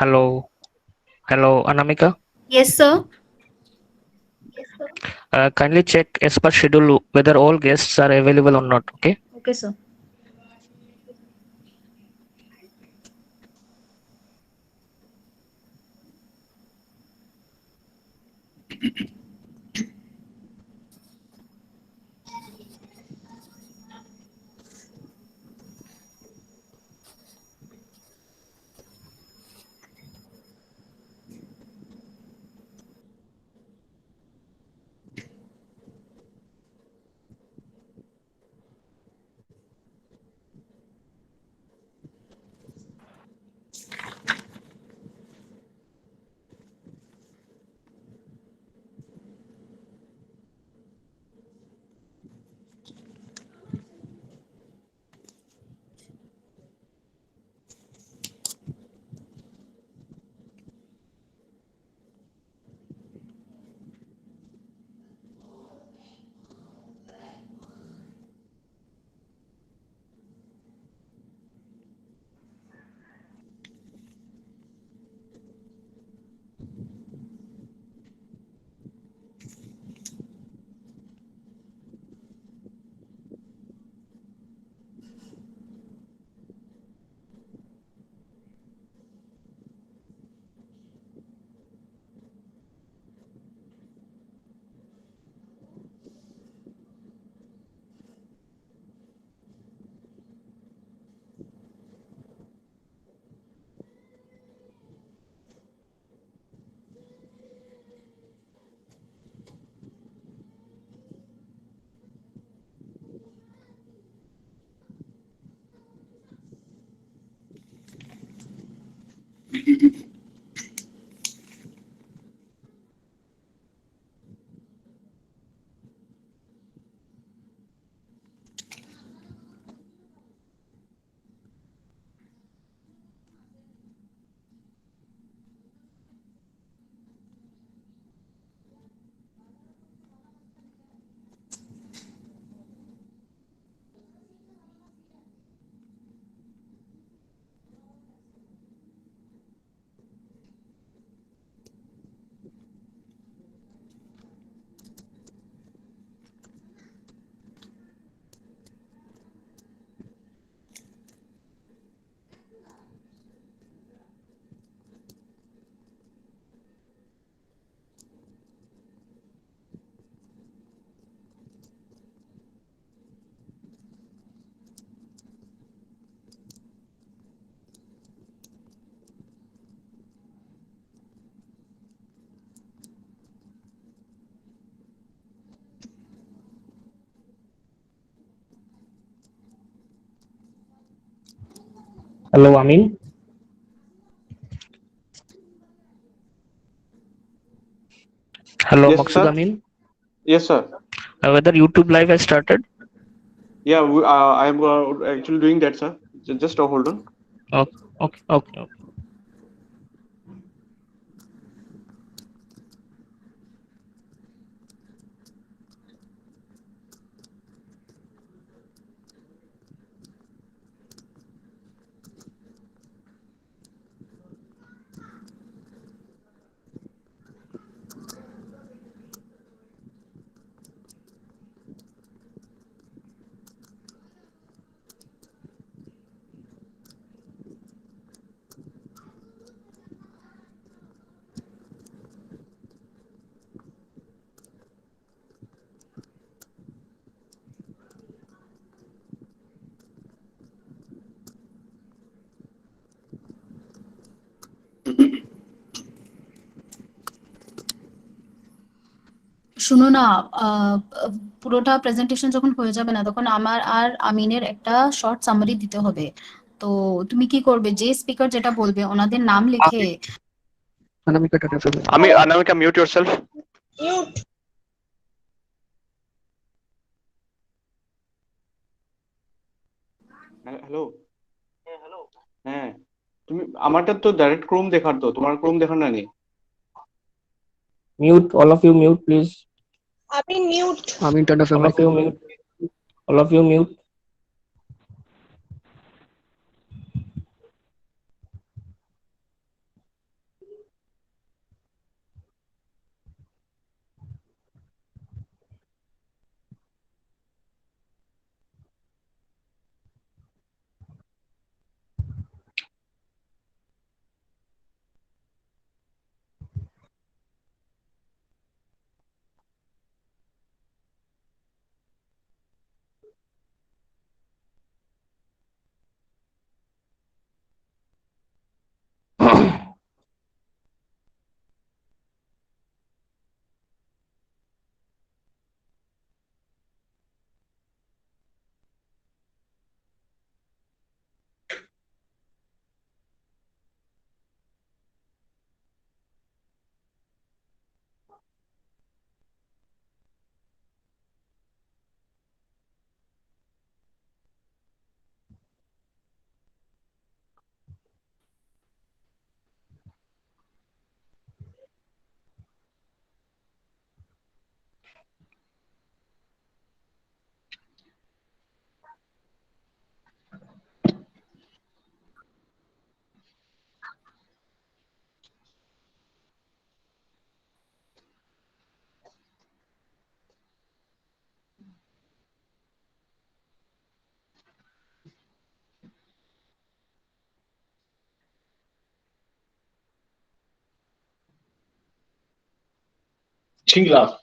Hello, hello, Anamika. Yes, sir. Kindly check as per schedule whether all guests are available or not. Okay. Okay, sir. Hello, Amin. Hello, Yes, Maksud sir. Amin. Yes, sir. Whether YouTube live has started? Yeah, I'm actually doing that, sir. Just hold on. Okay, okay, okay, okay. শুনো না, আহ, আহ, পুরোটা presentation যখন হয়ে যাবে না তখন আমার আর আমিনের একটা শর্ট সামারি দিতে হবে। তো তুমি কি করবে, যে স্পিকার যেটা বলবে ওনাদের নাম লিখে। Anamika, turn off your mic. Anamika, mute yourself. Hello. হ্যাঁ, তুমি আমারটা তো ডাইরেক্ট ক্রোম দেখার, তো তোমার ক্রোম দেখার না নি? Mute, all of you mute, please. Amin mute. Amin, turn off your mic. All of you mute. All of you mute. 请了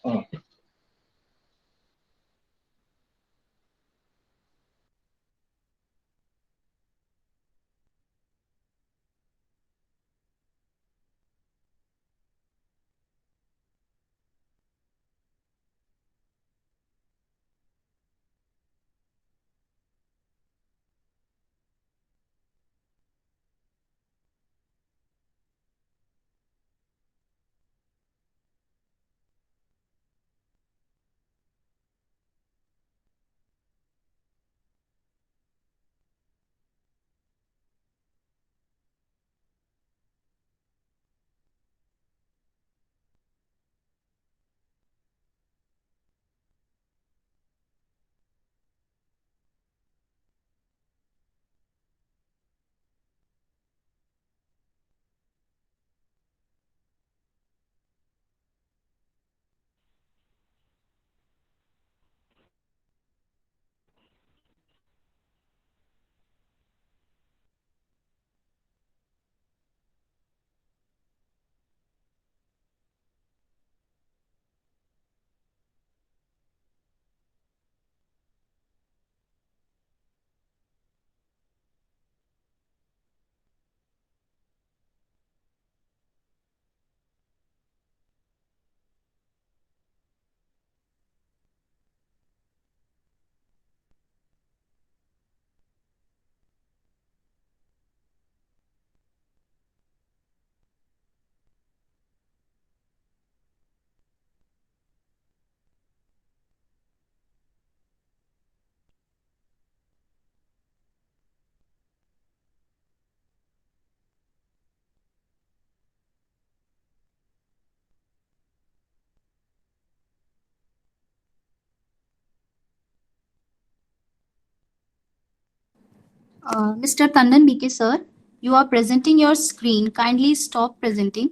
，Mr. Tandan BK, sir, you are presenting your screen. Kindly stop presenting.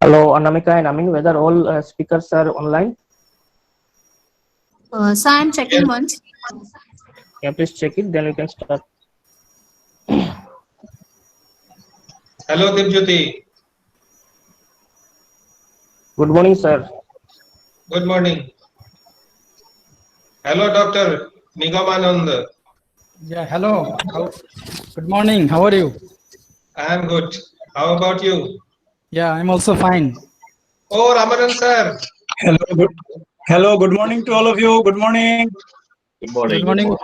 Hello, Anamika and Amin, whether all speakers are online? Sir, I'm checking once. Yeah, please check it, then we can start. Hello, Dibjyoti. Good morning, sir. Good morning. Hello, Dr. Nigamanand. Yeah, hello. Good morning. How are you? I am good. How about you? Yeah, I'm also fine. Oh, Ramanan sir. Hello, good morning to all of you. Good morning. Good morning.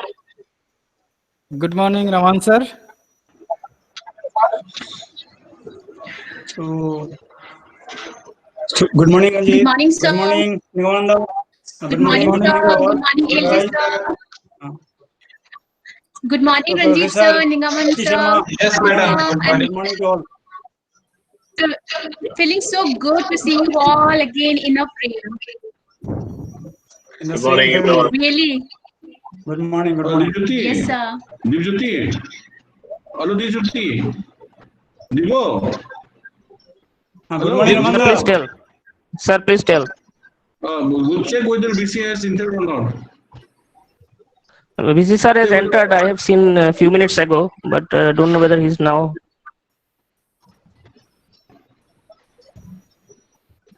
Good morning, Raman sir. Good morning, Anjit. Good morning, sir. Good morning, Nivananda. Good morning, morning, sir. all. Good morning, LG Guys. sir. Good morning, Professor Ranjit sir, Ningaman Sati sir. Sharma. Yes, madam. Good And morning. Good morning to all. feeling so good to see you all again in a frame. In the same family. Really? Good morning. Good Oh, morning. Dibjyoti. Yes, sir. Dibjyoti. Hello, Dibjyoti. Dibo. Good Hello. morning, Sir, please Ramanda. tell. Sir, please tell. We'll check whether BC has entered or not. VC sir has entered. I have seen a few minutes ago, but don't know whether he's now.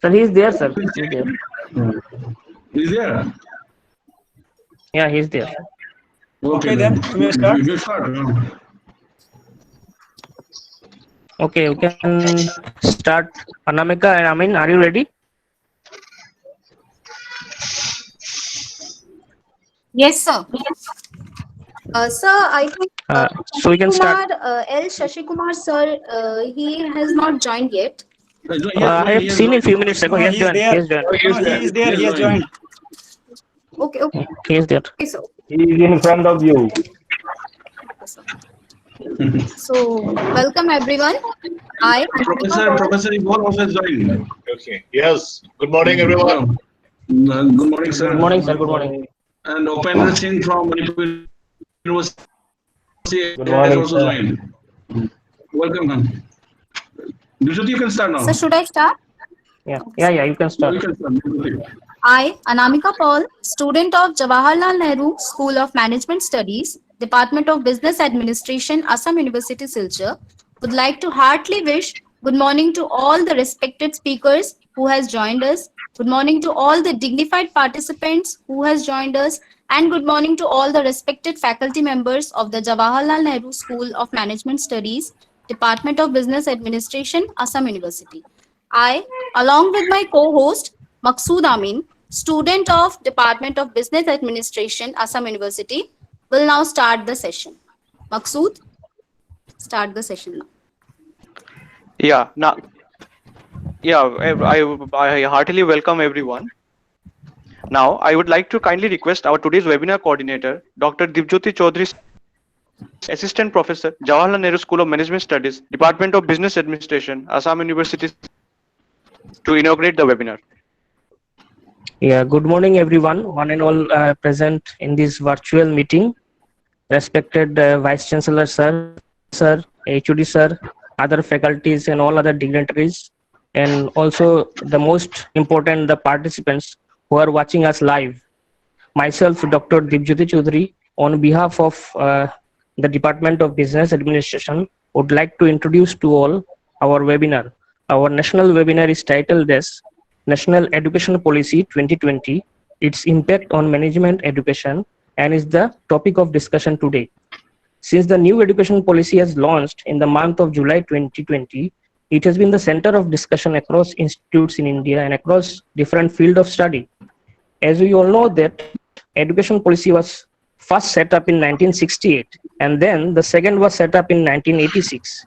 Sir, he's there, sir. He's there. Is there? Yeah, he's there. Okay, then we may start. We can start. Okay, we can start. Anamika and Amin, are you ready? Yes, sir. Sir, I think So we can start. L. Shashikumar sir, he has not joined yet. I have seen a few minutes ago. No, He has he's joined. there. He has joined. No, he is there. He has joined. Okay, okay, He is there. sir. He is in front of you. So, welcome everyone. I, Professor Ibol also joined. Okay. Yes. Good morning, everyone. Good morning, sir. Good morning, sir. Good morning. And Upendra Singh from Manipur University Good has morning, also sir. joined. Welcome, ma'am. Dibjyoti, you can start now. sir, should I start? Yeah, you can You start. can start. Dibjyoti. I, Anamika Paul, student of Jawaharlal Nehru School of Management Studies, Department of Business Administration, Assam University, Silchar, would like to heartily wish good morning to all the respected speakers who has joined us, good morning to all the dignified participants who has joined us, and good morning to all the respected faculty members of the Jawaharlal Nehru School of Management Studies, Department of Business Administration, Assam University. I, along with my co-host, Maqsood Amin, student of Department of Business Administration, Assam University, will now start the session. Maqsood, start the session now. I heartily welcome everyone. Now, I would like to kindly request our today's webinar coordinator, Dr. Dibjyoti Chaudhary, Assistant Professor, Jawaharlal Nehru School of Management Studies, Department of Business Administration, Assam University, to inaugurate the webinar. Yeah, good morning, everyone, one and all present in this virtual meeting. Respected Vice Chancellor, sir, HOD, sir, other faculties and all other dignitaries, and also the most important, the participants who are watching us live. Myself, Dr. Dibjyoti Chaudhary, on behalf of the Department of Business Administration, would like to introduce to all our webinar. Our national webinar is titled as National Education Policy 2020, its impact on management education, and is the topic of discussion today. Since the new education policy has launched in the month of July 2020, it has been the center of discussion across institutes in India and across different fields of study. As we all know that education policy was first set up in 1968, and then the second was set up in 1986.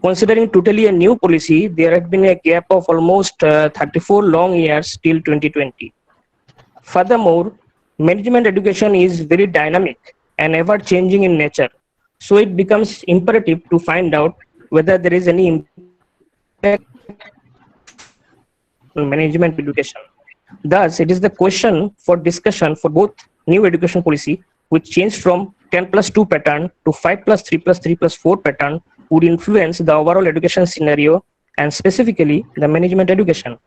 Considering totally a new policy, there had been a gap of almost 34 long years till 2020. Furthermore, management education is very dynamic and ever changing in nature. So it becomes imperative to find out whether there is any impact on management education. Thus, it is the question for discussion for both new education policy, which changed from 10+2 pattern to 5+3+3+4 pattern, would influence the overall education scenario and specifically the management education.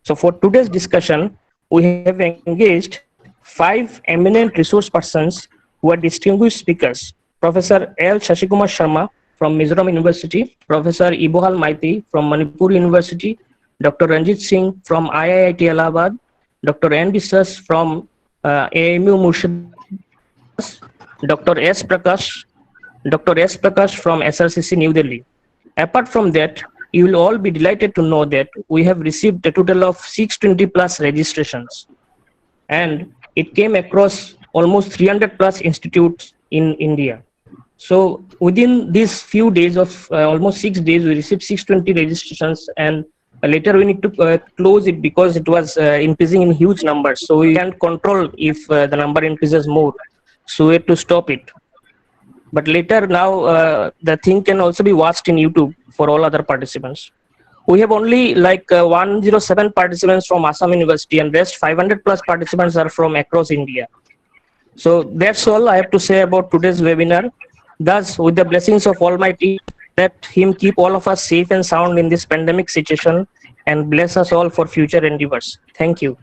So for today's discussion, we have engaged 5 eminent resource persons who are distinguished speakers. Professor L. Shashikumar Sharma from Mizoram University, Professor Ibohal Maiti from Manipur University, Dr. Ranjit Singh from IIT Allahabad, Dr. N. Biswas from AMU Murshidabad, Dr. S. Prakash from SRCC New Delhi. Apart from that, you will all be delighted to know that we have received a total of 620 plus registrations, and it came across almost 300 plus institutes in India. So within these few days of almost 6 days, we received 620 registrations, and later we need to close it because it was increasing in huge numbers. So we can't control if the number increases more. So we have to stop it. But later now the thing can also be watched in YouTube for all other participants. We have only like 107 participants from Assam University, and rest 500 plus participants are from across India. So that's all I have to say about today's webinar. Thus, with the blessings of Almighty, let Him keep all of us safe and sound in this pandemic situation and bless us all for future endeavors. Thank you.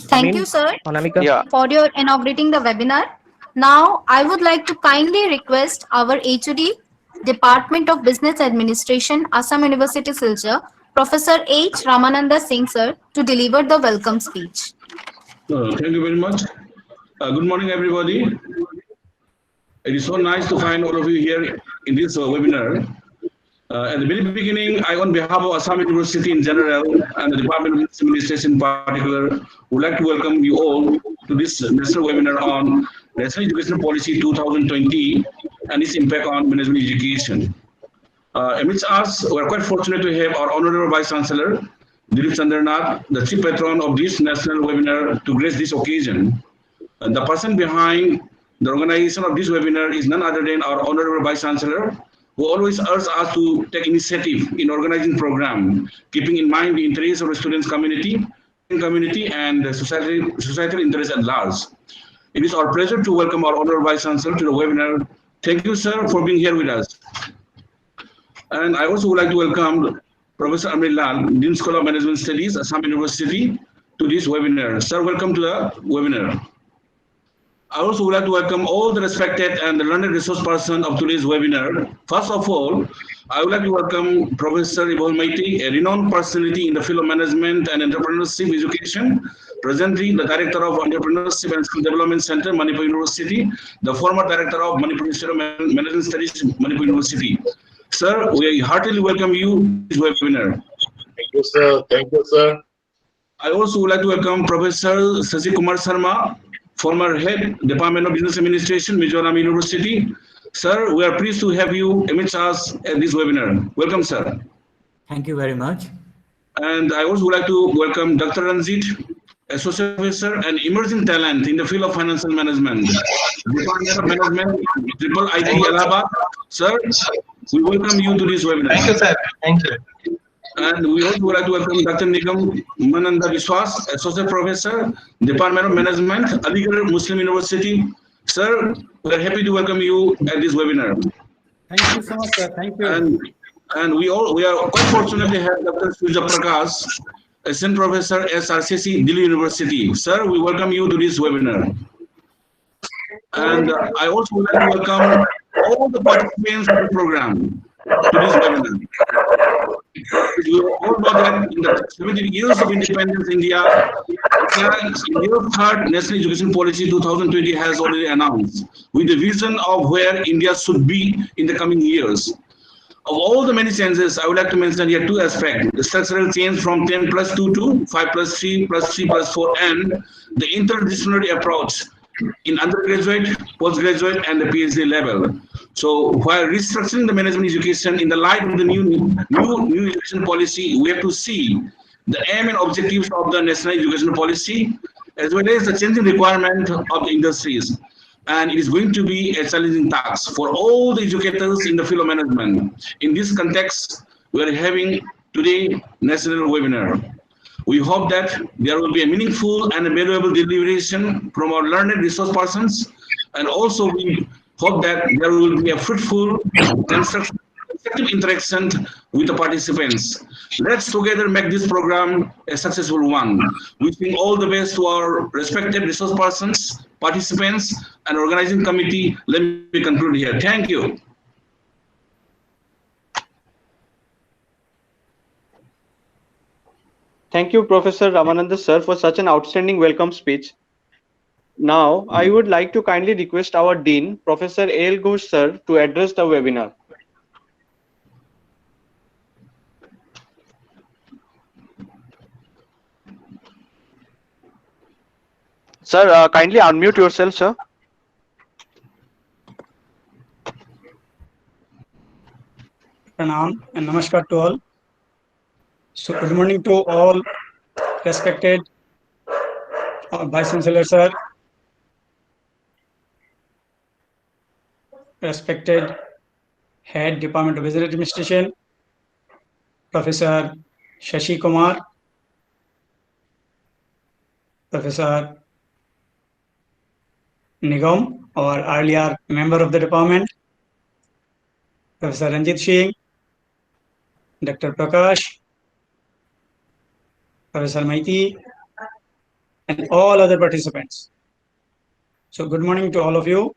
Thank you, sir, Anamika? Yeah. for your inaugurating the webinar. Now, I would like to kindly request our HOD, Department of Business Administration, Assam University, Silchar, Professor H. Ramananda Singh, sir, to deliver the welcome speech. Thank you very much. Good morning, everybody. It is so nice to find all of you here in this webinar. At the very beginning, I, on behalf of Assam University in general and the Department of Business Administration in particular, would like to welcome you all to this national webinar on National Education Policy 2020 and its impact on management education. Amidst us, we are quite fortunate to have our Honorable Vice Chancellor, Dilip Chandranath, the Chief Patron of this national webinar, to grace this occasion. The person behind the organization of this webinar is none other than our Honorable Vice Chancellor, who always urges us to take initiative in organizing program, keeping in mind the interests of the students' community and the societal interests at large. It is our pleasure to welcome our Honorable Vice Chancellor to the webinar. Thank you, sir, for being here with us. And I also would like to welcome Professor Amrit Lal, Dean Scholar of Management Studies, Assam University, to this webinar. Sir, welcome to the webinar. I also would like to welcome all the respected and the learned resource person of today's webinar. First of all, I would like to welcome Professor Ibohal Maiti, a renowned personality in the field of management and entrepreneurship education, presently the Director of Entrepreneurship and Skill Development Center, Manipur University, the former Director of Manipur Institute of Management Studies, Manipur University. Sir, we heartily welcome you to this webinar. Thank you, sir. Thank you, sir. I also would like to welcome Professor Shashikumar Sharma, former Head, Department of Business Administration, Mizoram University. Sir, we are pleased to have you amidst us at this webinar. Welcome, sir. Thank you very much. And I also would like to welcome Dr. Ranjit, Associate Professor and emerging talent in the field of financial management, Department of Management, IIT Allahabad. Sir, we welcome you to this webinar. Thank you, sir. Thank you. And we also would like to welcome Dr. Nigam Mananda Biswas, Associate Professor, Department of Management, Aligarh Muslim University. Sir, we are happy to welcome you at this webinar. Thank you so much, sir. Thank you. And we are quite fortunate to have Dr. Surya Prakash, Assistant Professor at SRCC Delhi University. Sir, we welcome you to this webinar. And I also would like to welcome all the participants of the program to this webinar. You all know that in the 70 years of independence, India, the third National Education Policy 2020 has already announced, with the vision of where India should be in the coming years. Of all the many changes, I would like to mention here two aspects: the structural change from 10+2 to 5+3+3+4, and the interdisciplinary approach in undergraduate, postgraduate, and the PhD level. So while restructuring the management education in the light of the new education policy, we have to see the aim and objectives of the national education policy, as well as the changing requirement of the industries. And it is going to be a challenging task for all the educators in the field of management. In this context, we are having today national webinar. We hope that there will be a meaningful and valuable deliberation from our learned resource persons, and also we hope that there will be a fruitful, constructive interaction with the participants. Let's together make this program a successful one. Wishing all the best to our respected resource persons, participants, and organizing committee. Let me conclude here. Thank you. Thank you, Professor Ramananda sir, for such an outstanding welcome speech. Now, I would like to kindly request our Dean, Professor A.L. Ghosh sir, to address the webinar. Sir, kindly unmute yourself, sir. Pranam and Namaskar to all. So good morning to all respected Vice Chancellor sir, respected Head Department of Business Administration, Professor Shashi Kumar, Professor Nigam, our earlier member of the department, Professor Ranjit Singh, Dr. Prakash, Professor Maiti, and all other participants. So good morning to all of you.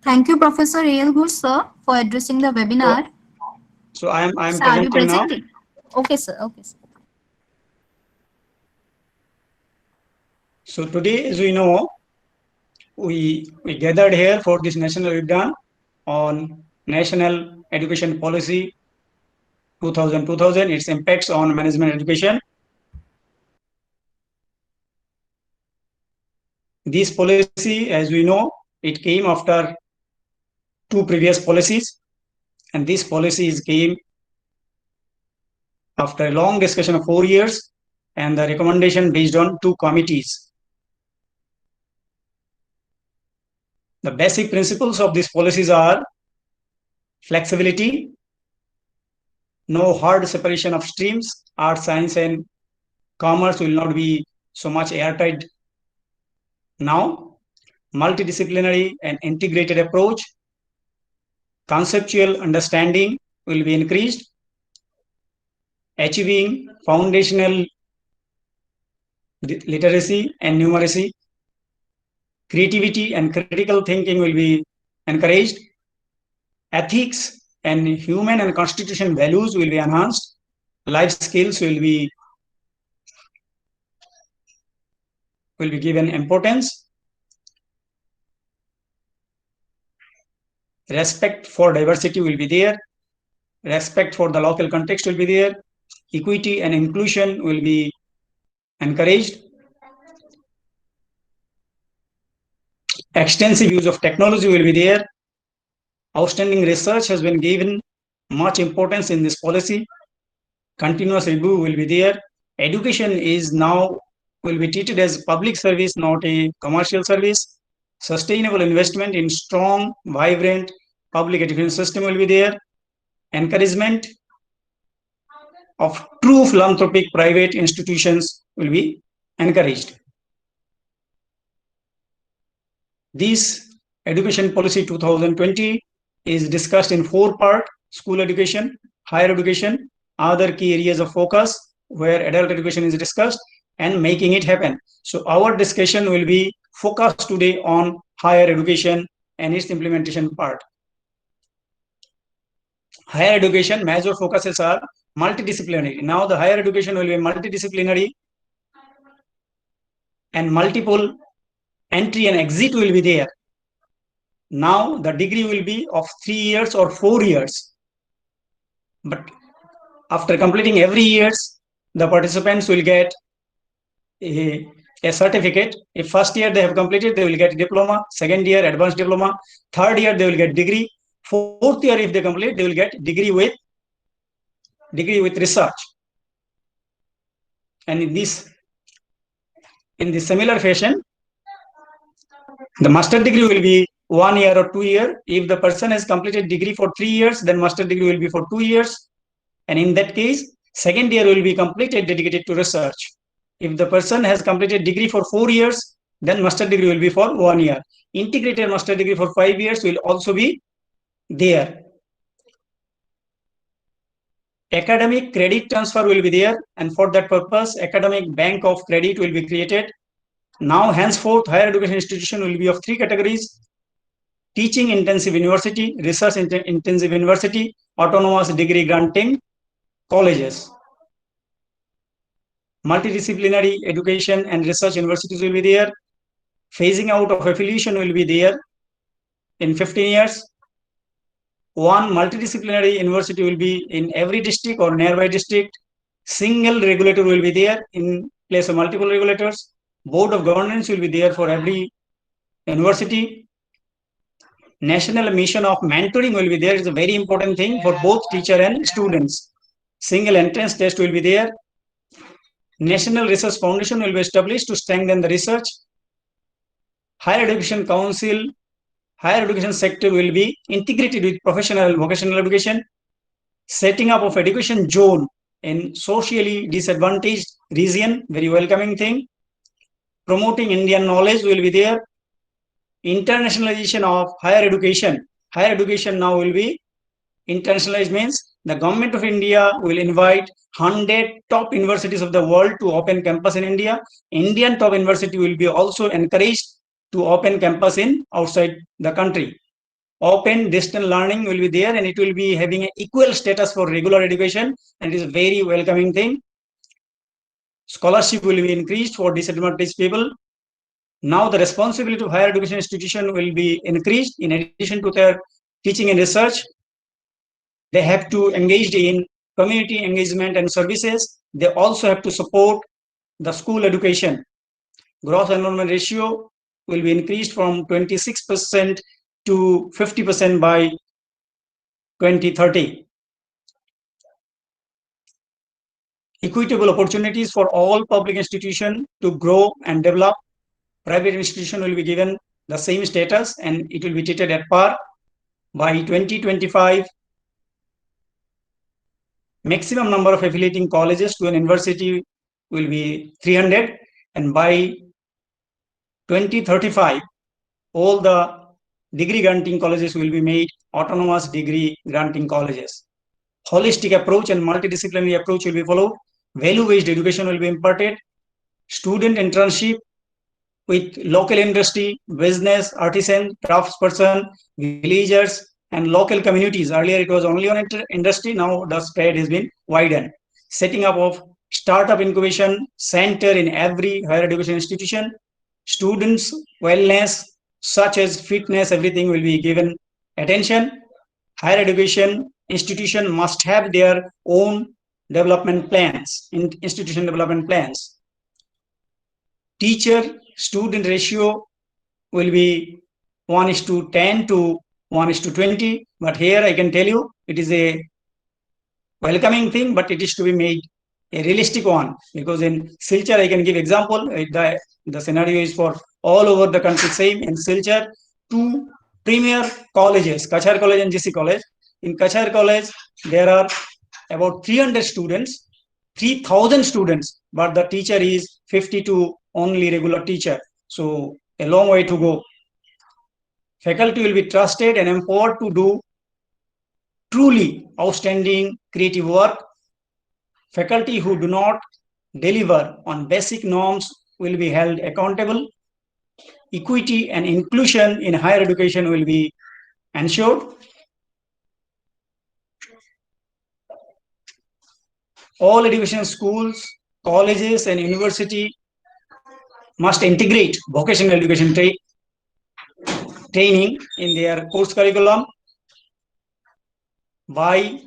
Thank you, Professor A.L. Ghosh, sir, for addressing the webinar. So I am Sir, are you presenting now. presenting? Okay, sir. Okay, sir. So today, as we know, we gathered here for this national Udyan on National Education Policy 2000, its impacts on management education. This policy, as we know, it came after two previous policies, and this policy came after a long discussion of 4 years and the recommendation based on two committees. The basic principles of these policies are flexibility, no hard separation of streams, arts, science, and commerce will not be so much airtight now, multidisciplinary and integrated approach, conceptual understanding will be increased, achieving foundational literacy and numeracy, creativity and critical thinking will be encouraged, ethics and human and constitution values will be enhanced, life skills will be given importance, respect for diversity will be there, respect for the local context will be there, equity and inclusion will be encouraged, extensive use of technology will be there, outstanding research has been given much importance in this policy, continuous review will be there, education is now will be treated as public service, not a commercial service, sustainable investment in strong, vibrant public education system will be there, encouragement of true philanthropic private institutions will be encouraged. This education policy 2020 is discussed in 4 parts: school education, higher education, other key areas of focus where adult education is discussed, and making it happen. So our discussion will be focused today on higher education and its implementation part. Higher education major focuses are multidisciplinary. Now the higher education will be multidisciplinary and multiple entry and exit will be there. Now the degree will be of 3 years or 4 years. But after completing every years, the participants will get a certificate. If first year they have completed, they will get diploma. Second year, advanced diploma. Third year, they will get degree. Fourth year, if they complete, they will get degree with research. And in this similar fashion, The master degree will be 1 year or 2 years. If the person has completed degree for 3 years, then master degree will be for 2 years. And in that case, second year will be completed dedicated to research. If the person has completed degree for 4 years, then master degree will be for 1 year. Integrated master degree for 5 years will also be there. Academic credit transfer will be there, and for that purpose, academic bank of credit will be created. Now, henceforth, higher education institution will be of 3 categories: teaching intensive university, research intensive university, autonomous degree granting colleges. Multidisciplinary education and research universities will be there. Phasing out of affiliation will be there in 15 years. One multidisciplinary university will be in every district or nearby district. Single regulator will be there in place of multiple regulators. Board of governance will be there for every university. National mission of mentoring will be there. It's a very important thing for both teacher and students. Single entrance test will be there. National Research Foundation will be established to strengthen the research. Higher Education Council, higher education sector will be integrated with professional vocational education. Setting up of education zone in socially disadvantaged region, very welcoming thing. Promoting Indian knowledge will be there. Internationalization of higher education. Higher education now will be internationalized, means the government of India will invite 100 top universities of the world to open campus in India. Indian top university will be also encouraged to open campus in outside the country. Open distance learning will be there, and it will be having an equal status for regular education, and it is a very welcoming thing. Scholarship will be increased for disadvantaged people. Now the responsibility of higher education institution will be increased. In addition to their teaching and research, they have to engage in community engagement and services. They also have to support the school education. Gross enrollment ratio will be increased from 26% to 50% by 2030. Equitable opportunities for all public institutions to grow and develop. Private institution will be given the same status, and it will be treated at par. By 2025, maximum number of affiliating colleges to an university will be 300, and by 2035, all the degree granting colleges will be made autonomous degree granting colleges. Holistic approach and multidisciplinary approach will be followed. Value-based education will be imparted. Student internship with local industry, business, artisan, craftsperson, villagers, and local communities. Earlier it was only on industry, now the spread has been widened. Setting up of startup incubation center in every higher education institution. Students' wellness, such as fitness, everything will be given attention. Higher education institution must have their own development plans, institution development plans. Teacher-student ratio will be 1:10 to 1:20, but here I can tell you it is a welcoming thing, but it is to be made a realistic one, because in Silchar I can give example. The scenario is for all over the country same. In Silchar, 2 premier colleges, Kachar College and GC College. In Kachar College, there are about 300 students, 3,000 students, but the teacher is 52 only regular teacher. So a long way to go. Faculty will be trusted and empowered to do truly outstanding creative work. Faculty who do not deliver on basic norms will be held accountable. Equity and inclusion in higher education will be ensured. All education schools, colleges, and university must integrate vocational education training in their course curriculum. By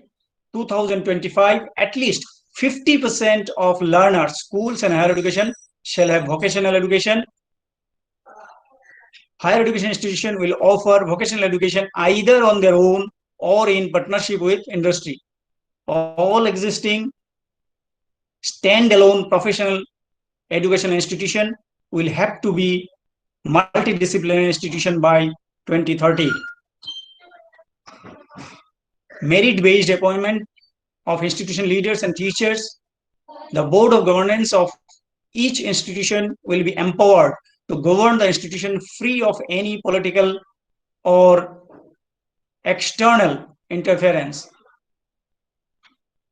2025, at least 50% of learners, schools and higher education shall have vocational education. Higher education institution will offer vocational education either on their own or in partnership with industry. All existing standalone professional educational institution will have to be multidisciplinary institution by 2030. Merit-based appointment of institution leaders and teachers. The board of governance of each institution will be empowered to govern the institution free of any political or external interference.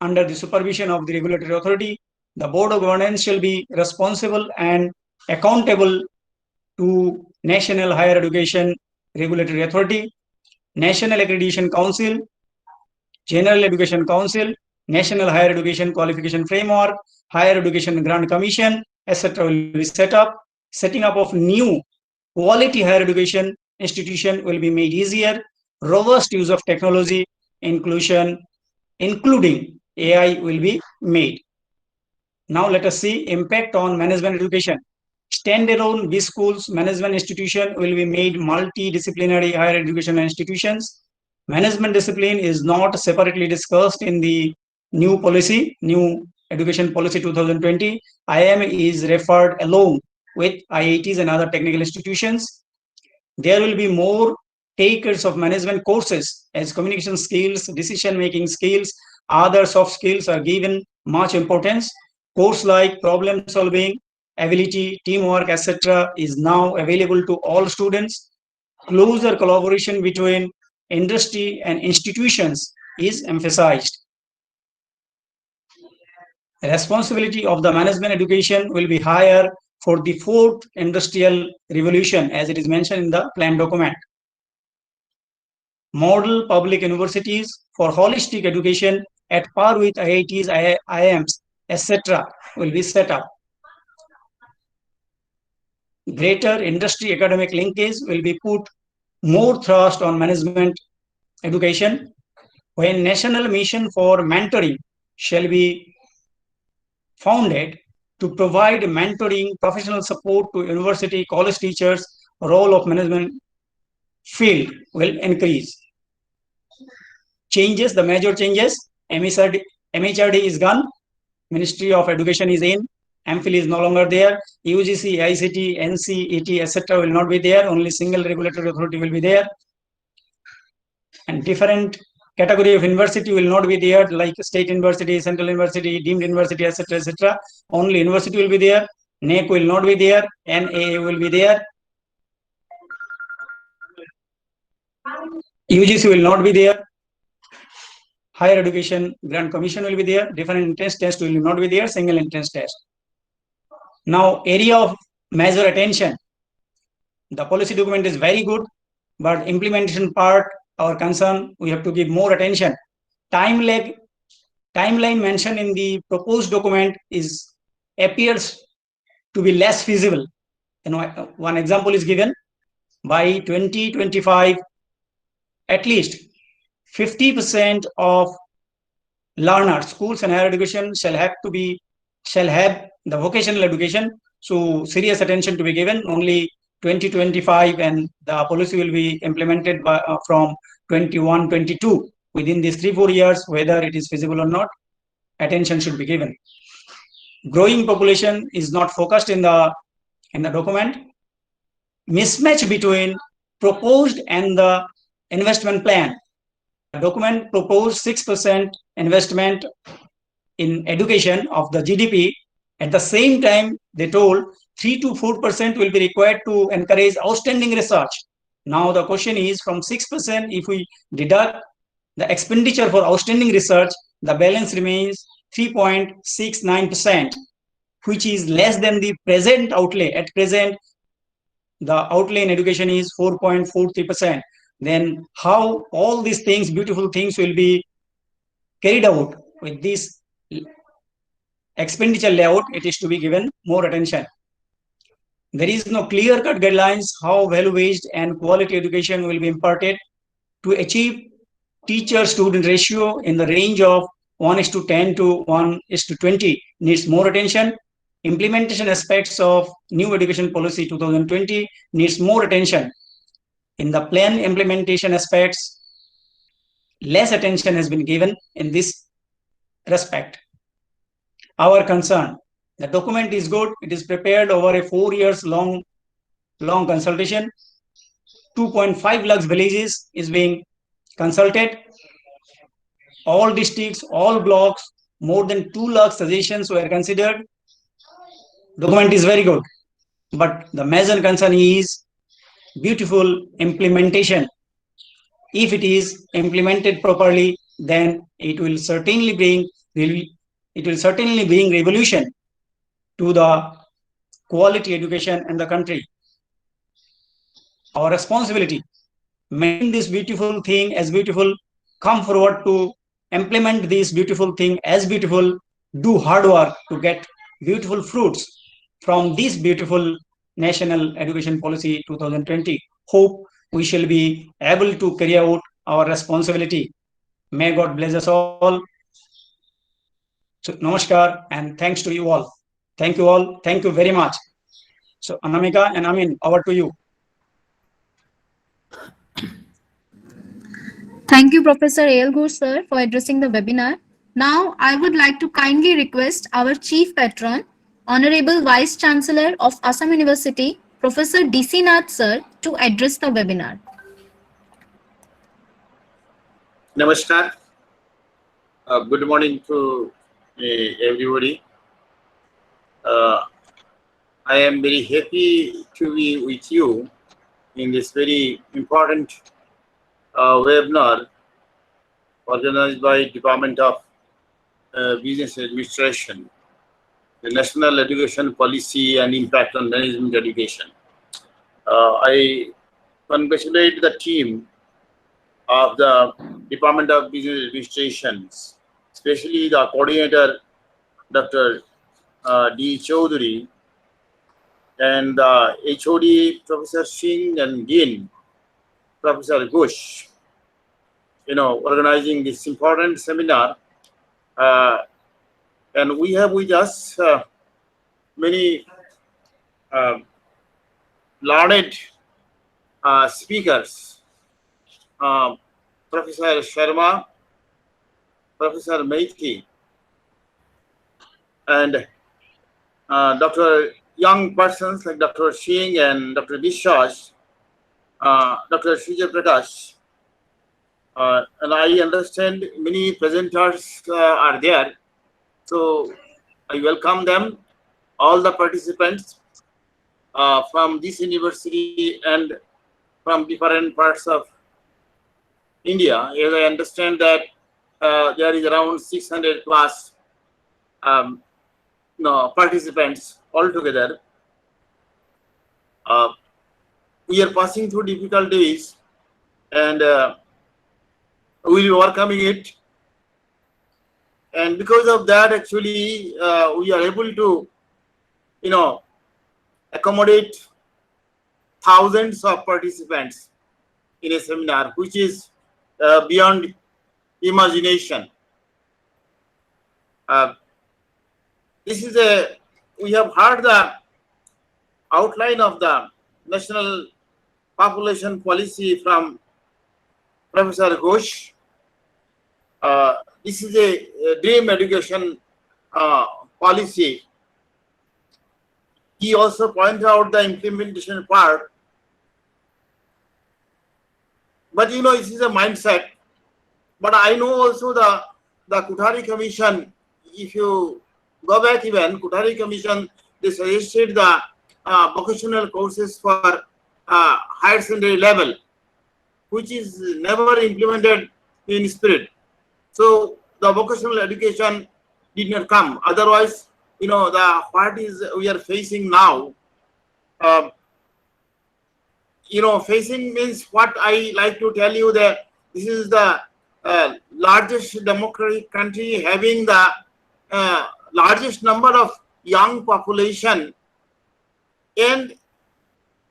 Under the supervision of the regulatory authority, the board of governance shall be responsible and accountable to National Higher Education Regulatory Authority, National Accreditation Council, General Education Council, National Higher Education Qualification Framework, Higher Education Grant Commission, etc. will be set up. Setting up of new quality higher education institution will be made easier. Robust use of technology, including AI will be made. Now let us see impact on management education. Standalone B schools management institution will be made multidisciplinary higher education institutions. Management discipline is not separately discussed in the new policy, new education policy 2020. IIM is referred along with IITs and other technical institutions. There will be more takers of management courses as communication skills, decision-making skills, other soft skills are given much importance. Course like problem solving, ability, teamwork, etc. is now available to all students. Closer collaboration between industry and institutions is emphasized. The responsibility of the management education will be higher for the fourth industrial revolution, as it is mentioned in the plan document. Model public universities for holistic education at par with IITs, IIMs, etc. will be set up. Greater industry academic linkage will be put more thrust on management education. When national mission for mentoring shall be founded to provide mentoring professional support to university college teachers, role of management field will increase. Changes, the major changes, MHRD is gone, Ministry of Education is in, MPhil is no longer there, UGC, ICT, NCET, etc. will not be there, only single regulatory authority will be there. And different category of university will not be there, like state university, central university, deemed university, etc., etc. Only university will be there. NAC will not be there. NAA will be there. UGC will not be there. Higher Education Grant Commission will be there. Different entrance test will not be there. Single entrance test. Now, area of major attention. The policy document is very good, but implementation part, our concern, we have to give more attention. Timeline mentioned in the proposed document appears to be less feasible. One example is given. By 2025, at least 50% of learners, schools and higher education shall have the vocational education. So serious attention to be given. Only 2025, and the policy will be implemented from 21-22. Within these 3-4 years, whether it is feasible or not, attention should be given. Growing population is not focused in the document. Mismatch between proposed and the investment plan. The document proposed 6% investment in education of the GDP. At the same time, they told 3 to 4% will be required to encourage outstanding research. Now the question is, from 6%, if we deduct the expenditure for outstanding research, the balance remains 3.69%, which is less than the present outlay. At present, the outlay in education is 4.43%. Then how all these things, beautiful things, will be carried out with this expenditure layout? It is to be given more attention. There is no clear-cut guidelines how value-based and quality education will be imparted. To achieve teacher-student ratio in the range of 1:10 to 1:20 needs more attention. Implementation aspects of new education policy 2020 needs more attention. In the plan implementation aspects, less attention has been given in this respect. Our concern, the document is good. It is prepared over a 4 years long long consultation. 2.5 lakhs villages is being consulted. All districts, all blocks, more than 2 lakh suggestions were considered. Document is very good, but the major concern is beautiful implementation. If it is implemented properly, then it will certainly bring revolution to the quality education in the country. Our responsibility, maintain this beautiful thing as beautiful, come forward to implement this beautiful thing as beautiful, do hard work to get beautiful fruits from this beautiful National Education Policy 2020. Hope we shall be able to carry out our responsibility. May God bless us all. So, namaskar and thanks to you all. Thank you all. Thank you very much. So, Anamika and Amin, over to you. Thank you, Professor A.L. Ghosh, sir, for addressing the webinar. Now, I would like to kindly request our Chief Patron, Honorable Vice Chancellor of Assam University, Professor D.C. Nath, sir, to address the webinar. Namaskar. Good morning to everybody. I am very happy to be with you in this very important webinar organized by Department of Business Administration, the National Education Policy and Impact on Management Education. I congratulate the team of the Department of Business Administration, especially the coordinator, Dr. D. Chaudhary, and the HOD, Professor Singh, and Dean, Professor Ghosh, organizing this important seminar. And we have with us many learned speakers, Professor Sharma, Professor Maithi, and Dr. young persons like Dr. Singh and Dr. Vishwas, Dr. Srijay Prakash, and I understand many presenters are there. So I welcome them, all the participants from this university and from different parts of India. As I understand that there is around 600 plus participants altogether. We are passing through difficult days, and we will be overcoming it. And because of that, actually, we are able to, accommodate thousands of participants in a seminar, which is beyond imagination. We have heard the outline of the National Population Policy from Professor Ghosh. This is a dream education policy. He also pointed out the implementation part. But this is a mindset. But I know also the Kothari Commission, if you go back even, Kothari Commission, they suggested the vocational courses for higher secondary level, which is never implemented in spirit. So the vocational education did not come. Otherwise, what is we are facing now, facing means what I like to tell you that this is the largest democratic country having the largest number of young population. And,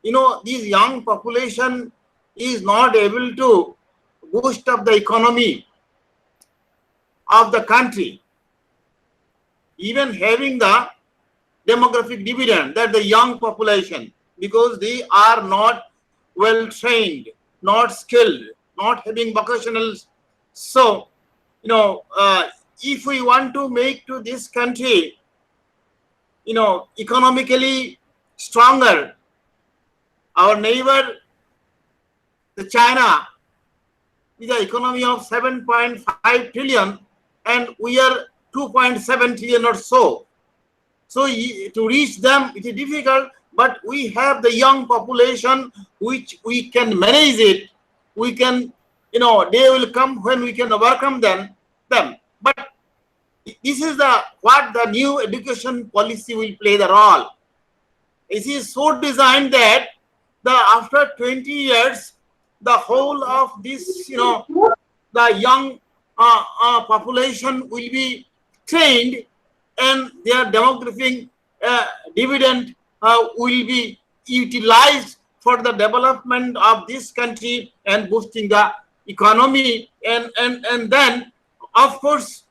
this young population is not able to boost up the economy of the country, even having the demographic dividend, that the young population, because they are not well trained, not skilled, not having vocational. So, if we want to make to this country, economically stronger, Our neighbor, the China, is an economy of 7.5 trillion, and we are 2.7 trillion or so. So to reach them, it is difficult, but we have the young population which we can manage it. We can, they will come when we can overcome them. But this is what the new education policy will play the role. It is so designed that after 20 years, the whole of this, the young population will be trained, and their demographic dividend will be utilized for the development of this country and boosting the economy. And then, of course,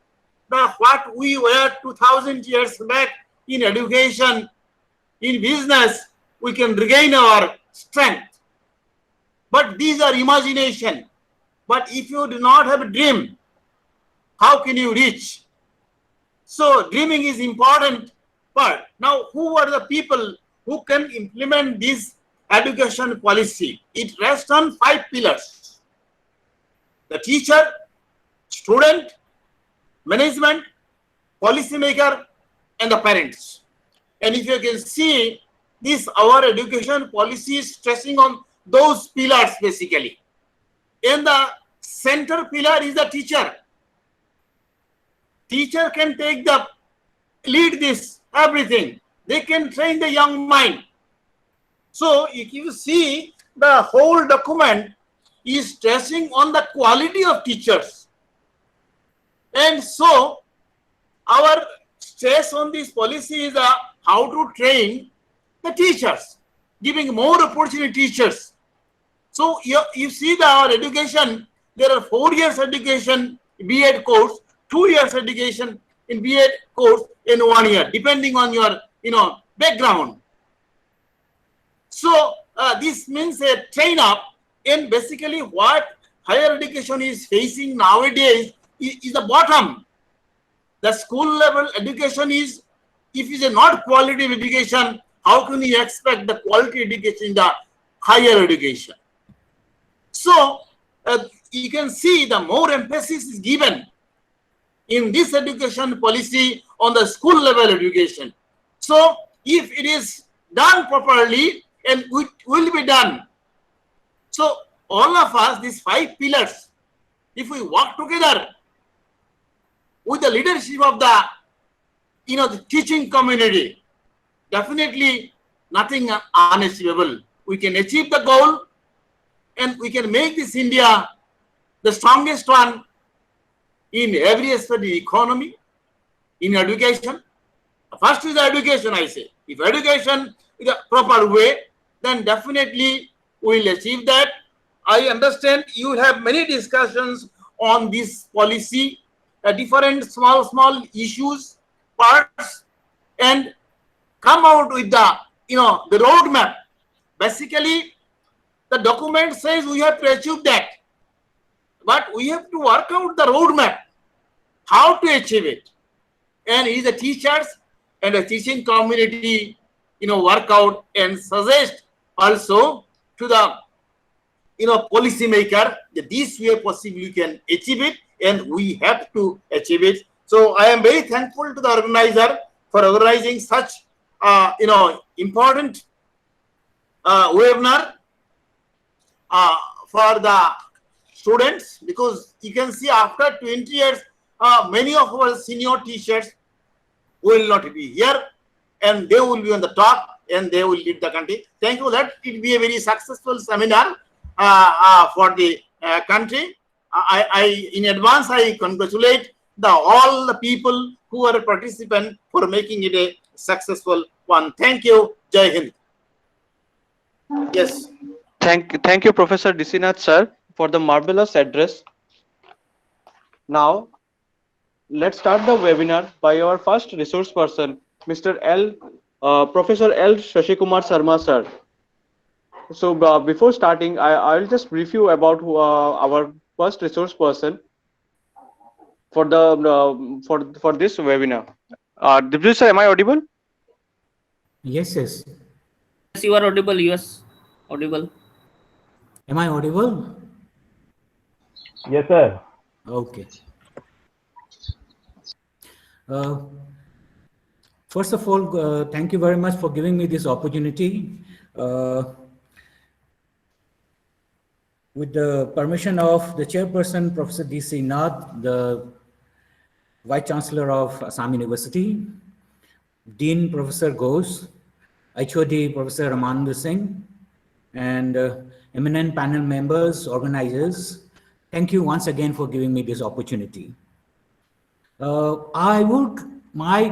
what we were 2000 years back in education, in business, we can regain our strength. But these are imagination. But if you do not have a dream, how can you reach? So dreaming is important part. Now, who are the people who can implement this education policy? It rests on 5 pillars: the teacher, student, management, policymaker, and the parents. And if you can see this, our education policy is stressing on those pillars basically. And the center pillar is the teacher. Teacher can lead this everything. They can train the young mind. So if you see, the whole document is stressing on the quality of teachers. And so our stress on this policy is how to train the teachers, giving more opportunity teachers. So you see our education, there are 4 years education B.Ed course, 2 years education in B.Ed course in 1 year, depending on your background. So this means a train up, and basically what higher education is facing nowadays is the bottom. The school level education is, if it is not quality of education, how can you expect the quality education in the higher education? So you can see the more emphasis is given in this education policy on the school level education. So if it is done properly, and it will be done. So all of us, these 5 pillars, if we work together with the leadership of the the teaching community, definitely nothing unachievable. We can achieve the goal, and we can make this India the strongest one in every aspect, in economy, in education. First is the education, I say. If education is a proper way, then definitely we will achieve that. I understand you have many discussions on this policy, different small issues, parts, and come out with the the roadmap. Basically, the document says we have to achieve that, but we have to work out the roadmap, how to achieve it. And it is the teachers and the teaching community, work out and suggest also to the policy maker that this way possibly you can achieve it, and we have to achieve it. So I am very thankful to the organizer for organizing such important webinar for the students, because you can see after 20 years many of our senior teachers will not be here, and they will be on the top, and they will lead the country. Thank you. Let it be a very successful seminar for the country. I in advance I congratulate all the people who are participant for making it a successful one. Thank you. Jai Hind. Yes. Thank you, Professor Disinath sir, for the marvelous address. Now, let's start the webinar by our first resource person, Professor L. Shashikumar Sharma sir. So before starting, I'll just brief you about our first resource person for the for this webinar. Dibju sir, am I audible? Yes. Yes, you are audible. Yes. Audible. Am I audible? Yes, sir. Okay. First of all, thank you very much for giving me this opportunity. With the permission of the chairperson, Professor D.C. Nath, the Vice Chancellor of Assam University, Dean Professor Ghosh, HOD Professor Ramanand Singh, and eminent panel members, organizers, thank you once again for giving me this opportunity. My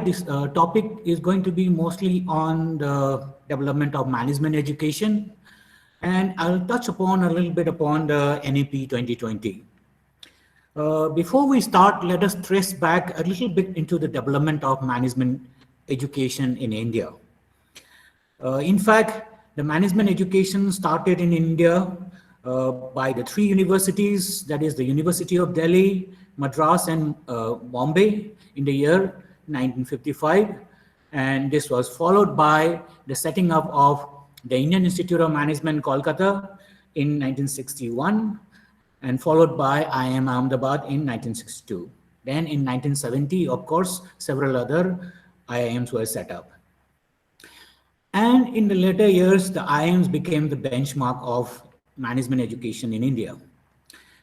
topic is going to be mostly on the development of management education, and I'll touch upon a little bit upon the NEP 2020. Before we start, let us trace back a little bit into the development of management education in India. In fact, the management education started in India by the three universities, that is the University of Delhi, Madras, and Bombay in the year 1955. And this was followed by the setting up of the Indian Institute of Management, Kolkata in 1961, and followed by IIM Ahmedabad in 1962. Then in 1970, of course, several other IIMs were set up. And in the later years, the IIMs became the benchmark of management education in India.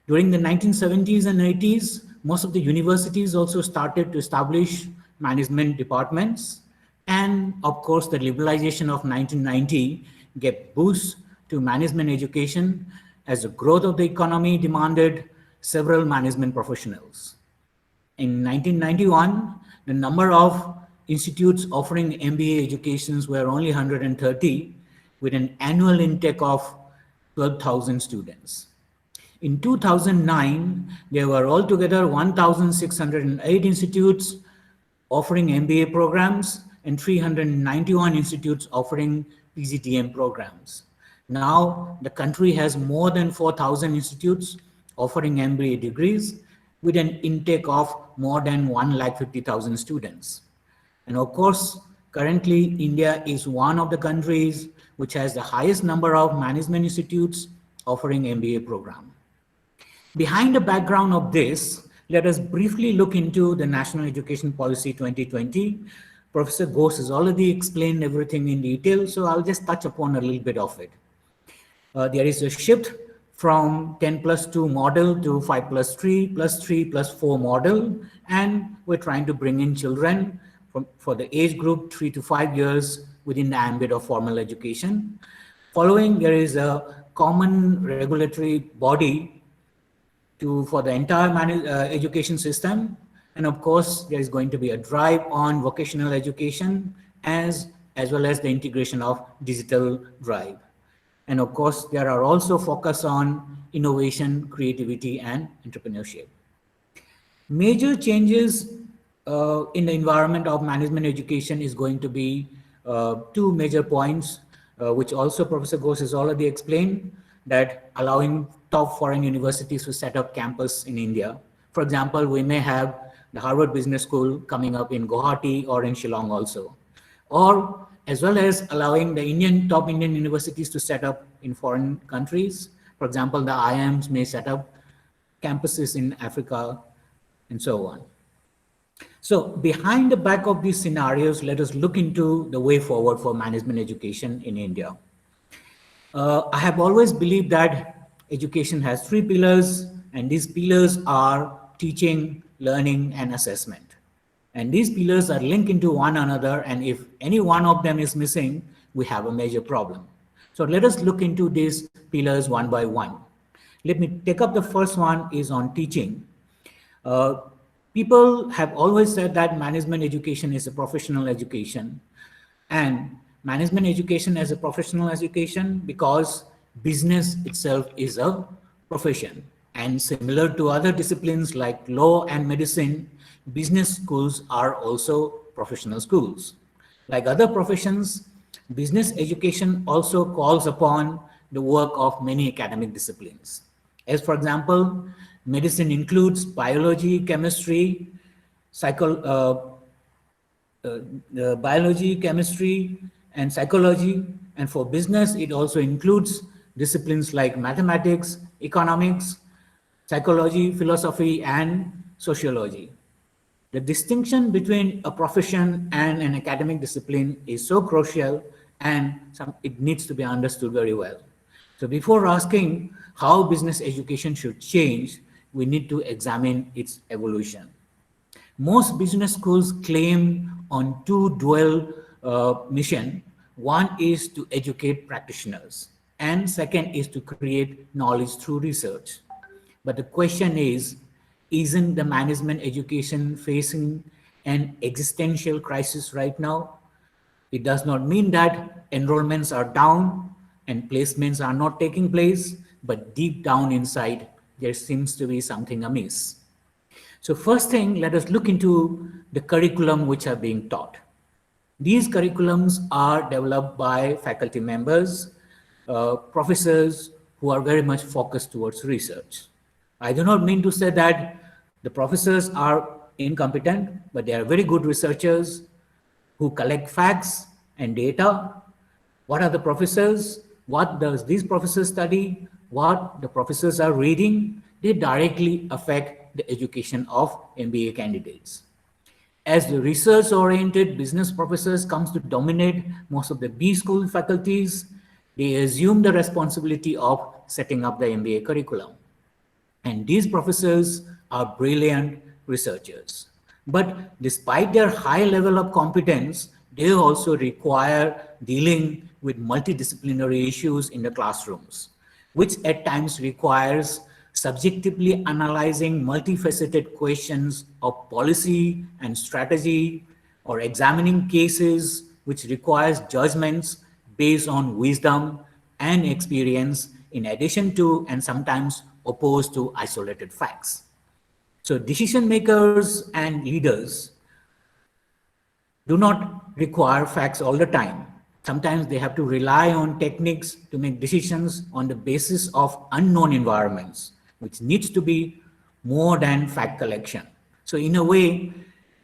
During the 1970s and 80s, most of the universities also started to establish management departments. And of course, the liberalization of 1990 gave boost to management education as the growth of the economy demanded several management professionals. In 1991, the number of institutes offering MBA educations were only 130, with an annual intake of 12,000 students. In 2009, there were altogether 1,608 institutes offering MBA programs and 391 institutes offering PGDM programs. Now, the country has more than 4,000 institutes offering MBA degrees with an intake of more than 150,000 students. And of course, currently, India is one of the countries which has the highest number of management institutes offering MBA program. Behind the background of this, let us briefly look into the National Education Policy 2020. Professor Ghosh has already explained everything in detail, so I'll just touch upon a little bit of it. There is a shift from 10+2 model to 5+3+3+4 model, and we're trying to bring in children for the age group 3 to 5 years within the ambit of formal education. Following, there is a common regulatory body for the entire education system. And of course, there is going to be a drive on vocational education as well as the integration of digital drive. And of course, there are also focus on innovation, creativity, and entrepreneurship. Major changes in the environment of management education is going to be two major points, which also Professor Ghosh has already explained, that allowing top foreign universities to set up campus in India. For example, we may have the Harvard Business School coming up in Guwahati or in Shillong also, or as well as allowing the top Indian universities to set up in foreign countries. For example, the IIMs may set up campuses in Africa and so on. So behind the back of these scenarios, let us look into the way forward for management education in India. I have always believed that education has three pillars, and these pillars are teaching, learning, and assessment. And these pillars are linked into one another, and if any one of them is missing, we have a major problem. So let us look into these pillars one by one. Let me take up the first one is on teaching. People have always said that management education is a professional education, and management education as a professional education because business itself is a profession. And similar to other disciplines like law and medicine, business schools are also professional schools. Like other professions, business education also calls upon the work of many academic disciplines. As for example, medicine includes biology, chemistry, biology, chemistry, and psychology. And for business, it also includes disciplines like mathematics, economics, psychology, philosophy, and sociology. The distinction between a profession and an academic discipline is so crucial, and it needs to be understood very well. So before asking how business education should change, we need to examine its evolution. Most business schools claim on two dual mission. One is to educate practitioners, and second is to create knowledge through research. But the question is, isn't the management education facing an existential crisis right now? It does not mean that enrollments are down and placements are not taking place, but deep down inside, there seems to be something amiss. So first thing, let us look into the curriculum which are being taught. These curriculums are developed by faculty members, professors who are very much focused towards research. I do not mean to say that the professors are incompetent, but they are very good researchers who collect facts and data. What are the professors? What does these professors study? What the professors are reading? They directly affect the education of MBA candidates. As the research-oriented business professors comes to dominate most of the B school faculties, they assume the responsibility of setting up the MBA curriculum. And these professors are brilliant researchers. But despite their high level of competence, they also require dealing with multidisciplinary issues in the classrooms, which at times requires subjectively analyzing multifaceted questions of policy and strategy, or examining cases which requires judgments based on wisdom and experience, in addition to and sometimes opposed to isolated facts. So decision makers and leaders do not require facts all the time. Sometimes they have to rely on techniques to make decisions on the basis of unknown environments, which needs to be more than fact collection. So in a way,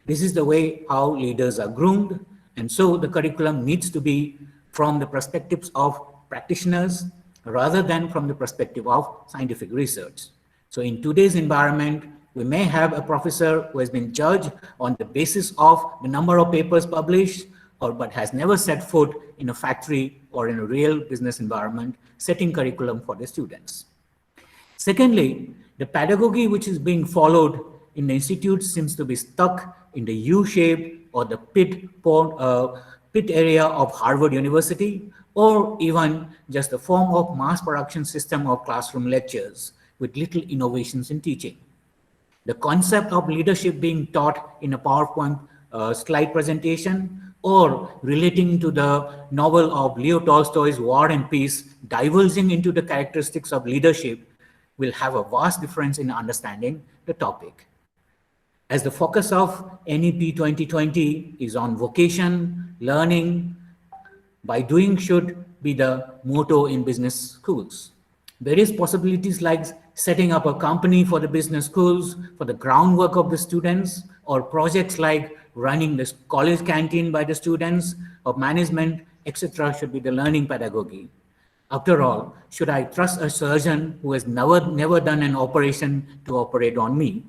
this is the way how leaders are groomed. And so the curriculum needs to be from the perspectives of practitioners rather than from the perspective of scientific research. So in today's environment, we may have a professor who has been judged on the basis of the number of papers published, but has never set foot in a factory or in a real business environment, setting curriculum for the students. Secondly, the pedagogy which is being followed in the institute seems to be stuck in the U-shape or the pit area of Harvard University, or even just a form of mass production system of classroom lectures with little innovations in teaching. The concept of leadership being taught in a PowerPoint slide presentation, or relating to the novel of Leo Tolstoy's War and Peace, divulging into the characteristics of leadership, will have a vast difference in understanding the topic. As the focus of NEP 2020 is on vocation, learning, by doing should be the motto in business schools. Various possibilities like setting up a company for the business schools, for the groundwork of the students, or projects like running the college canteen by the students, or management, etc. should be the learning pedagogy. After all, should I trust a surgeon who has never done an operation to operate on me?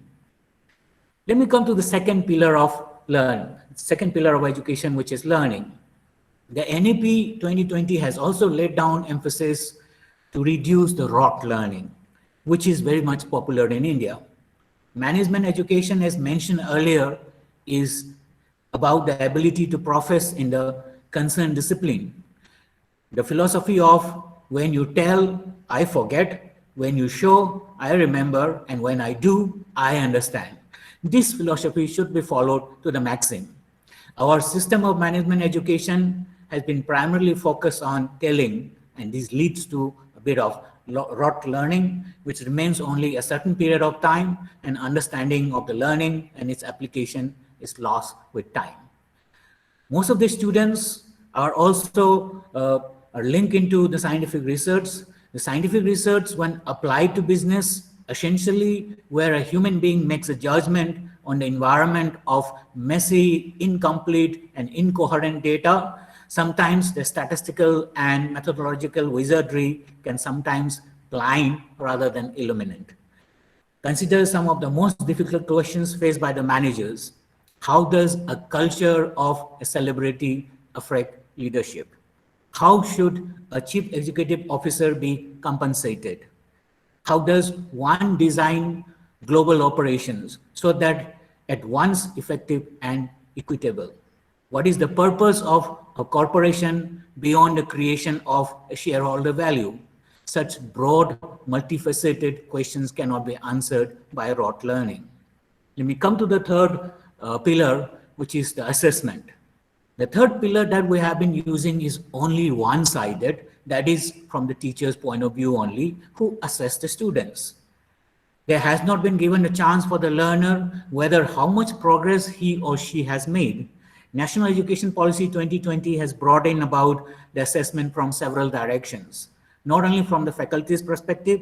Let me come to the second pillar of second pillar of education, which is learning. The NEP 2020 has also laid down emphasis to reduce the rote learning, which is very much popular in India. Management education, as mentioned earlier, is about the ability to profess in the concerned discipline. The philosophy of when you tell, I forget, when you show, I remember, and when I do, I understand. This philosophy should be followed to the maxim. Our system of management education has been primarily focused on telling, and this leads to a bit of rote learning, which remains only a certain period of time, and understanding of the learning and its application is lost with time. Most of the students are also are linked into the scientific research. The scientific research, when applied to business, essentially where a human being makes a judgment on the environment of messy, incomplete, and incoherent data, Sometimes the statistical and methodological wizardry can sometimes blind rather than illuminate. Consider some of the most difficult questions faced by the managers. How does a culture of a celebrity affect leadership? How should a chief executive officer be compensated? How does one design global operations so that at once effective and equitable? What is the purpose of a corporation beyond the creation of a shareholder value? Such broad, multifaceted questions cannot be answered by rote learning. Let me come to the third pillar, which is the assessment. The third pillar that we have been using is only one-sided, that is from the teacher's point of view only, who assess the students. There has not been given a chance for the learner whether how much progress he or she has made. National Education Policy 2020 has brought in about the assessment from several directions, not only from the faculty's perspective,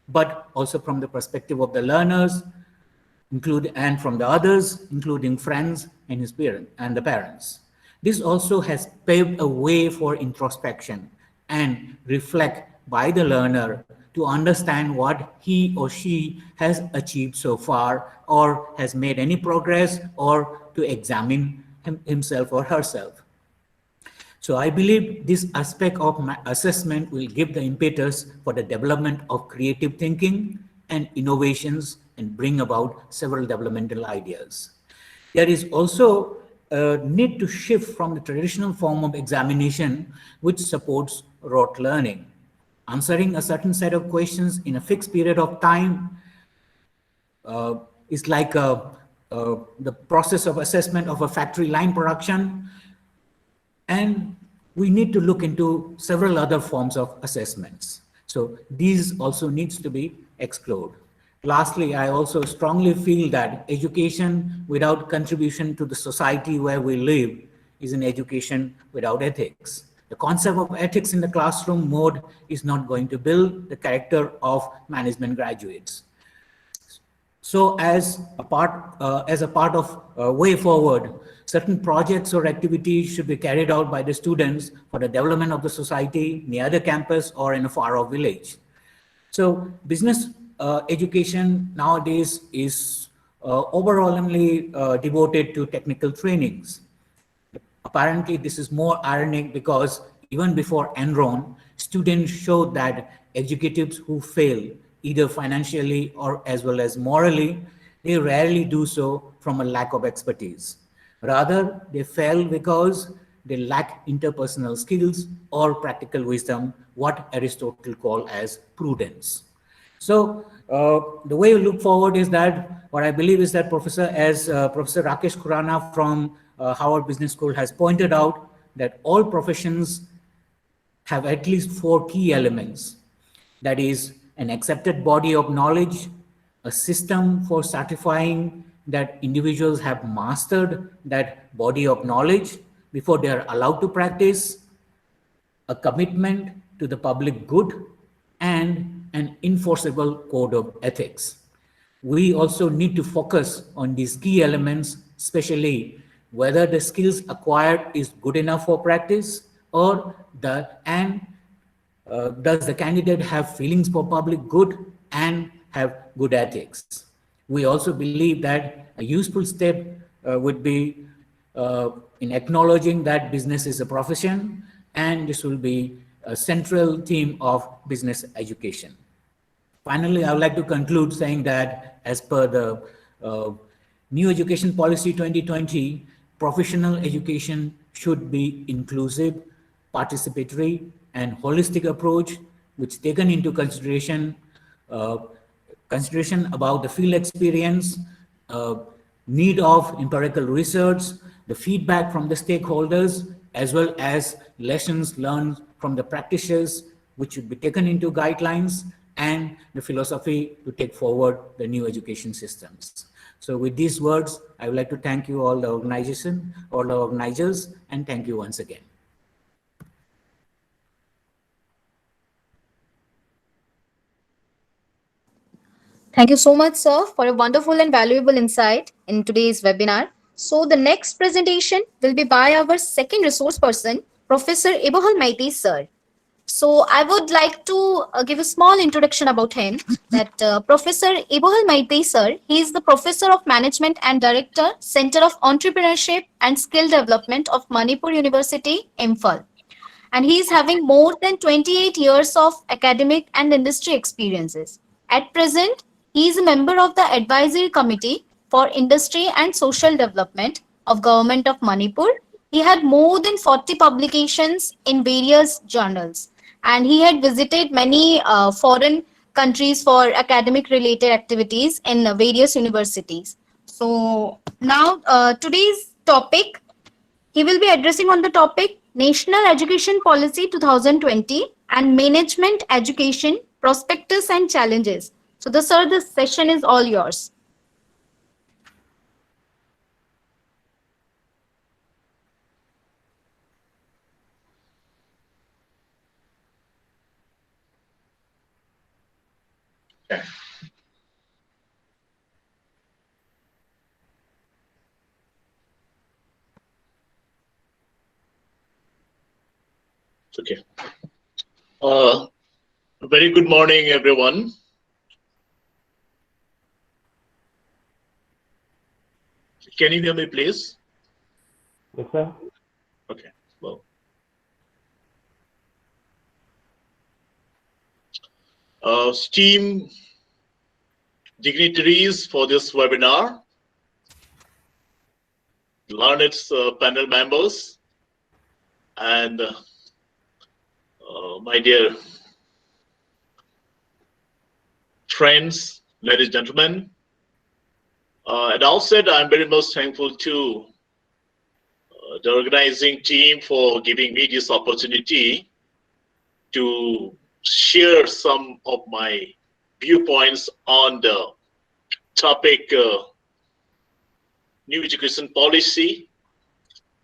but also from the perspective of the learners, and from the others, including friends and his parents and the parents. This also has paved a way for introspection and reflect by the learner to understand what he or she has achieved so far, or has made any progress, or to examine himself or herself. So I believe this aspect of assessment will give the impetus for the development of creative thinking and innovations and bring about several developmental ideas. There is also a need to shift from the traditional form of examination, which supports rote learning. Answering a certain set of questions in a fixed period of time is like the process of assessment of a factory line production. And we need to look into several other forms of assessments. So these also needs to be explored. Lastly, I also strongly feel that education without contribution to the society where we live is an education without ethics. The concept of ethics in the classroom mode is not going to build the character of management graduates. So as a part of way forward, certain projects or activities should be carried out by the students for the development of the society near the campus or in a far-off village. So business education nowadays is overwhelmingly devoted to technical trainings. Apparently, this is more ironic because even before Enron, students showed that executives who fail either financially or as well as morally, they rarely do so from a lack of expertise. Rather, they fail because they lack interpersonal skills or practical wisdom, what Aristotle called as prudence. So the way we look forward is that what I believe is that Professor Rakesh Khurana from Harvard Business School has pointed out that all professions have at least 4 key elements. That is an accepted body of knowledge, a system for certifying that individuals have mastered that body of knowledge before they are allowed to practice, a commitment to the public good, and an enforceable code of ethics. We also need to focus on these key elements, especially whether the skills acquired is good enough for practice, or does the candidate have feelings for public good and have good ethics. We also believe that a useful step would be in acknowledging that business is a profession, and this will be a central theme of business education. Finally, I would like to conclude saying that as per the New Education Policy 2020, professional education should be inclusive, participatory, and holistic approach, which taken into consideration about the field experience, need of empirical research, the feedback from the stakeholders, as well as lessons learned from the practices, which should be taken into guidelines, and the philosophy to take forward the new education systems. So with these words, I would like to thank you all the organizers, and thank you once again. Thank you so much, sir, for a wonderful and valuable insight in today's webinar. So the next presentation will be by our second resource person, Professor Ebohal Maiti, sir. So I would like to give a small introduction about him. That Professor Ebohal Maiti, sir, he is the Professor of Management and Director, Center of Entrepreneurship and Skill Development of Manipur University, Imphal. And he is having more than 28 years of academic and industry experiences. At present, he is a member of the Advisory Committee for Industry and Social Development of Government of Manipur. He had more than 40 publications in various journals, and he had visited many foreign countries for academic related activities in various universities. So now today's topic, he will be addressing on the topic National Education Policy 2020 and Management Education Prospectus and Challenges. So sir, this session is all yours. Okay. Okay. Very good morning, everyone. Can you hear me, please? Yes, sir. Okay. Well, esteemed dignitaries for this webinar, learned panel members, and my dear friends, ladies and gentlemen, at outset, I'm very much thankful to the organizing team for giving me this opportunity to share some of my viewpoints on the topic new education policy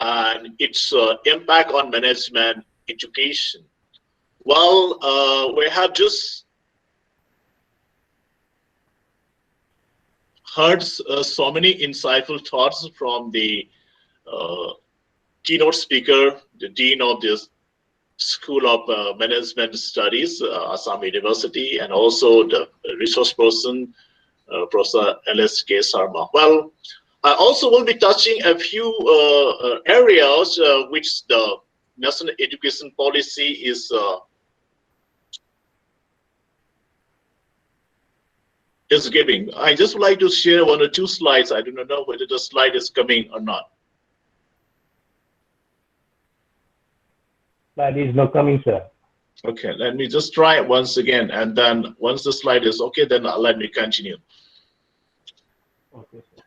and its impact on management education. Well, we have just heard so many insightful thoughts from the keynote speaker, the Dean of the School of Management Studies, Assam University, and also the resource person, Professor L.S.K. Sarma. Well, I also will be touching a few areas which the National Education Policy is giving. I just would like to share one or two slides. I do not know whether the slide is coming or not. Slide is not coming, sir. Okay, let me just try it once again, and then once the slide is okay, then let me continue. Okay, sir.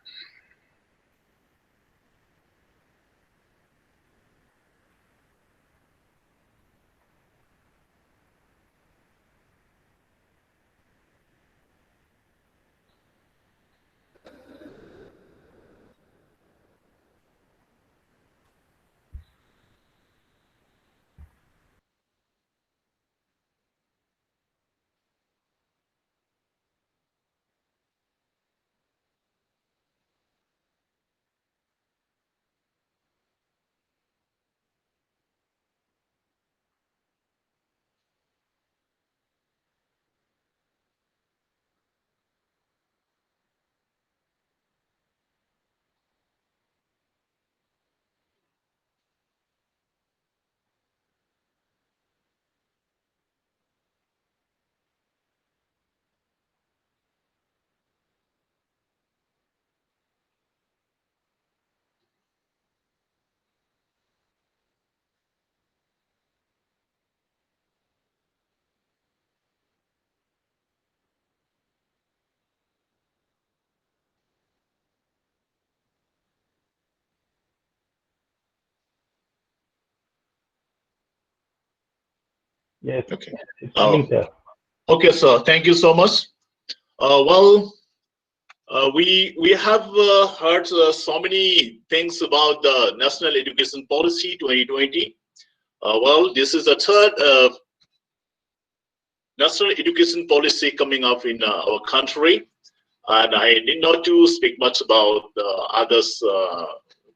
Yes. Okay. It's coming, sir. Okay, sir. Thank you so much. We have heard so many things about the National Education Policy 2020. This is the third National Education Policy coming up in our country, and I need not to speak much about others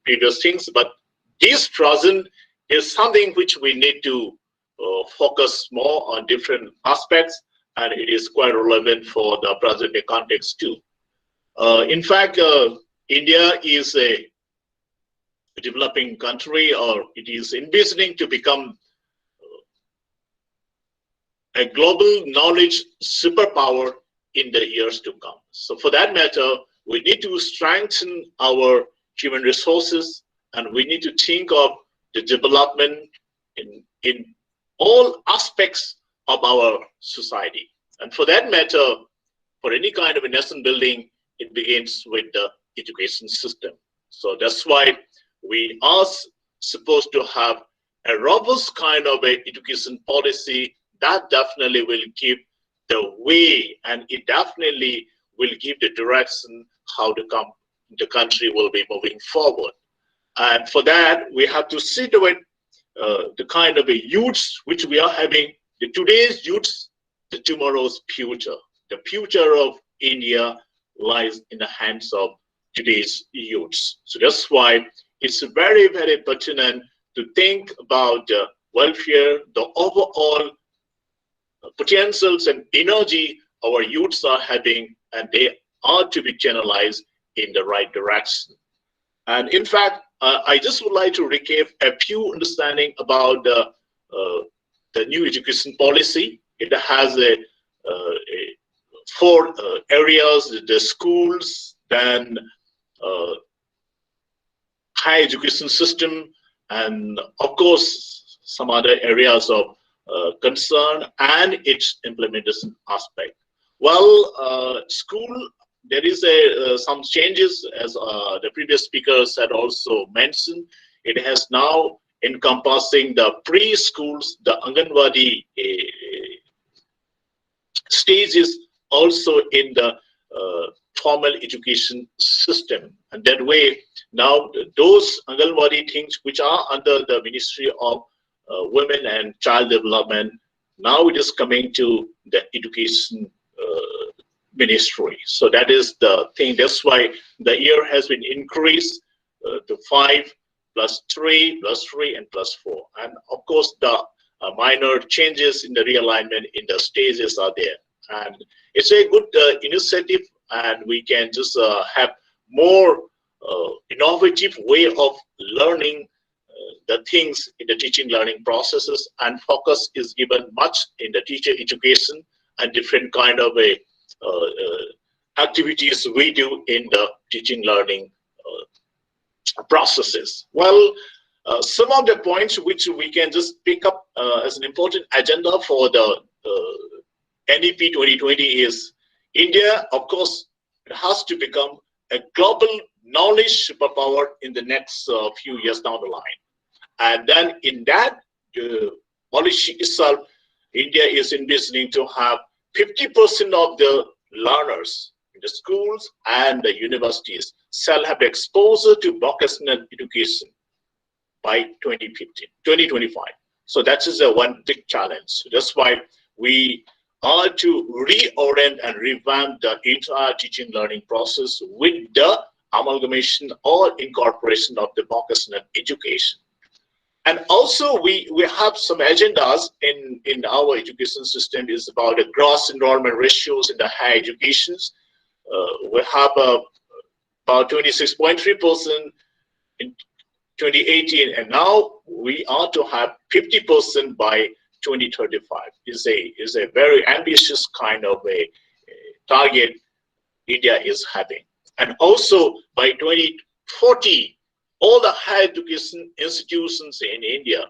previous things, but this present is something which we need to focus more on different aspects, and it is quite relevant for the present day context too. In fact, India is a developing country, or it is envisioning to become a global knowledge superpower in the years to come. So for that matter, we need to strengthen our human resources, and we need to think of the development in all aspects of our society. And for that matter, for any kind of a nation building, it begins with the education system. So that's why we are supposed to have a robust kind of a education policy that definitely will give the way, and it definitely will give the direction how the country will be moving forward. And for that, we have to see to it the kind of a youths which we are having, the today's youths, the tomorrow's future. The future of India lies in the hands of today's youths. So that's why it's very, very pertinent to think about the welfare, the overall potentials and energy our youths are having, and they are to be channelized in the right direction. And in fact, I just would like to recap a few understanding about the new education policy. It has four areas: the schools, then higher education system, and of course some other areas of concern and its implementation aspect. Well, school, there is some changes, as the previous speakers had also mentioned. It has now encompassing the preschools, the Anganwadi stages, also in the formal education system. And that way, now those Anganwadi things which are under the Ministry of Women and Child Development, now it is coming to the education ministry. So that is the thing. That's why the year has been increased to 5 plus 3 plus 3 and plus 4. And of course, the minor changes in the realignment in the stages are there. And it's a good initiative, and we can just have more innovative way of learning the things in the teaching learning processes, and focus is given much in the teacher education and different kind of activities we do in the teaching learning processes. Well, some of the points which we can just pick up as an important agenda for the NEP 2020 is India, of course, has to become a global knowledge superpower in the next few years down the line. And then in that policy itself, India is envisioning to have 50% of the learners in the schools and the universities shall have exposure to vocational education by 2025. So that is one big challenge. So that's why we are to reorient and revamp the entire teaching learning process with the amalgamation or incorporation of the vocational education. And also we have some agendas in our education system is about the gross enrollment ratios in the higher educations. We have about 26.3% in 2018, and now we are to have 50% by 2035. Is a very ambitious kind of a target India is having. And also by 2040, all the higher education institutions in India,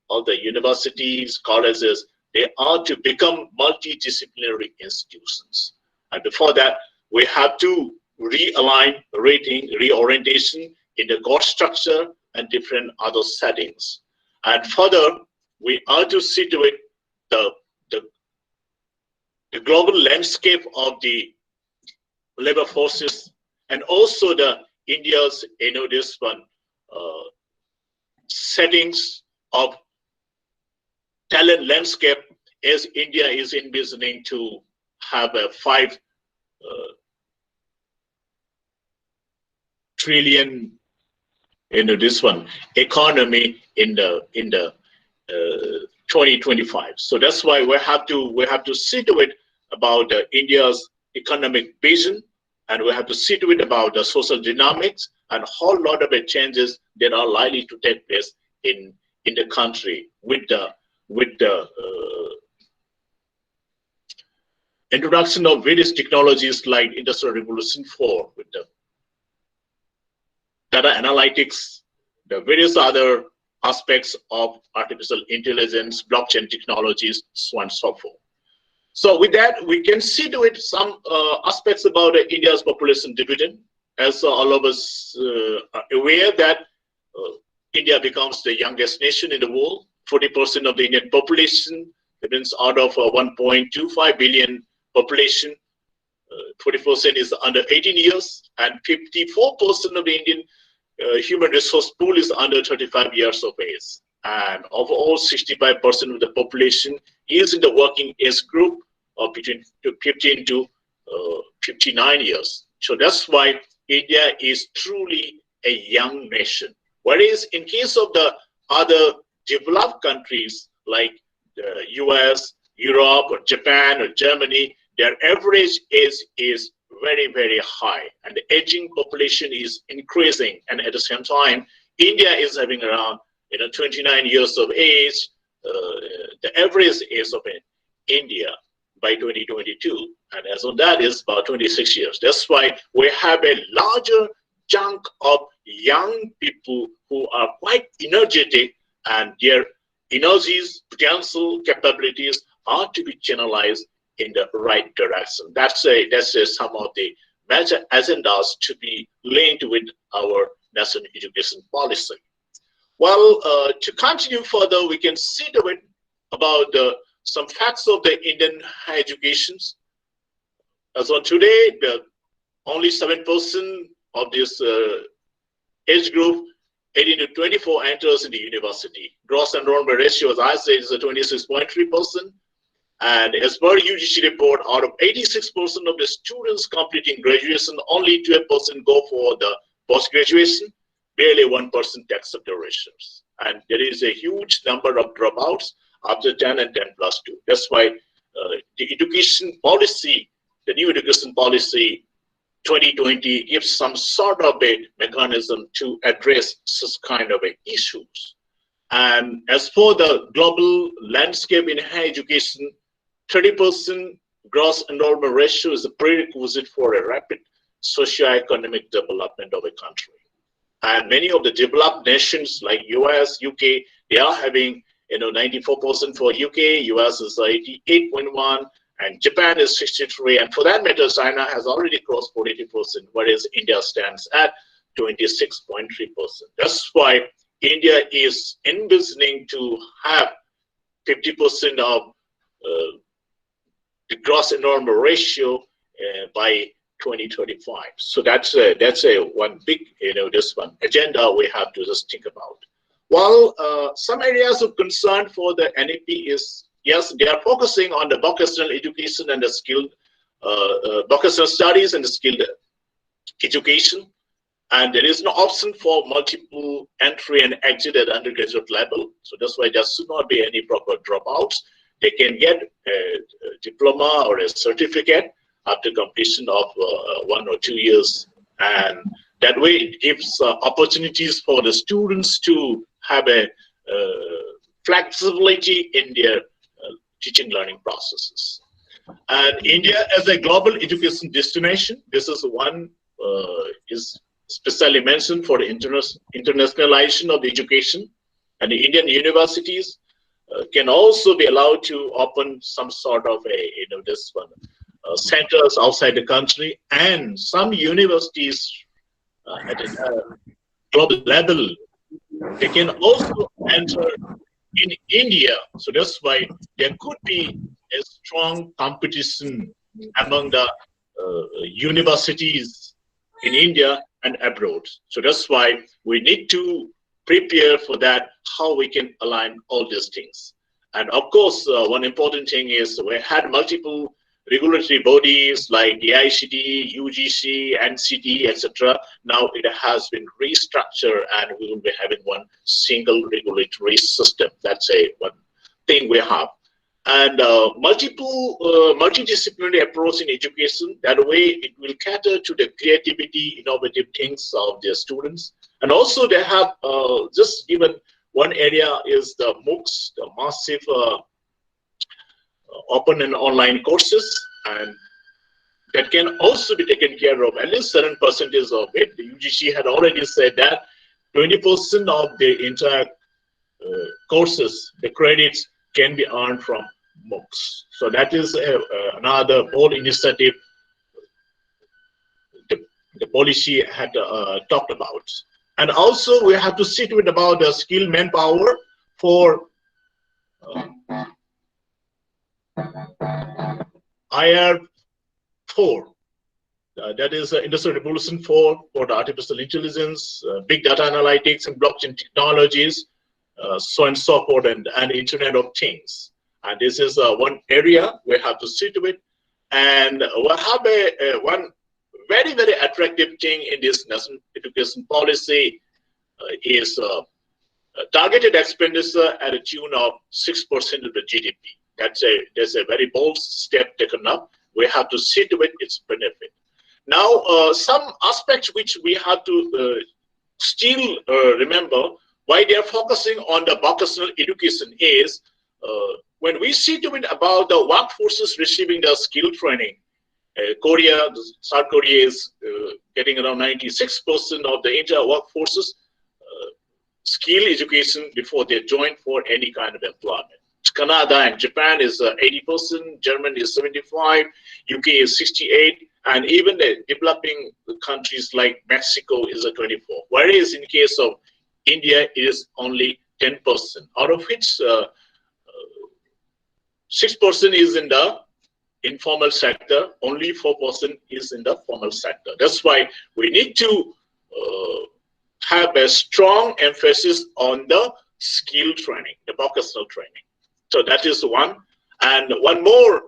all the universities, colleges, they are to become multidisciplinary institutions. And before that, we have to realign reorientation in the course structure and different other settings. And further, we are to see to it the global landscape of the labor forces, and also the India's this one settings of talent landscape, as India is envisioning to have a 5 trillion this one economy in the 2025. So that's why we have to see to it about India's economic vision, and we have to see to it about the social dynamics and a whole lot of the changes that are likely to take place in the country with the introduction of various technologies like Industrial Revolution 4, with the data analytics, the various other aspects of artificial intelligence, blockchain technologies, so on and so forth. So with that, we can see to it some aspects about India's population dividend. As all of us are aware that India becomes the youngest nation in the world. 40% of the Indian population, that means out of 1.25 billion population, 40% is under 18 years, and 54% of the Indian human resource pool is under 35 years of age. And overall, 65% of the population is in the working age group of between 15 to 59 years. So that's why India is truly a young nation. Whereas in case of the other developed countries like the US, Europe, or Japan, or Germany, their average age is very, very high, and the aging population is increasing. And at the same time, India is having around 29 years of age, the average age of India by 2022, and as of that is about 26 years. That's why we have a larger chunk of young people who are quite energetic, and their energies, potential, capabilities are to be channelized in the right direction. That's some of the major agendas to be linked with our national education policy. Well, to continue further, we can see to it about some facts of the Indian higher educations. As on today, only 7% of this age group 18 to 24 enters in the university. Gross enrollment ratio, as I said, is 26.3%. And as per UGC report, out of 86% of the students completing graduation, only 12% go for the post-graduation. Barely 1% takes up the ratios. And there is a huge number of dropouts after 10 and 10+2. That's why the education policy, the new education policy 2020 gives some sort of a mechanism to address such kind of issues. And as for the global landscape in higher education, 30% gross enrollment ratio is a prerequisite for a rapid socio-economic development of a country. And many of the developed nations like US, UK, they are having 94% for UK, US is 88.1, and Japan is 63, and for that matter, China has already crossed 42%, whereas India stands at 26.3%. That's why India is envisioning to have 50% of the gross enrollment ratio by 2025. So that's a one big this one agenda we have to just think about. Well, some areas of concern for the NEP is, yes, they are focusing on the vocational education and the skilled vocational studies and the skilled education, and there is no option for multiple entry and exit at undergraduate level. So that's why there should not be any proper dropouts. They can get a diploma or a certificate after completion of 1 or 2 years, and that way it gives opportunities for the students to have a flexibility in their teaching learning processes. And India as a global education destination, this is one is specially mentioned for the internationalization of the education, and the Indian universities can also be allowed to open some sort of a centers outside the country, and some universities at a global level, they can also enter in India. So that's why there could be a strong competition among the universities in India and abroad. So that's why we need to prepare for that, how we can align all these things. And of course, one important thing is we had multiple regulatory bodies like the ICT, UGC, NCT, etc. Now it has been restructured, and we will be having one single regulatory system. That's one thing we have. And multidisciplinary approach in education. That way it will cater to the creativity, innovative things of the students. And also they have just given one area is the MOOCs, the massive open and online courses, and that can also be taken care of. At least 7% of it. The UGC had already said that 20% of the entire courses, the credits, can be earned from MOOCs. So that is another bold initiative the policy had talked about. And also we have to sit with about the skilled manpower for IR4. That is Industrial Revolution 4 for the artificial intelligence, big data analytics and blockchain technologies, so and so forth, and Internet of Things. And this is one area we have to sit with. And we have one very, very attractive thing in this national education policy is targeted expenditure at a tune of 6% of the GDP. That's a very bold step taken up. We have to sit with its benefit. Now, some aspects which we have to still remember why they are focusing on the vocational education is when we see to it about the workforces receiving the skill training. South Korea is getting around 96% of the entire workforces skill education before they join for any kind of employment. Canada and Japan is 80%, Germany is 75%, UK is 68%, and even the developing countries like Mexico is 24%. Whereas in case of India, it is only 10%, out of which 6% is in the informal sector, only 4% is in the formal sector. That's why we need to have a strong emphasis on the skill training, the vocational training. So that is one. And one more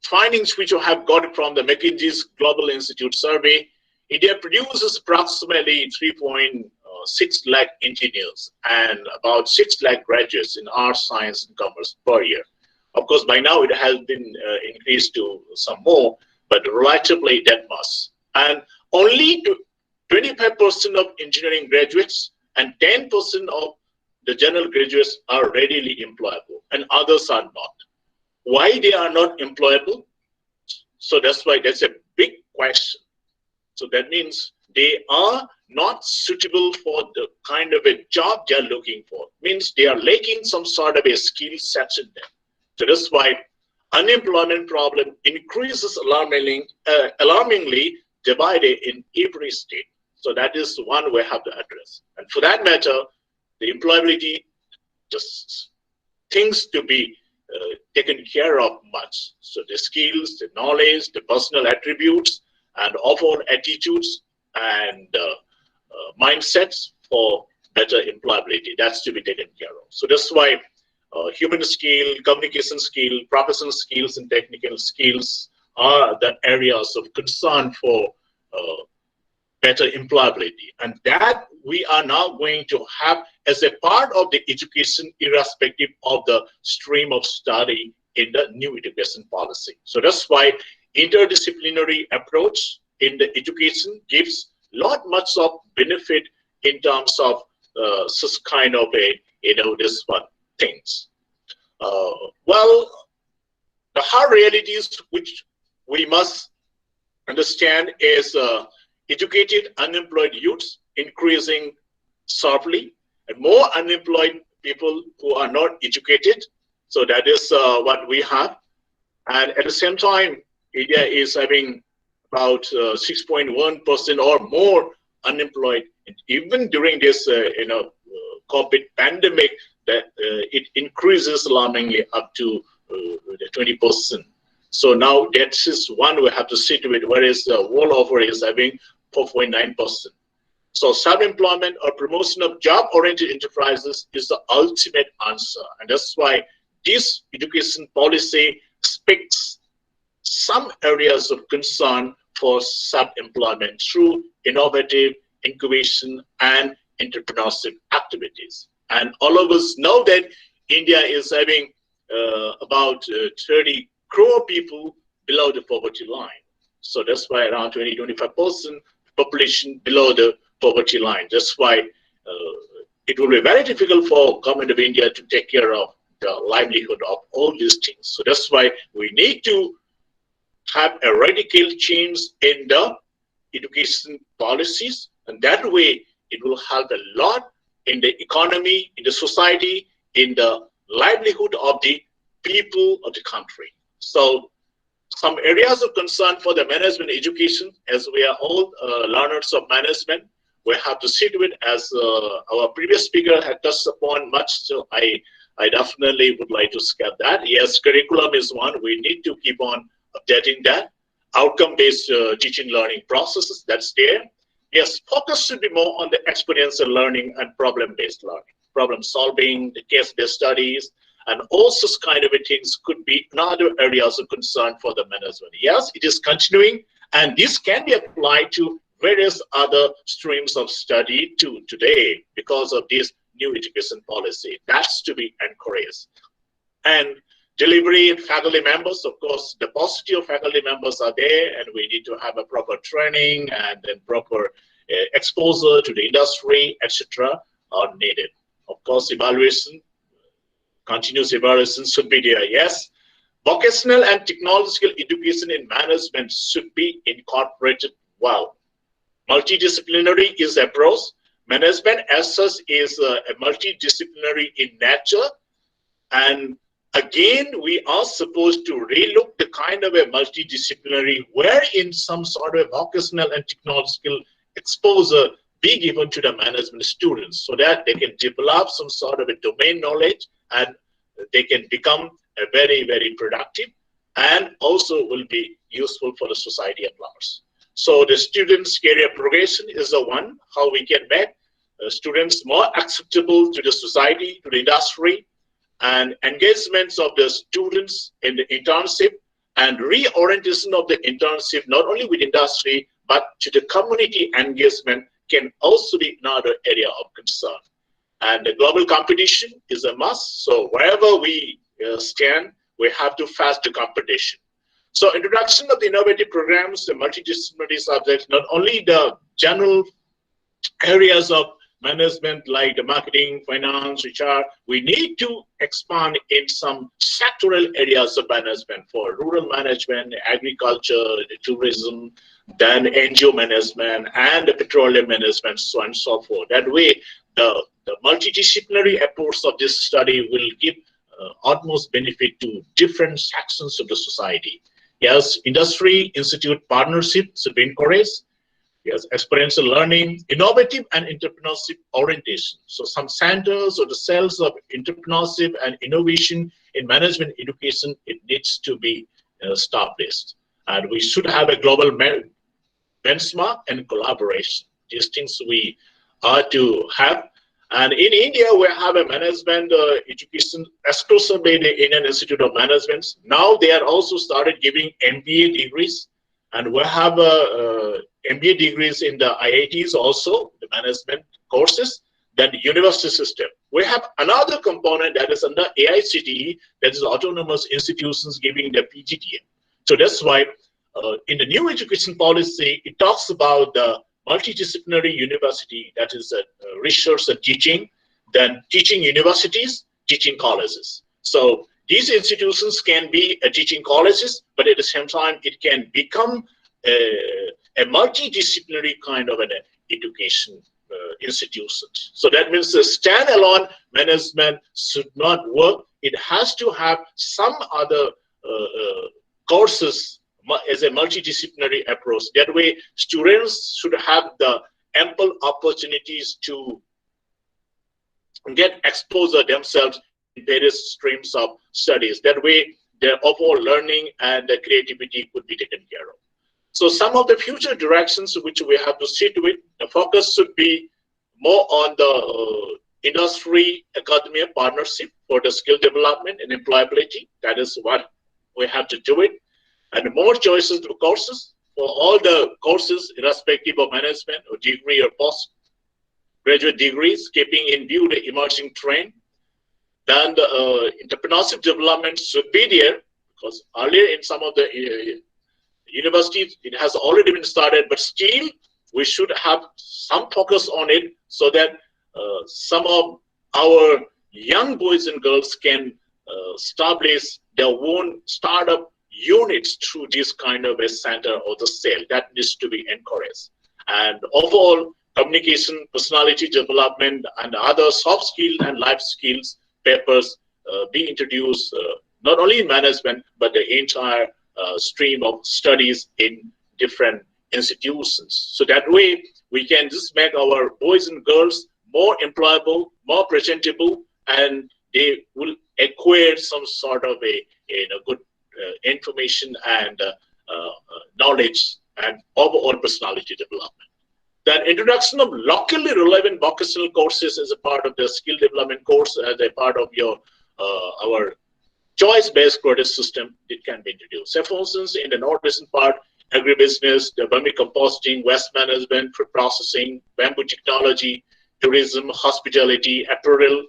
findings which you have got from the McKinsey's Global Institute survey, India produces approximately 3.6 lakh engineers and about 6 lakh graduates in arts, science, and commerce per year. Of course, by now it has been increased to some more, but relatively that much. And only 25% of engineering graduates and 10% of the general graduates are readily employable, and others are not. Why they are not employable? So that's why that's a big question. So that means they are not suitable for the kind of a job they are looking for. Means they are lacking some sort of a skill set in them. So that's why unemployment problem increases alarmingly divided in every state. So that is one we have to address. And for that matter, the employability just things to be taken care of much. So the skills, the knowledge, the personal attributes, and overall attitudes and mindsets for better employability. That's to be taken care of. So that's why human skill, communication skill, professional skills, and technical skills are the areas of concern for better employability. And that we are now going to have as a part of the education, irrespective of the stream of study in the new education policy. So that's why interdisciplinary approach in the education gives much of benefit in terms of such kind of a, this one things. Well, the hard realities which we must understand is educated unemployed youths increasing sharply, and more unemployed people who are not educated. So that is what we have. And at the same time, India is having about 6.1% or more unemployed. And even during this, COVID pandemic, that it increases alarmingly up to 20%. So now that is one we have to sit with, whereas the world over is having 4.9%. So self-employment or promotion of job-oriented enterprises is the ultimate answer. And that's why this education policy speaks some areas of concern for self-employment through innovative incubation and entrepreneurship activities. And all of us know that India is having about 30 crore people below the poverty line. So that's why around 20-25% population below the poverty line. That's why it will be very difficult for government of India to take care of the livelihood of all these things. So that's why we need to have a radical change in the education policies, and that way it will help a lot in the economy, in the society, in the livelihood of the people of the country. So some areas of concern for the management education, as we are all learners of management, we have to sit with, as our previous speaker had touched upon much, so I definitely would like to scale that. Yes, curriculum is one. We need to keep on updating that. Outcome-based teaching learning processes, that's there. Yes, focus should be more on the experiential learning and problem-based learning. Problem solving, the case-based studies, and all such kind of things could be another areas of concern for the management. Yes, it is continuing, and this can be applied to various other streams of study today because of this new education policy. That's to be encouraged. And delivery faculty members, of course, the paucity of faculty members are there, and we need to have a proper training and then proper exposure to the industry, etc. are needed. Of course, evaluation, continuous evaluation should be there, yes. Vocational and technological education in management should be incorporated well. Multidisciplinary is approach. Management as such is a multidisciplinary in nature. And again, we are supposed to relook the kind of a multidisciplinary wherein some sort of vocational and technological exposure be given to the management students so that they can develop some sort of a domain knowledge and they can become a very, very productive and also will be useful for the society at large. So the students' career progression is the one, how we can make students more acceptable to the society, to the industry, and engagements of the students in the internship and reorientation of the internship, not only with industry, but to the community engagement can also be another area of concern. And the global competition is a must. So wherever we stand, we have to face the competition. So introduction of the innovative programs, the multidisciplinary subjects, not only the general areas of management like the marketing, finance, HR, we need to expand in some sectoral areas of management for rural management, agriculture, the tourism, then NGO management, and the petroleum management, so on and so forth. That way, the multidisciplinary approach of this study will give utmost benefit to different sections of the society. Yes, industry, institute partnership should be encouraged. Yes, experiential learning, innovative and entrepreneurship orientation. So some centers or the cells of entrepreneurship and innovation in management education, it needs to be established. And we should have a global benchmark and collaboration. These things we are to have. And in India, we have a management education exclusively the Indian Institute of Management. Now they are also started giving MBA degrees, and we have MBA degrees in the IITs also, the management courses, then the university system. We have another component that is under AICTE, that is autonomous institutions giving the PGDM. So that's why in the new education policy, it talks about the multidisciplinary university, that is research and teaching, then teaching universities, teaching colleges. So these institutions can be teaching colleges, but at the same time, it can become a multidisciplinary kind of an education institution. So that means the standalone management should not work. It has to have some other courses as a multidisciplinary approach. That way, students should have the ample opportunities to get exposure themselves in various streams of studies. That way, their overall learning and the creativity could be taken care of. So some of the future directions which we have to sit with, the focus should be more on the industry academia partnership for the skill development and employability. That is what we have to do it. And more choices of courses for all the courses, irrespective of management or degree or postgraduate degrees, keeping in view the emerging trend. Then the entrepreneurship development should be there, because earlier in some of the universities, it has already been started, but still we should have some focus on it so that some of our young boys and girls can establish their own startup units through this kind of a center or the cell. That needs to be encouraged. And overall, communication, personality development, and other soft skills and life skills papers be introduced, not only in management, but the entire stream of studies in different institutions. So that way, we can just make our boys and girls more employable, more presentable, and they will acquire some sort of a good information and knowledge and overall personality development. Then introduction of locally relevant vocational courses as a part of the skill development course, as a part of your our choice-based credit system, it can be introduced. Say, for instance, in the northeastern part, agribusiness, the vermicomposting, waste management, food processing, bamboo technology, tourism, hospitality, apparel,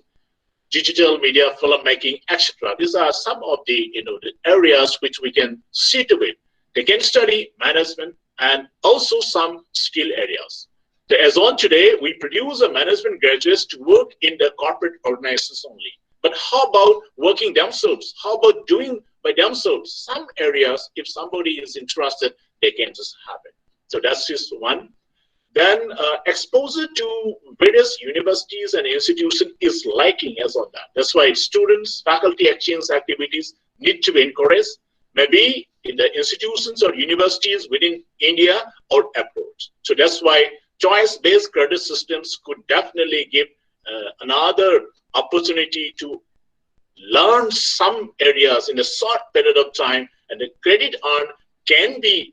digital media, filmmaking, etc. These are some of the the areas which we can see to it. They can study management and also some skill areas. So as on today, we produce a management graduates to work in the corporate organizations only. But how about working themselves? How about doing by themselves? Some areas, if somebody is interested, they can just have it. So that's just one. Then exposure to various universities and institutions is lacking as on that. That's why students, faculty exchange activities need to be encouraged, maybe in the institutions or universities within India or abroad. So that's why choice-based credit systems could definitely give another opportunity to learn some areas in a short period of time, and the credit earned can be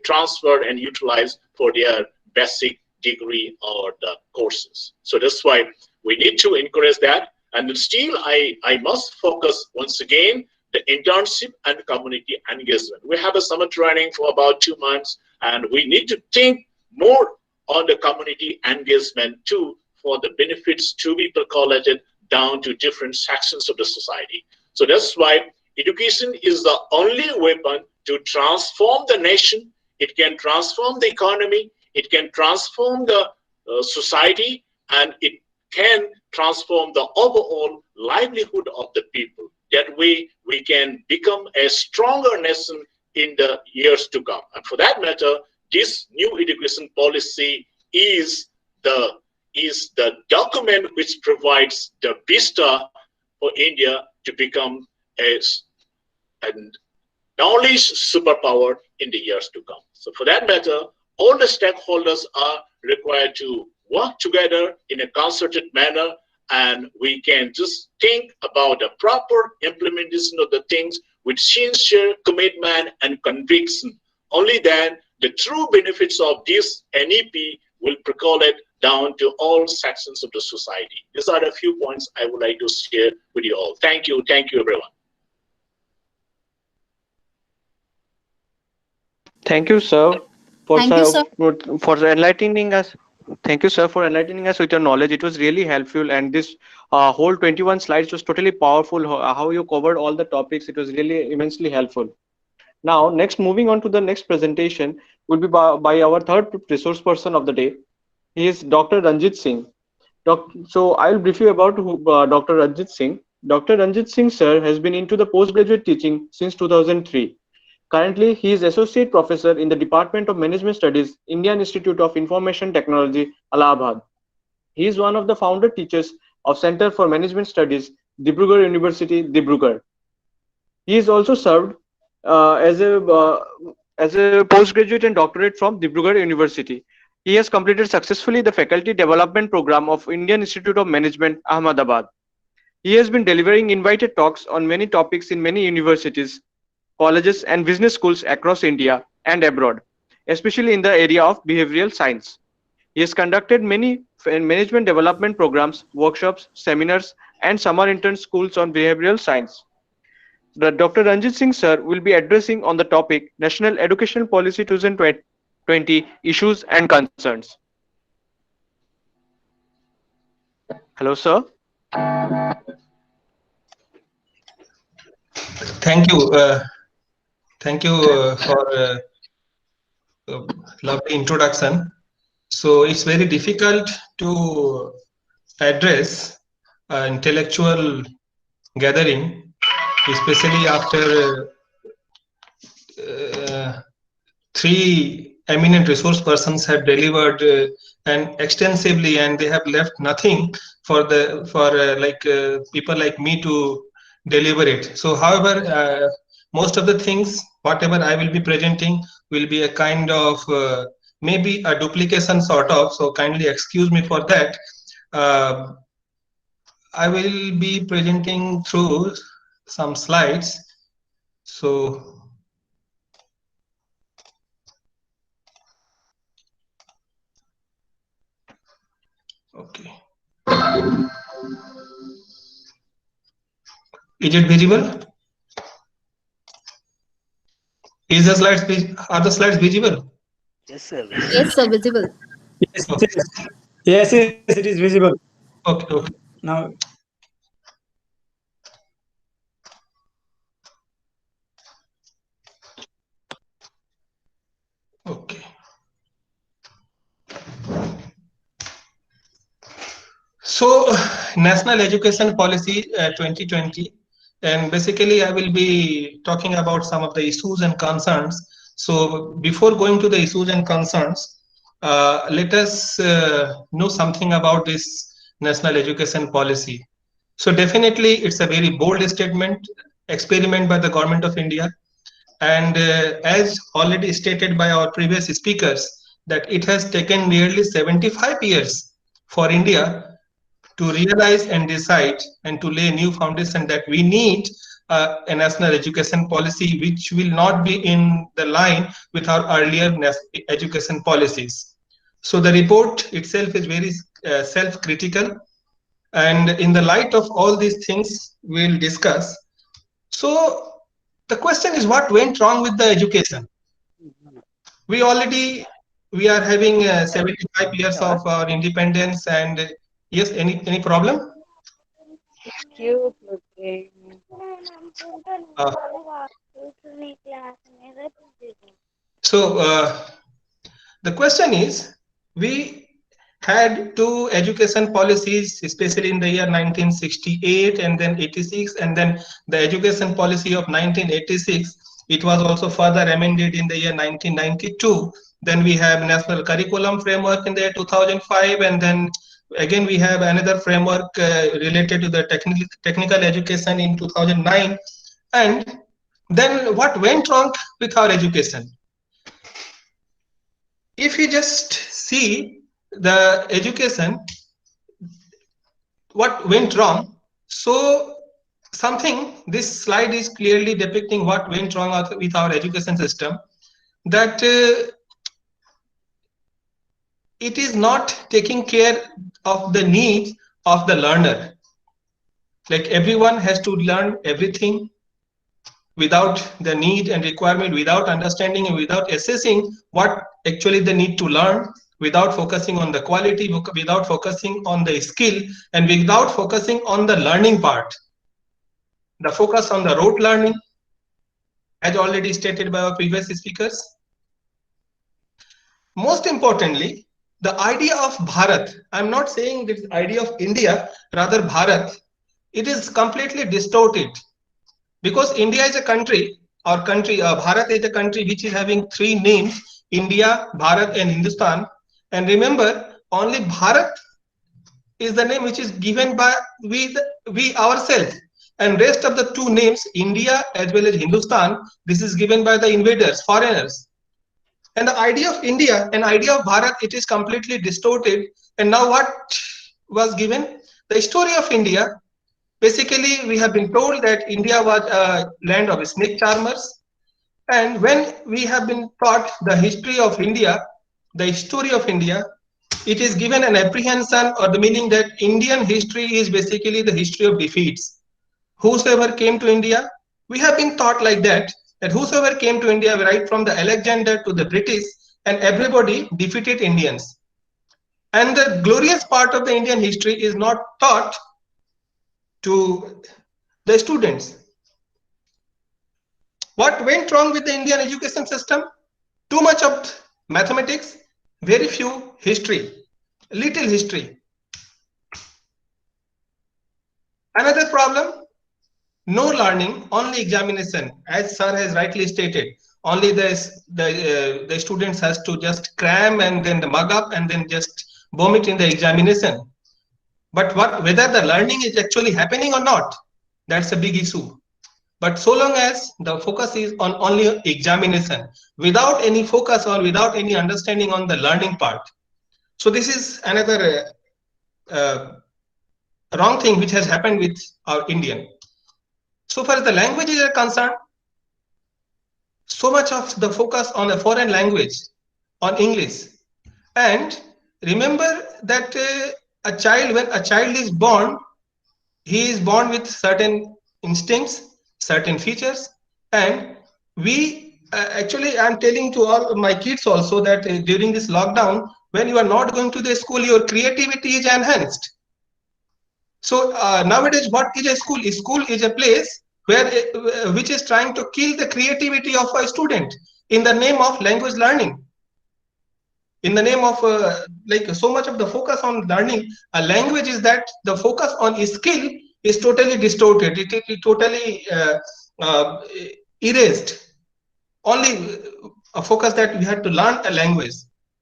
transferred and utilized for their basic degree or the courses. So that's why we need to encourage that. And still, I must focus once again the internship and community engagement. We have a summer training for about 2 months, and we need to think more on the community engagement too, for the benefits to be percolated down to different sections of the society. So that's why education is the only weapon to transform the nation. It can transform the economy, it can transform the society, and it can transform the overall livelihood of the people. That way, we can become a stronger nation in the years to come. And for that matter, this new education policy is the document which provides the vista for India to become a knowledge superpower in the years to come. So for that matter, all the stakeholders are required to work together in a concerted manner, and we can just think about the proper implementation of the things with sincere commitment and conviction. Only then the true benefits of this NEP will percolate down to all sections of the society. These are the few points I would like to share with you all. Thank you everyone. Thank you, sir, for enlightening us. Thank you, sir, for enlightening us with your knowledge. It was really helpful, and this whole 21 slides was totally powerful. How you covered all the topics, it was really immensely helpful. Now, moving on to the next presentation will be by our third resource person of the day. He is Dr. Ranjit Singh. So I'll brief you about Dr. Ranjit Singh. Dr. Ranjit Singh, sir, has been into the postgraduate teaching since 2003. Currently, he is Associate Professor in the Department of Management Studies, Indian Institute of Information Technology, Allahabad. He is one of the founder teachers of Center for Management Studies, Dibrugarh University, Dibrugarh. He is also served as a postgraduate and doctorate from Dibrugarh University. He has completed successfully the Faculty Development Program of Indian Institute of Management, Ahmedabad. He has been delivering invited talks on many topics in many universities, colleges and business schools across India and abroad, especially in the area of behavioral science. He has conducted many management development programs, workshops, seminars, and summer intern schools on behavioral science. Dr. Ranjit Singh sir will be addressing on the topic National Educational Policy 2020 Issues and Concerns. Hello, sir. Thank you. Thank you for lovely introduction. So it's very difficult to address intellectual gathering, especially after three eminent resource persons have delivered and extensively, and they have left nothing for people like me to deliver it. So however, most of the things whatever I will be presenting will be a kind of maybe a duplication sort of, so kindly excuse me for that. I will be presenting through some slides. So okay. Is it visible? Are the slides visible? Yes, sir, visible. Yes, yes, it is visible. Okay, okay. Now, okay. So, National Education Policy 2020, and basically I will be talking about some of the issues and concerns. So, before going to the issues and concerns, let us know something about this National Education Policy. So, definitely it's a very bold statement, experiment by the Government of India. And as already stated by our previous speakers, that it has taken nearly 75 years for India to realize and decide and to lay a new foundation that we need a national education policy which will not be in the line with our earlier education policies. So the report itself is very self-critical, and in the light of all these things we'll discuss. So the question is, what went wrong with the education? We are having 75 years of our independence, and yes, any problem? So the question is, we had two education policies, especially in the year 1968 and then 86, and then the education policy of 1986. It was also further amended in the year 1992. Then we have National Curriculum Framework in the year 2005, and then again we have another framework related to the technical education in 2009. And then what went wrong with our education? If you just see the education, what went wrong? So this slide is clearly depicting what went wrong with our education system, that it is not taking care of the needs of the learner. Like everyone has to learn everything without the need and requirement, without understanding and without assessing what actually they need to learn, without focusing on the quality, without focusing on the skill, and without focusing on the learning part. The focus on the rote learning, as already stated by our previous speakers. Most importantly, the idea of Bharat, I'm not saying this idea of India, rather Bharat, it is completely distorted. Because India is a country, Bharat is a country which is having three names, India, Bharat and Hindustan. And remember, only Bharat is the name which is given by we ourselves. And rest of the two names, India as well as Hindustan, this is given by the invaders, foreigners. And the idea of India and idea of Bharat, it is completely distorted. And now what was given? The story of India. Basically, we have been told that India was a land of snake charmers. And when we have been taught the history of India, it is given an apprehension or the meaning that Indian history is basically the history of defeats. Whosoever came to India, we have been taught like that whosoever came to India, right from the Alexander to the British, and everybody defeated Indians. And the glorious part of the Indian history is not taught to the students. What went wrong with the Indian education system? Too much of mathematics, very few history, little history. Another problem, no learning, only examination. As sir has rightly stated, only the students has to just cram and then the mug up and then just vomit in the examination. But whether the learning is actually happening or not, that's a big issue. But so long as the focus is on only examination, without any focus or without any understanding on the learning part. So this is another wrong thing which has happened with our Indian. So far as the languages are concerned, so much of the focus on a foreign language, on English. And remember that when a child is born, he is born with certain instincts, certain features, and we actually, I'm telling to all my kids also that during this lockdown, when you are not going to the school, your creativity is enhanced. So nowadays, what is a school? A school is a place where which is trying to kill the creativity of a student in the name of language learning. In the name of like so much of the focus on learning a language is that the focus on skill is totally distorted. It is totally erased. Only a focus that we have to learn a language.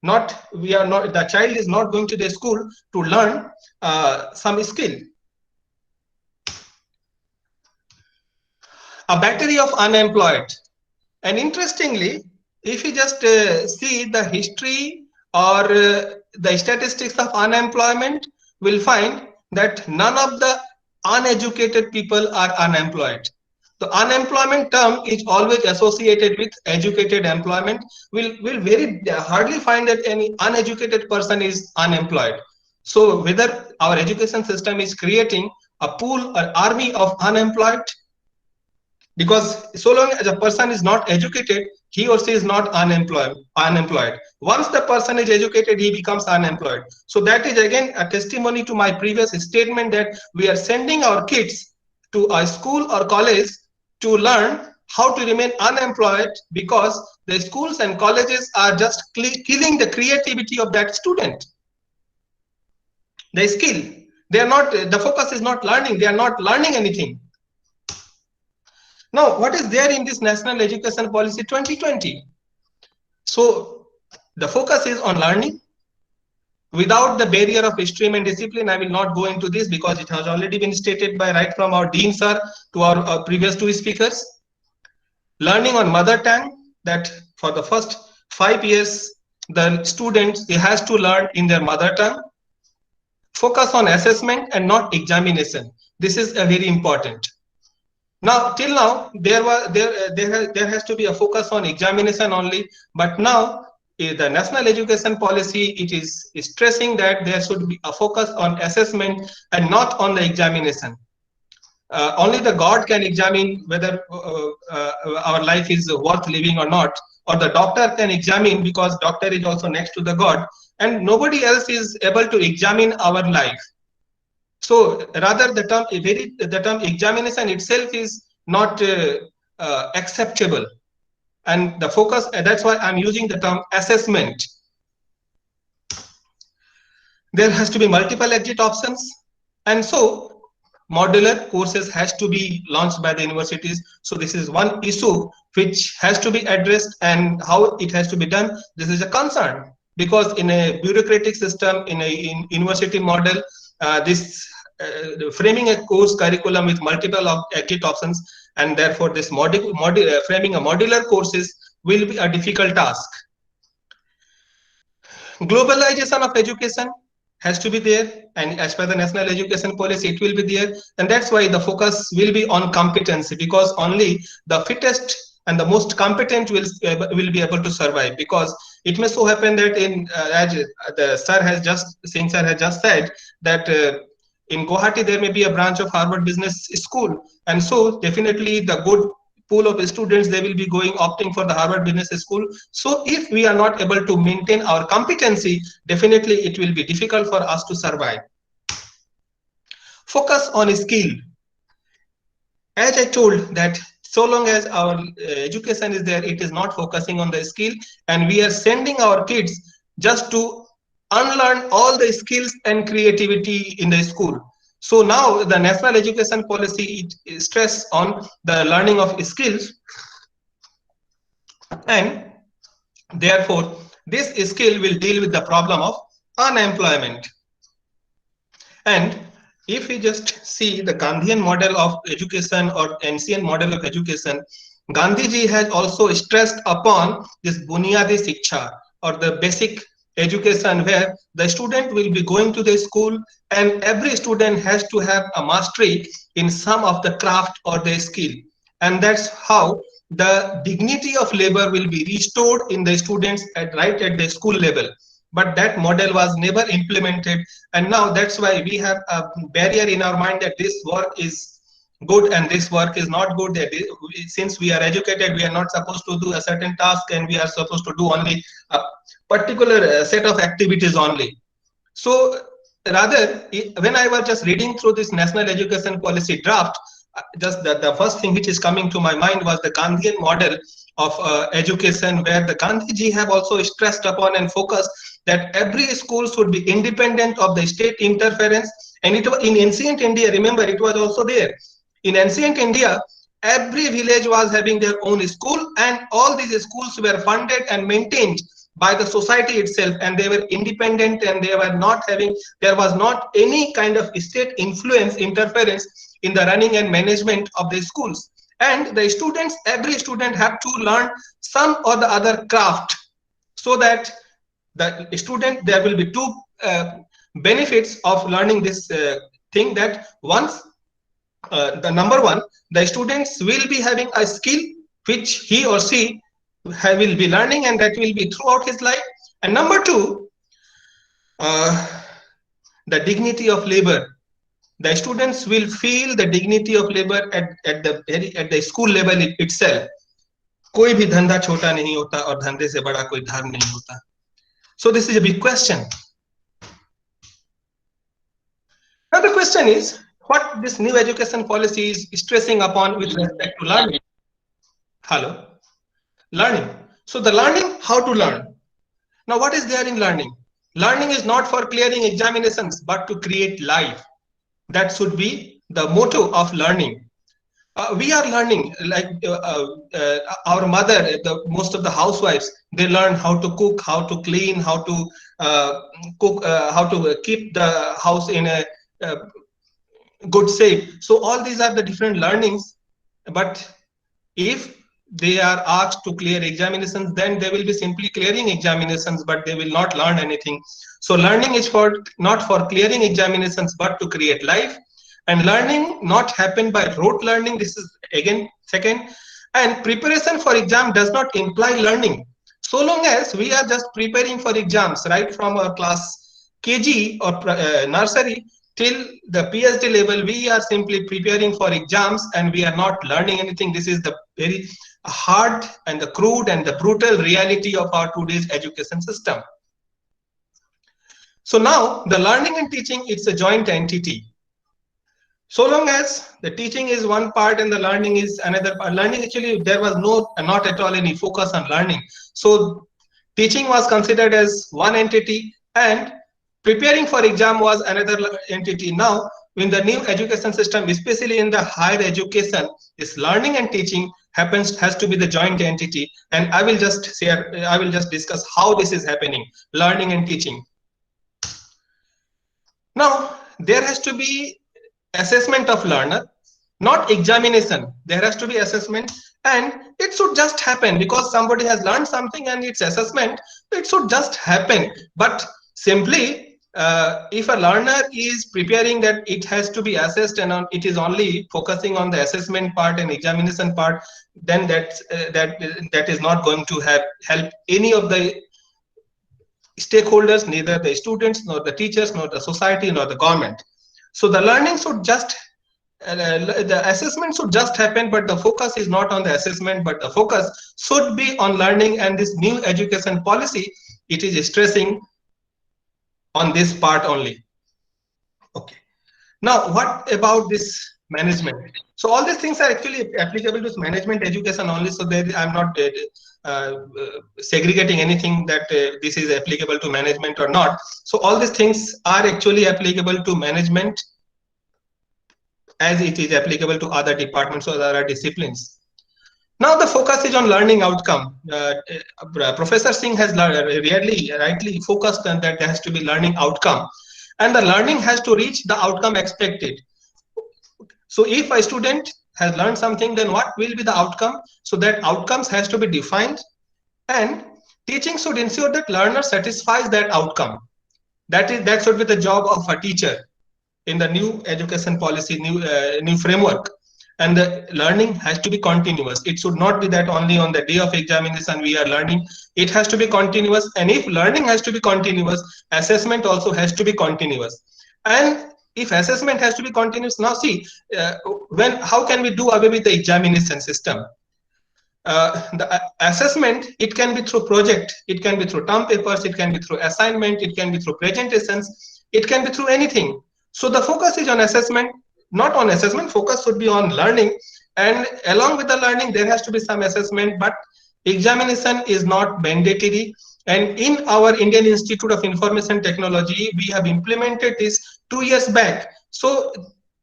The child is not going to the school to learn some skill. A battery of unemployed. And interestingly, if you just see the history or the statistics of unemployment, we'll find that none of the uneducated people are unemployed. The unemployment term is always associated with educated employment. We'll very hardly find that any uneducated person is unemployed. So whether our education system is creating a pool or army of unemployed, because so long as a person is not educated, he or she is not unemployed. Once the person is educated, he becomes unemployed. So that is again a testimony to my previous statement that we are sending our kids to a school or college to learn how to remain unemployed, because the schools and colleges are just killing the creativity of that student. The skill, they are not, the focus is not learning, they are not learning anything. Now, what is there in this National Education Policy 2020? So the focus is on learning without the barrier of stream and discipline. I will not go into this because it has already been stated by right from our Dean sir to our previous two speakers. Learning on mother tongue, that for the first 5 years, the students, they has to learn in their mother tongue. Focus on assessment and not examination. This is a very important. Now, till now, there has to be a focus on examination only, but now the National Education Policy, it is stressing that there should be a focus on assessment and not on the examination. Only the God can examine whether our life is worth living or not, or the doctor can examine, because doctor is also next to the God, and nobody else is able to examine our life. So rather the term examination itself is not acceptable, and the focus, that's why I'm using the term assessment. There has to be multiple exit options, and so modular courses has to be launched by the universities. So this is one issue which has to be addressed, and how it has to be done, this is a concern, because in a bureaucratic system, in a university model, framing a course curriculum with multiple exit options, and therefore this framing a modular courses will be a difficult task. Globalization of education has to be there, and as per the National Education Policy, it will be there, and that's why the focus will be on competency, because only the fittest and the most competent will be able to survive, because It may so happen that as the Singh sir has just said, that in Guwahati there may be a branch of Harvard Business School, and so definitely the good pool of students, they will be opting for the Harvard Business School. So if we are not able to maintain our competency, definitely it will be difficult for us to survive. Focus on skill. As I told that so long as our education is there, it is not focusing on the skill, and we are sending our kids just to unlearn all the skills and creativity in the school. So now the National Education Policy stress on the learning of skills, and therefore this skill will deal with the problem of unemployment. And if we just see the Gandhian model of education or ancient model of education, Gandhiji has also stressed upon this Bunyadi Shiksha, or the basic education, where the student will be going to the school and every student has to have a mastery in some of the craft or the skill. And that's how the dignity of labor will be restored in the students right at the school level. But that model was never implemented, and now that's why we have a barrier in our mind that this work is good and this work is not good. That since we are educated, we are not supposed to do a certain task, and we are supposed to do only a particular set of activities only. So rather, when I was just reading through this National Education Policy draft, just the first thing which is coming to my mind was the Gandhian model of education, where the Gandhiji have also stressed upon and focused that every school should be independent of the state interference. And it was in ancient India, remember, it was also there. In ancient India, every village was having their own school, and all these schools were funded and maintained by the society itself, and they were independent, and they were not having, there was not any kind of state influence, interference in the running and management of the schools. And the students, every student had to learn some or the other craft, so that the student, there will be two benefits of learning this thing, that once the number one, the students will be having a skill which he or she will be learning, and that will be throughout his life. And number two, the dignity of labor. The students will feel the dignity of labor at the school level itself. कोई भी धंधा छोटा नहीं होता और धंधे से बड़ा कोई धर्म नहीं होता. So this is a big question. Now the question is, what this new education policy is stressing upon with respect to learning. Hello? Learning. So the learning, how to learn. Now what is there in learning? Learning is not for clearing examinations, but to create life. That should be the motto of learning. We are learning, like our mother, most of the housewives, they learn how to cook, how to clean, how to cook, how to keep the house in a good shape. So all these are the different learnings. But if they are asked to clear examinations, then they will be simply clearing examinations, but they will not learn anything. So learning is not for clearing examinations, but to create life. And learning not happen by rote learning. This is again second. And preparation for exam does not imply learning. So long as we are just preparing for exams, right from our class KG or nursery till the PhD level, we are simply preparing for exams and we are not learning anything. This is the very hard and the crude and the brutal reality of our today's education system. So now the learning and teaching, it's a joint entity. So long as the teaching is one part and the learning is another part. Learning, actually, there was not at all any focus on learning. So teaching was considered as one entity and preparing for exam was another entity. Now, in the new education system, especially in the higher education, this learning and teaching has to be the joint entity. And I will just discuss how this is happening, learning and teaching. Now, there has to be assessment of learner, not examination. There has to be assessment, and it should just happen because somebody has learned something and it's assessment. It should just happen. But simply, if a learner is preparing that it has to be assessed and it is only focusing on the assessment part and examination part, then that is not going to help any of the stakeholders, neither the students, nor the teachers, nor the society, nor the government. So the learning should just, the assessment should just happen, but the focus is not on the assessment, but the focus should be on learning. And this new education policy, it is stressing on this part only. Okay. Now, what about this management? So all these things are actually applicable to management education only. So there, I'm not segregating anything that this is applicable to management or not. So all these things are actually applicable to management as it is applicable to other departments or other disciplines. Now the focus is on learning outcome. Professor Singh has rightly focused on that there has to be learning outcome, and the learning has to reach the outcome expected. So if a student has learned something, then what will be the outcome? So that outcomes has to be defined, and teaching should ensure that learner satisfies that outcome. That should be the job of a teacher in the new education policy, new framework. And the learning has to be continuous. It should not be that only on the day of examination we are learning. It has to be continuous. And if learning has to be continuous, assessment also has to be continuous. And if assessment has to be continuous, now see, how can we do away with the examination system? The assessment, it can be through project, it can be through term papers, it can be through assignment, it can be through presentations, it can be through anything. So the focus is on assessment, not on assessment. Focus should be on learning, and along with the learning there has to be some assessment, but examination is not mandatory. And in our Indian Institute of Information Technology, we have implemented this 2 years back. So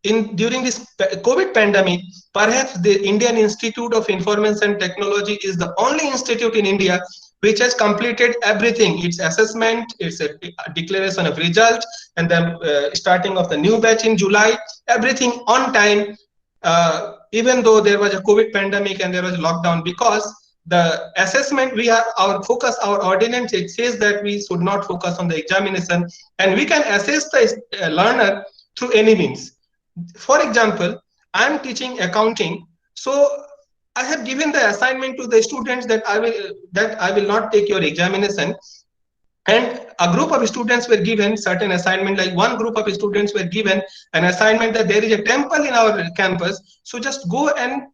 during this COVID pandemic, perhaps the Indian Institute of Information Technology is the only institute in India which has completed everything. Its assessment, its a declaration of result, and then starting of the new batch in July, everything on time, even though there was a COVID pandemic and there was lockdown, because the assessment, our focus, our ordinance, it says that we should not focus on the examination, and we can assess the learner through any means. For example, I am teaching accounting, so I have given the assignment to the students that I will not take your examination, and a group of students were given certain assignment. Like one group of students were given an assignment that there is a temple in our campus, so just go and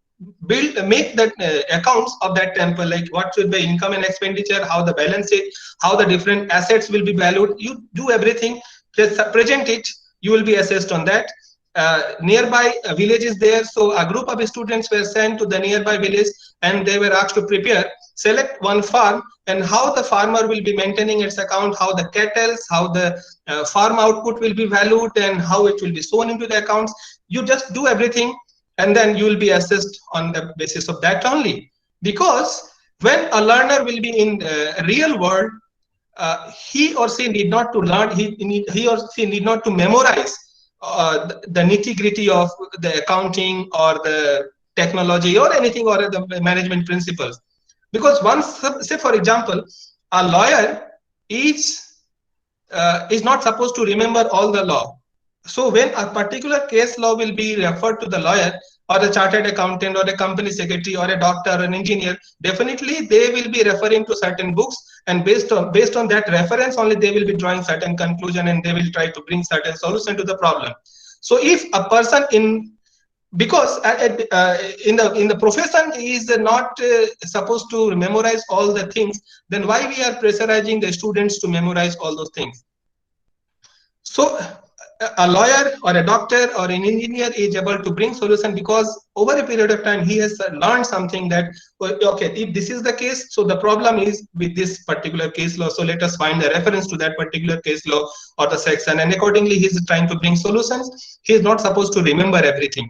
make that accounts of that temple, like what should be income and expenditure, how the balance sheet, how the different assets will be valued. You do everything, just present it, you will be assessed on that. Nearby village is there, so a group of students were sent to the nearby village, and they were asked to select one farm, and how the farmer will be maintaining its account, how the cattle, how the farm output will be valued, and how it will be shown into the accounts. You just do everything, and then you will be assessed on the basis of that only. Because when a learner will be in the real world, he or she need not to learn, he or she need not to memorize the nitty-gritty of the accounting or the technology or anything, or the management principles. Because once, say for example, a lawyer is not supposed to remember all the law. So when a particular case law will be referred to the lawyer or a chartered accountant or a company secretary or a doctor or an engineer, definitely they will be referring to certain books, and based on that reference only they will be drawing certain conclusion, and they will try to bring certain solution to the problem. So if a person because in the profession is not supposed to memorize all the things, then why we are pressurizing the students to memorize all those things? So a lawyer or a doctor or an engineer is able to bring solution because over a period of time he has learned something that, okay, if this is the case, so the problem is with this particular case law, so let us find a reference to that particular case law or the section, and accordingly he is trying to bring solutions. He is not supposed to remember everything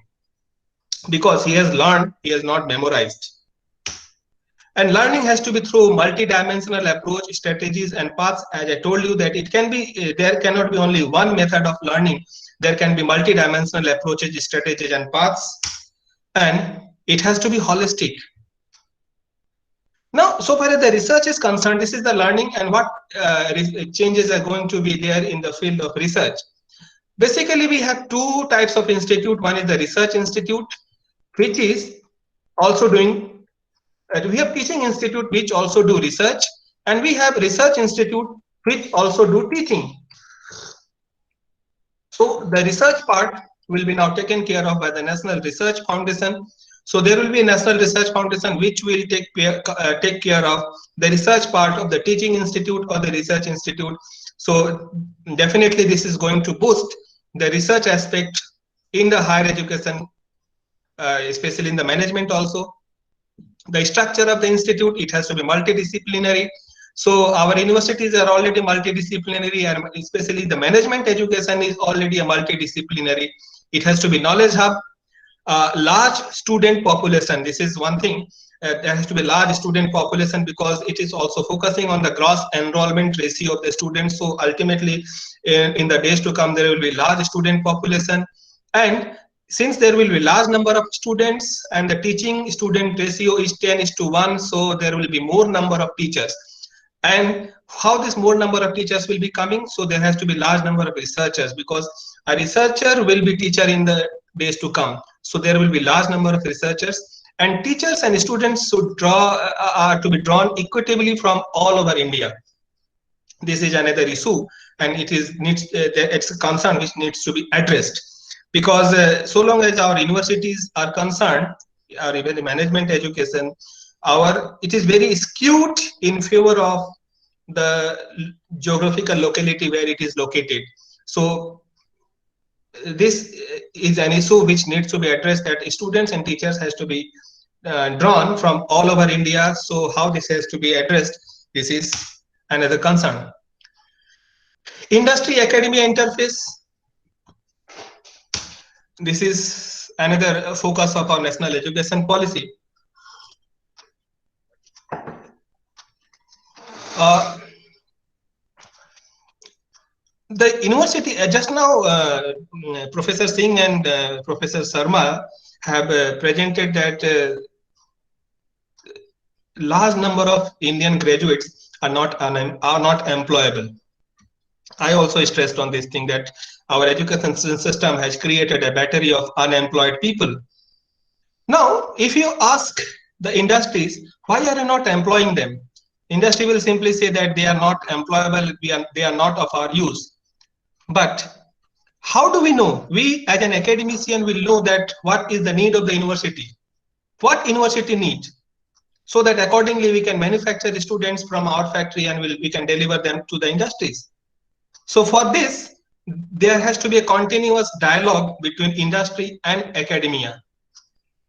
because he has learned, he has not memorized. And learning has to be through multi-dimensional approach, strategies and paths. As I told you that it can be, there cannot be only one method of learning. There can be multi-dimensional approaches, strategies and paths. And it has to be holistic. Now, so far as the research is concerned, this is the learning and what changes are going to be there in the field of research. Basically, we have two types of institute. One is the research institute, which is also doing, we have teaching institute which also do research, and we have research institute which also do teaching. So the research part will be now taken care of by the National Research Foundation. So there will be a National Research Foundation which will take care of the research part of the teaching institute or the research institute. So definitely this is going to boost the research aspect in the higher education, especially in the management also. The structure of the institute, it has to be multidisciplinary. So our universities are already multidisciplinary, and especially the management education is already a multidisciplinary. It has to be knowledge hub, large student population. This is one thing. There has to be large student population because it is also focusing on the gross enrollment ratio of the students. So ultimately, in the days to come, there will be large student population. And since there will be large number of students and the teaching student ratio is 10:1, so there will be more number of teachers. And how this more number of teachers will be coming? So there has to be large number of researchers, because a researcher will be teacher in the days to come. So there will be large number of researchers, and teachers and students should are to be drawn equitably from all over India. This is another issue, and it's a concern which needs to be addressed, because so long as our universities are concerned, or even the management education, it is very skewed in favor of the geographical locality where it is located. So this is an issue which needs to be addressed, that students and teachers has to be drawn from all over India. So how this has to be addressed, this is another concern. Industry academia interface, this is another focus of our national education policy. The university, just now Professor Singh and Professor Sharma have presented that large number of Indian graduates are not employable. I also stressed on this thing, that our education system has created a battery of unemployed people. Now, if you ask the industries, why are you not employing them? Industry will simply say that they are not employable, they are not of our use. But how do we know? We as an academician will know that what is the need of the university, what university needs, so that accordingly we can manufacture the students from our factory and we can deliver them to the industries. So for this, there has to be a continuous dialogue between industry and academia.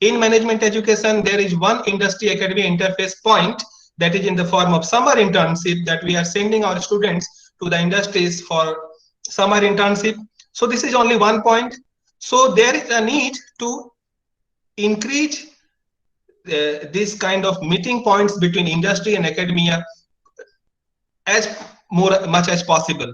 In management education, there is one industry academia interface point, that is in the form of summer internship, that we are sending our students to the industries for summer internship. So this is only one point. So there is a need to increase this kind of meeting points between industry and academia as much as possible.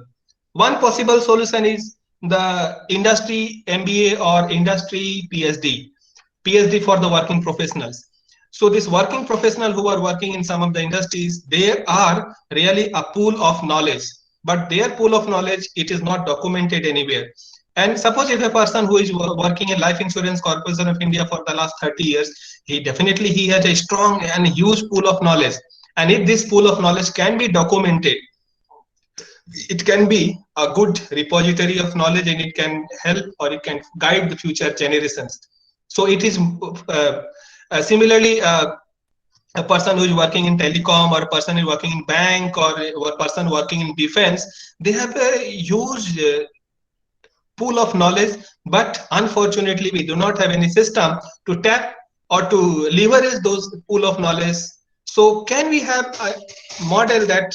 One possible solution is the industry MBA or industry PhD for the working professionals. So this working professional who are working in some of the industries, they are really a pool of knowledge, but their pool of knowledge, it is not documented anywhere. And suppose if a person who is working in Life Insurance Corporation of India for the last 30 years, he has a strong and huge pool of knowledge. And if this pool of knowledge can be documented, it can be a good repository of knowledge, and it can help or it can guide the future generations. So it is similarly a person who is working in telecom, or a person who is working in bank, or a person working in defense, they have a huge pool of knowledge, but unfortunately we do not have any system to tap or to leverage those pool of knowledge. So can we have a model that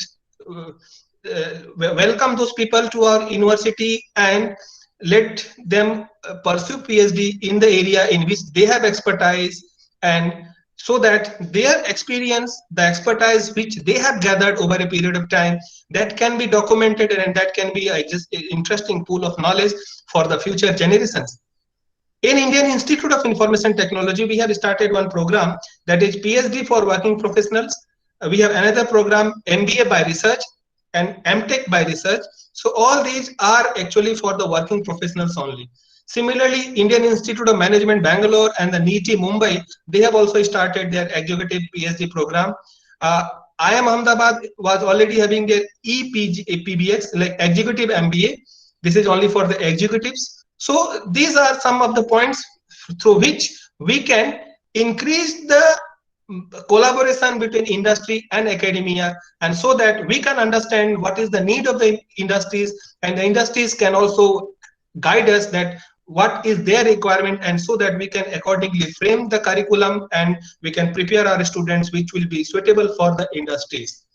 welcome those people to our university and let them pursue PhD in the area in which they have expertise, and so that their experience, the expertise which they have gathered over a period of time, that can be documented, and that can be just an interesting pool of knowledge for the future generations. In Indian Institute of Information Technology, we have started one program, that is PhD for working professionals. We have another program, MBA by research and MTech by research. So all these are actually for the working professionals only. Similarly, Indian Institute of Management Bangalore and the NITI Mumbai, they have also started their executive PhD program. IIM Ahmedabad was already having their PBX, like executive MBA. This is only for the executives. So these are some of the points through which we can increase the collaboration between industry and academia, and so that we can understand what is the need of the industries, and the industries can also guide us that what is their requirement, and so that we can accordingly frame the curriculum and we can prepare our students which will be suitable for the industries.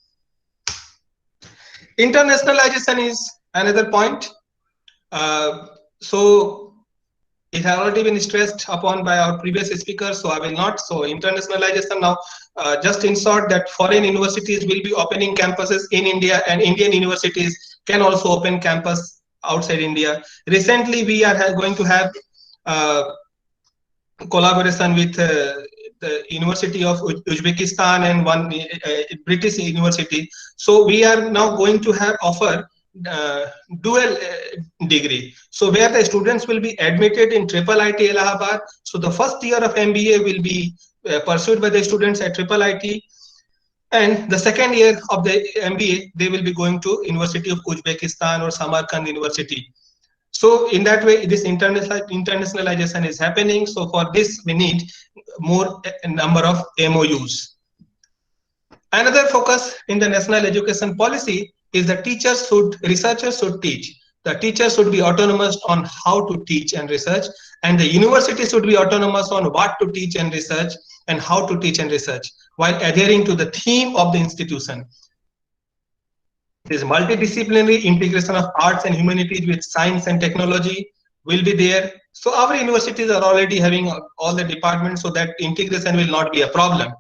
Internationalization is another point. So it has already been stressed upon by our previous speakers, so I will not. So internationalization now, just in short, that foreign universities will be opening campuses in India, and Indian universities can also open campus outside India. Recently, we are going to have collaboration with the University of Uzbekistan and one British university. So we are now going to have offer dual degree, so where the students will be admitted in IIIT Allahabad. So the first year of MBA will be pursued by the students at IIIT, and the second year of the MBA they will be going to University of Uzbekistan or Samarkand University. So in that way, this internationalization is happening. So for this, we need more number of MOUs. Another focus in the national education policy is the researchers should teach. The teachers should be autonomous on how to teach and research, and the university should be autonomous on what to teach and research and how to teach and research, while adhering to the theme of the institution. This multidisciplinary integration of arts and humanities with science and technology will be there. So our universities are already having all the departments, so that integration will not be a problem.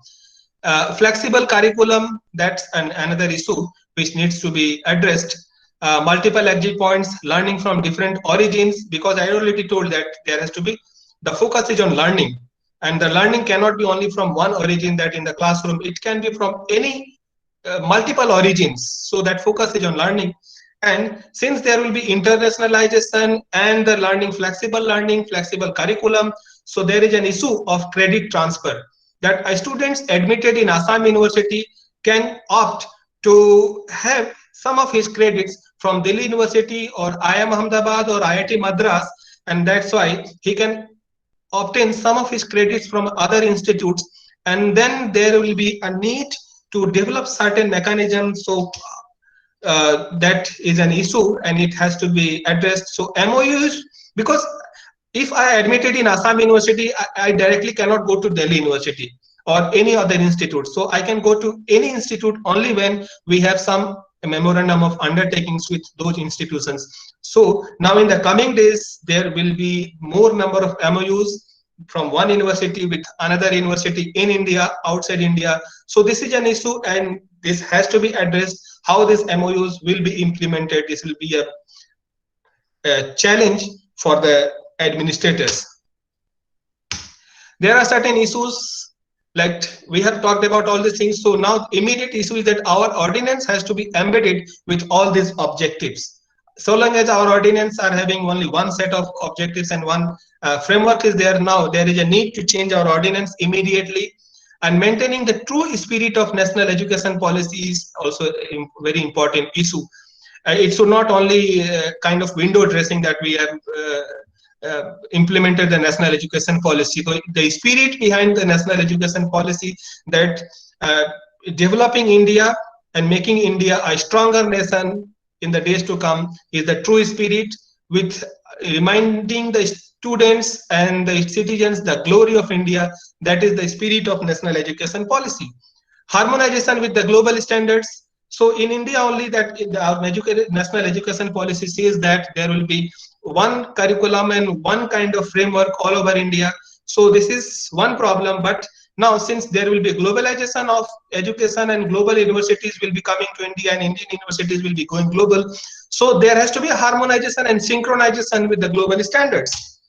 Flexible curriculum, that's another issue which needs to be addressed. Multiple exit points, learning from different origins, because I already told that there has to be, the focus is on learning, and the learning cannot be only from one origin, that in the classroom, it can be from any multiple origins. So that focus is on learning. And since there will be internationalization and the learning, flexible curriculum, so there is an issue of credit transfer, that students admitted in Assam University can opt to have some of his credits from Delhi University or IIM Ahmedabad or IIT Madras, and that's why he can obtain some of his credits from other institutes, and then there will be a need to develop certain mechanisms. So that is an issue and it has to be addressed. So MOUs, because if I admitted in Assam University, I directly cannot go to Delhi University or any other institute. So I can go to any institute only when we have some memorandum of undertakings with those institutions. So now in the coming days, there will be more number of MOUs from one university with another university in India, outside India. So this is an issue and this has to be addressed. How these MOUs will be implemented, this will be a challenge for the administrators. There are certain issues, like we have talked about all these things. So now immediate issue is that our ordinance has to be embedded with all these objectives. So long as our ordinance are having only one set of objectives and one framework is there, now there is a need to change our ordinance immediately. And maintaining the true spirit of national education policy is also a very important issue. It should not only kind of window dressing that we have implemented the national education policy. So the spirit behind the national education policy, that developing India and making India a stronger nation in the days to come, is the true spirit, with reminding the students and the citizens the glory of India. That is the spirit of national education policy. Harmonization with the global standards. So in India only, that our national education policy says that there will be one curriculum and one kind of framework all over India. So this is one problem. But now, since there will be globalization of education and global universities will be coming to India and Indian universities will be going global, so there has to be a harmonization and synchronization with the global standards.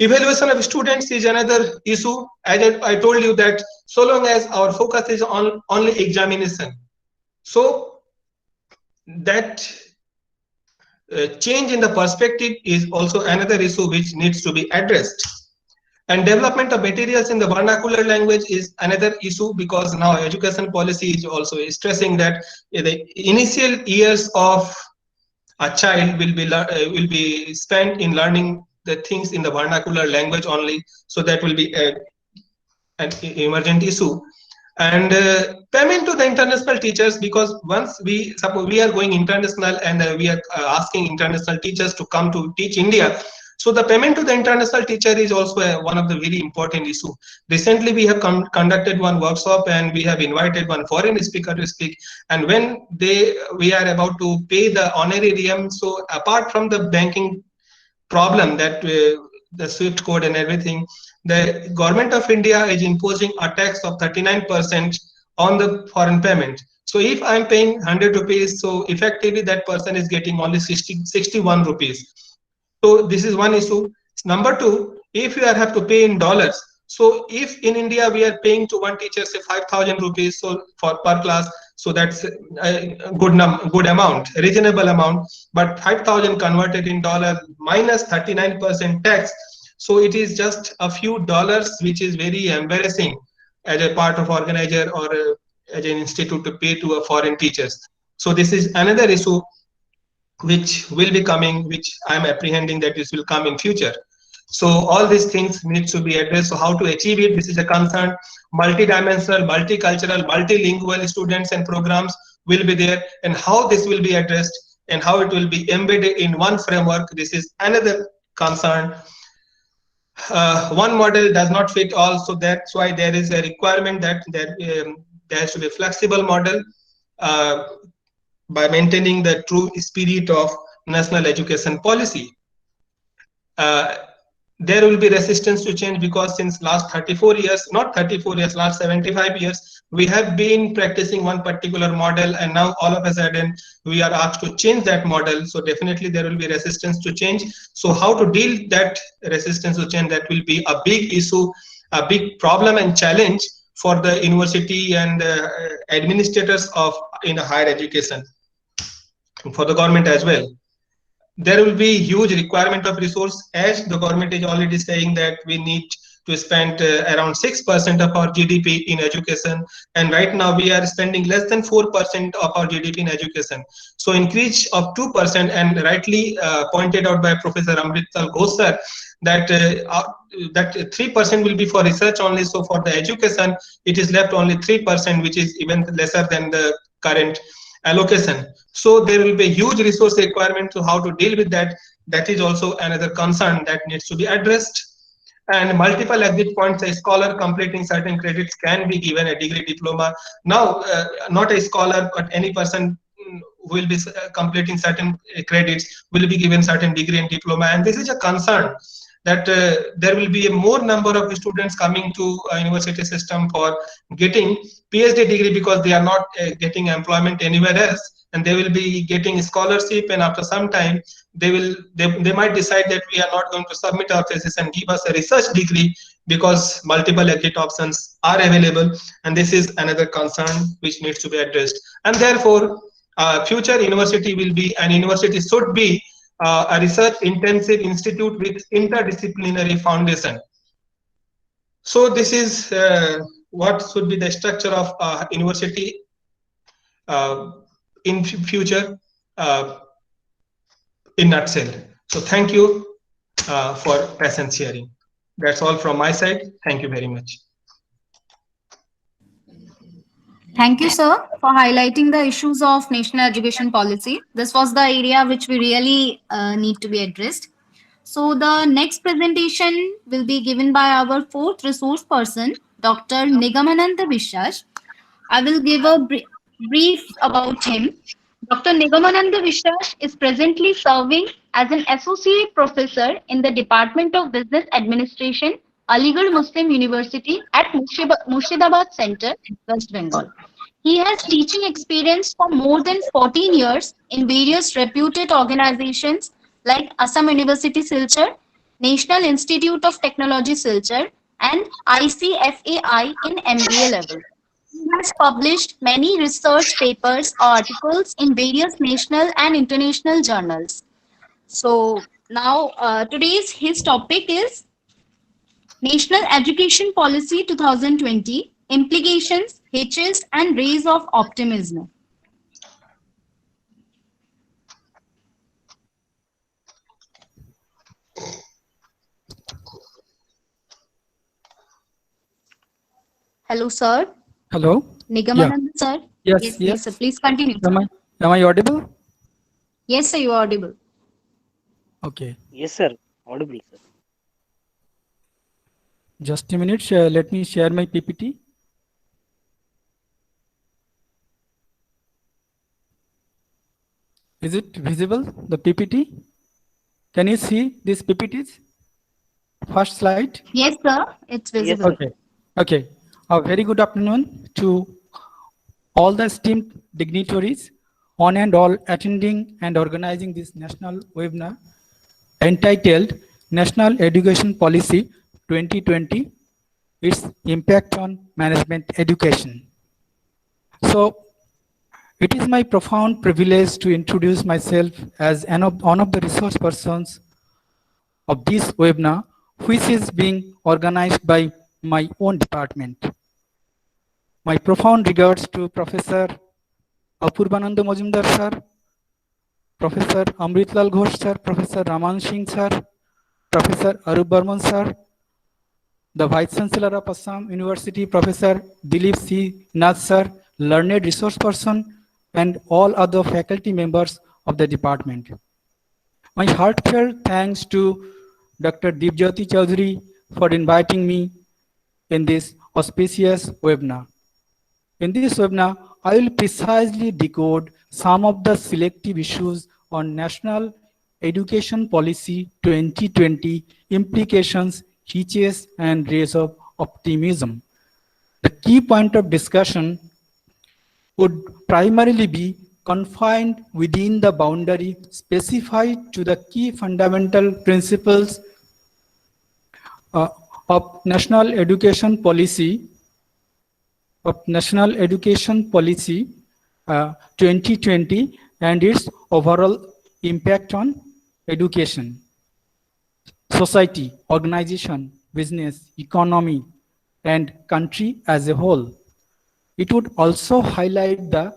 Evaluation of students is another issue. As I told you that so long as our focus is on only examination, so that change in the perspective is also another issue which needs to be addressed. And development of materials in the vernacular language is another issue, because now education policy is also stressing that the initial years of a child will be spent in learning the things in the vernacular language only. So that will be an emergent issue. And payment to the international teachers, because once we suppose we are going international and we are asking international teachers to come to teach India. So the payment to the international teacher is also one of the very important issue. Recently, we have conducted one workshop and we have invited one foreign speaker to speak. And when we are about to pay the honorarium, so apart from the banking problem that the SWIFT code and everything, the government of India is imposing a tax of 39% on the foreign payment. So if I'm paying 100 rupees, so effectively that person is getting only 61 rupees. So this is one issue. Number two, if you have to pay in dollars, so if in India we are paying to one teacher say 5,000 rupees so for per class, so that's a good amount, reasonable amount. But 5,000 converted in dollar minus 39% tax, so it is just a few dollars, which is very embarrassing as a part of organizer or as an institute to pay to a foreign teachers. So this is another issue which will be coming, which I am apprehending that this will come in future. So all these things need to be addressed. So how to achieve it? This is a concern. Multidimensional, multicultural, multilingual students and programs will be there, and how this will be addressed and how it will be embedded in one framework. This is another concern. One model does not fit all, so that's why there is a requirement that there has to be a flexible model by maintaining the true spirit of national education policy. There will be resistance to change, because since last 34 years, not 34 years, last 75 years, we have been practicing one particular model, and now all of a sudden we are asked to change that model. So definitely there will be resistance to change. So how to deal that resistance to change, that will be a big issue, a big problem and challenge for the university and administrators of higher education, for the government as well. There will be huge requirement of resource, as the government is already saying that we need to spend around 6% of our GDP in education, and right now we are spending less than 4% of our GDP in education. So increase of 2%, and rightly pointed out by Professor Amrital Ghosh sir, that 3% will be for research only. So for the education, it is left only 3%, which is even lesser than the current allocation. So there will be a huge resource requirement to how to deal with that. That is also another concern that needs to be addressed. And multiple exit points, a scholar completing certain credits can be given a degree diploma. Now, not a scholar, but any person who will be completing certain credits will be given certain degree and diploma. And this is a concern that there will be a more number of students coming to a university system for getting PhD degree, because they are not getting employment anywhere else, and they will be getting scholarship, and after some time they might decide that we are not going to submit our thesis and give us a research degree, because multiple exit options are available, and this is another concern which needs to be addressed. And therefore future university will be, and university should be, a research intensive institute with interdisciplinary foundation. So this is what should be the structure of university in future in nutshell. So thank you for patient sharing. That's all from my side. Thank you very much. Thank you, sir, for highlighting the issues of national education policy. This was the area which we really need to be addressed. So the next presentation will be given by our fourth resource person, Dr. Nigamananda Vishwas. I will give a brief about him. Dr. Nigamananda Vishwas is presently serving as an associate professor in the Department of Business Administration, Aligarh Muslim University at Murshidabad Center, West Bengal. He has teaching experience for more than 14 years in various reputed organizations like Assam University Silchar, National Institute of Technology Silchar, and ICFAI in MBA level. He has published many research papers or articles in various national and international journals. So now his topic is National Education Policy 2020, Implications, Hitches, and Rays of Optimism. Hello, sir. Hello. Nigamanand, sir. Yes. sir. Please continue. Am I audible? Yes, sir, you are audible. Okay. Yes, sir. Audible, sir. Just a minute. Let me share my PPT. Is it visible, the PPT? Can you see these PPTs? First slide. Yes, sir. It's visible. Okay. A very good afternoon to all the esteemed dignitaries on and all attending and organizing this national webinar entitled National Education Policy 2020, its impact on management education. So it is my profound privilege to introduce myself as one of the resource persons of this webinar, which is being organized by my own department. My profound regards to Professor Apurbananda Majumdar sir, Professor Amritlal Ghosh sir, Professor Raman Singh sir, Professor Arup Burman sir, the Vice Chancellor of Assam University, Professor Dilip C. Nath sir, learned resource person, and all other faculty members of the department. My heartfelt thanks to Dr. Dibjyoti Chaudhary for inviting me in this auspicious webinar. In this webinar, I will precisely decode some of the selective issues on National Education Policy 2020 implications, hitches, and rays of optimism. The key point of discussion would primarily be confined within the boundary specified to the key fundamental principles of National Education Policy 2020 and its overall impact on education, society, organization, business, economy, and country as a whole. It would also highlight the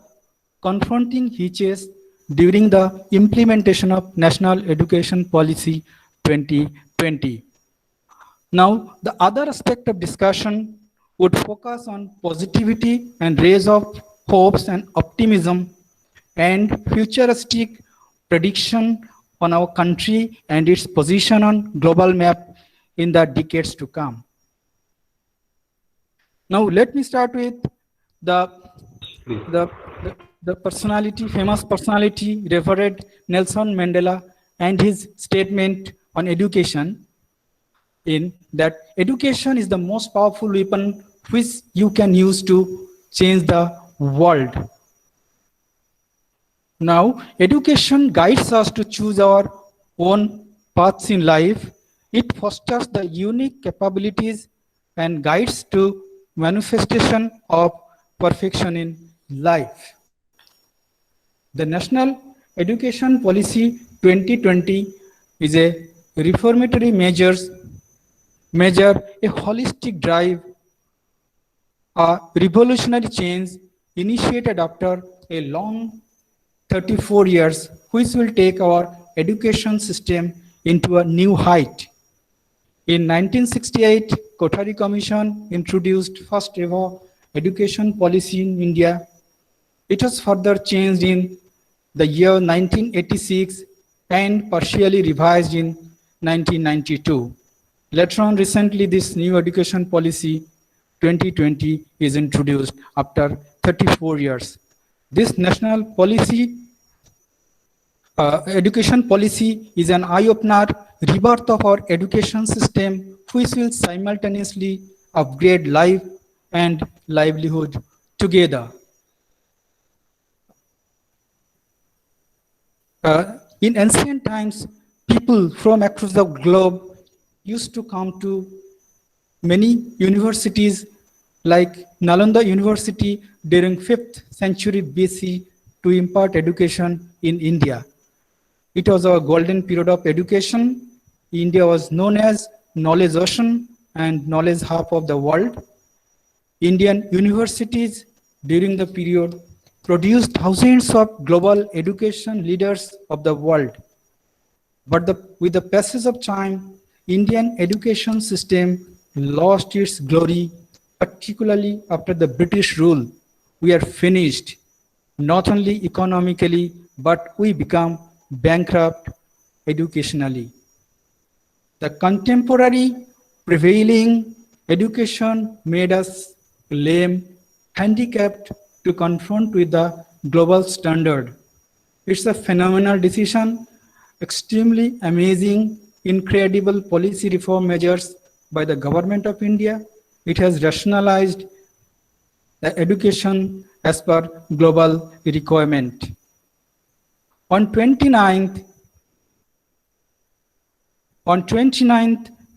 confronting hitches during the implementation of National Education Policy 2020. Now, the other aspect of discussion would focus on positivity and rays of hopes and optimism and futuristic prediction on our country and its position on global map in the decades to come. Now, let me start with the personality, famous personality, Reverend Nelson Mandela, and his statement on education, in that education is the most powerful weapon which you can use to change the world. Now, education guides us to choose our own paths in life. It fosters the unique capabilities and guides to manifestation of perfection in life. The National Education Policy 2020 is a reformatory measure, a holistic drive, a revolutionary change initiated after a long 34 years, which will take our education system into a new height. In 1968, Kothari Commission introduced first ever education policy in India. It was further changed in the year 1986 and partially revised in 1992. Later on, recently, this new education policy 2020 is introduced after 34 years. This national policy, education policy, is an eye-opener, rebirth of our education system, which will simultaneously upgrade life and livelihood together. In ancient times, people from across the globe used to come to many universities like Nalanda University during 5th century BC to impart education in India. It was a golden period of education. India was known as Knowledge Ocean, and knowledge hub of the world. Indian universities during the period produced thousands of global education leaders of the world. But with the passage of time, Indian education system lost its glory, particularly after the British rule. We are finished, not only economically, but we become bankrupt educationally. The contemporary prevailing education made us lame, handicapped to confront with the global standard. It's a phenomenal decision, extremely amazing, incredible policy reform measures by the government of India. It has rationalized the education as per global requirement. On 29th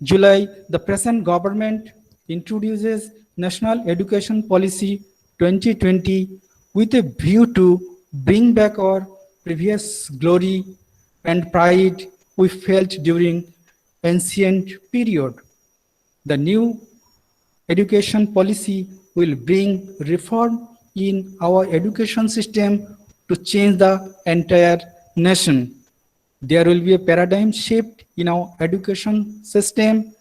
July, the present government introduces National Education Policy 2020 with a view to bring back our previous glory and pride we felt during ancient period. The new education policy will bring reform in our education system to change the entire nation. There will be a paradigm shift in our education system.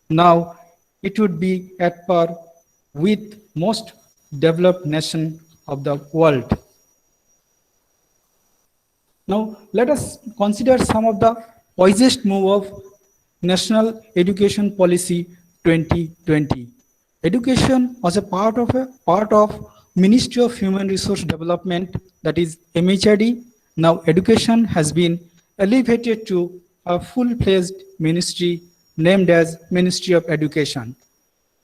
Now it would be at par with most developed nation of the world. Now let us consider some of the wisest move of National Education Policy 2020. Education was a part of Ministry of Human Resource Development, that is MHRD. Now education has been elevated to a full-fledged ministry named as Ministry of Education.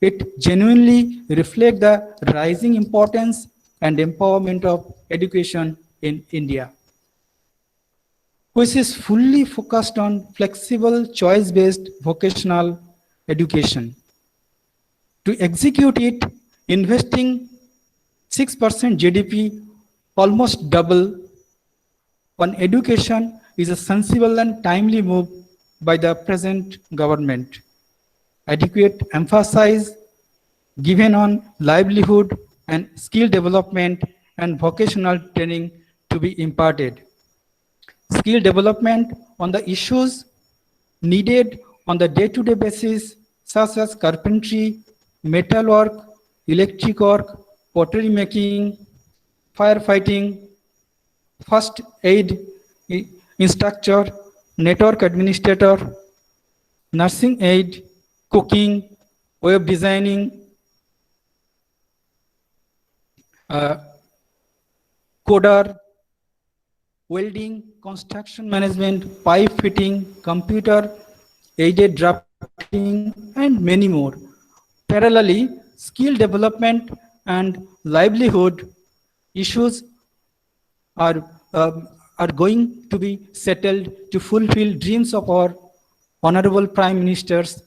It genuinely reflects the rising importance and empowerment of education in India, which is fully focused on flexible, choice-based vocational education. To execute it, investing 6% GDP, almost double, on education is a sensible and timely move by the present government. Adequate emphasis given on livelihood and skill development and vocational training to be imparted. Skill development on the issues needed on the day-to-day basis, such as carpentry, metal work, electric work, pottery making, firefighting, first aid instructor, network administrator, nursing aid, cooking, web designing, coder, welding, construction management, pipe fitting, computer aided drafting, and many more. Parallelly, skill development and livelihood issues are going to be settled to fulfill dreams of our Honorable Prime Minister's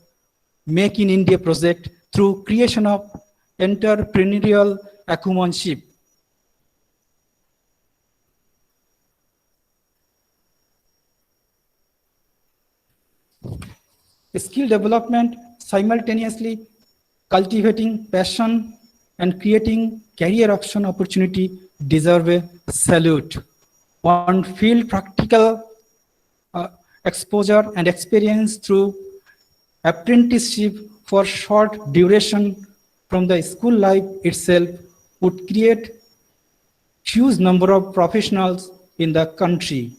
Make in India project through creation of entrepreneurial accommodation. Skill development, simultaneously cultivating passion and creating career option opportunity, deserve a salute. One field practical exposure and experience through apprenticeship for short duration from the school life itself would create huge number of professionals in the country.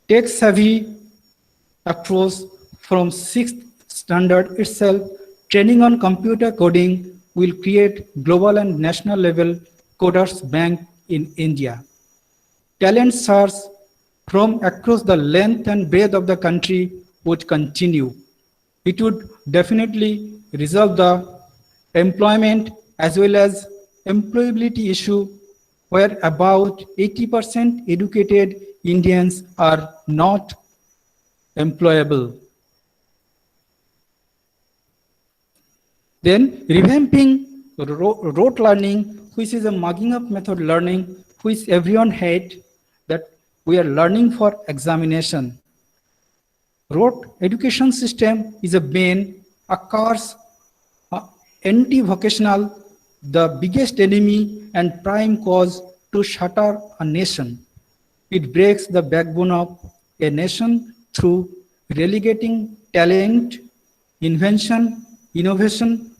Tech-savvy approach from 6th standard itself, training on computer coding will create global and national level coders bank in India. Talent search from across the length and breadth of the country would continue. It would definitely resolve the employment as well as employability issue, where about 80% educated Indians are not employable. Then revamping rote learning, which is a mugging up method learning, which everyone hates, that we are learning for examination. Rote education system is a bane A course, anti-vocational, the biggest enemy and prime cause to shatter a nation. It breaks the backbone of a nation through relegating talent, invention, innovation,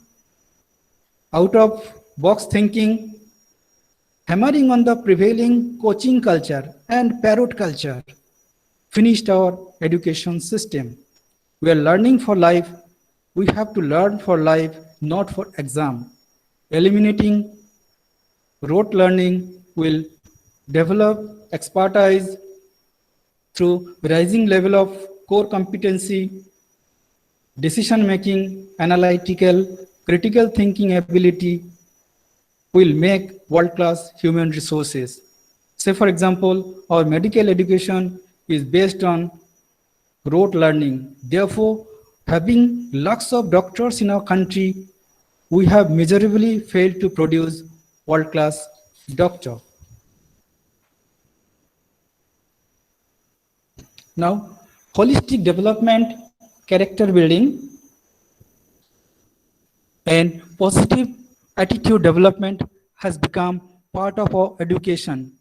out-of-box thinking, hammering on the prevailing coaching culture and parrot culture, finished our education system. We are learning for life. We have to learn for life, not for exam. Eliminating rote learning will develop expertise through rising level of core competency, decision making, analytical, critical thinking ability will make world-class human resources. Say, for example, our medical education is based on rote learning. Therefore, having lakhs of doctors in our country, we have miserably failed to produce world-class doctor. Now, holistic development, character building, and positive attitude development has become part of our education.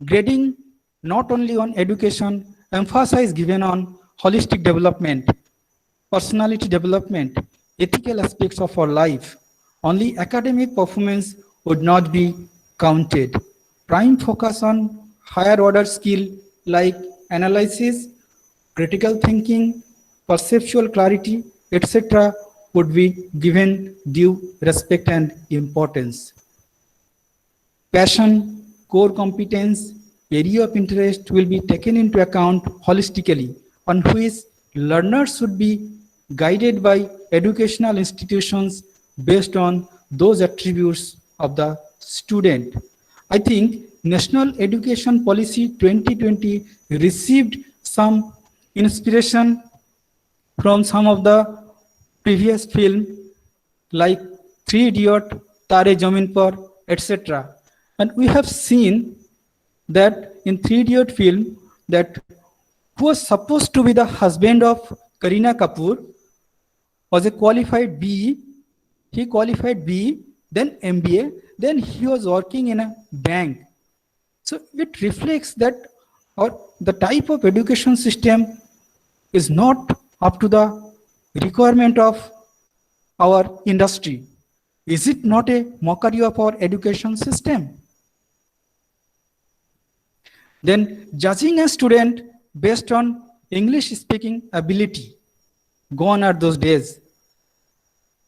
Grading not only on education, emphasis given on holistic development, personality development, ethical aspects of our life. Only academic performance would not be counted. Prime focus on higher order skill like analysis, critical thinking, perceptual clarity, etc. would be given due respect and importance. Passion, core competence, area of interest will be taken into account holistically, on which learners should be guided by educational institutions based on those attributes of the student. I think National Education Policy 2020 received some inspiration from some of the previous film like Three Idiot, Tare Jamin Par, etc. And we have seen that in Three Idiot film that who was supposed to be the husband of Kareena Kapoor was a qualified BE. He qualified BE, then MBA, then he was working in a bank. So it reflects that the type of education system is not up to the requirement of our industry. Is it not a mockery of our education system? Then judging a student based on English speaking ability, gone are those days.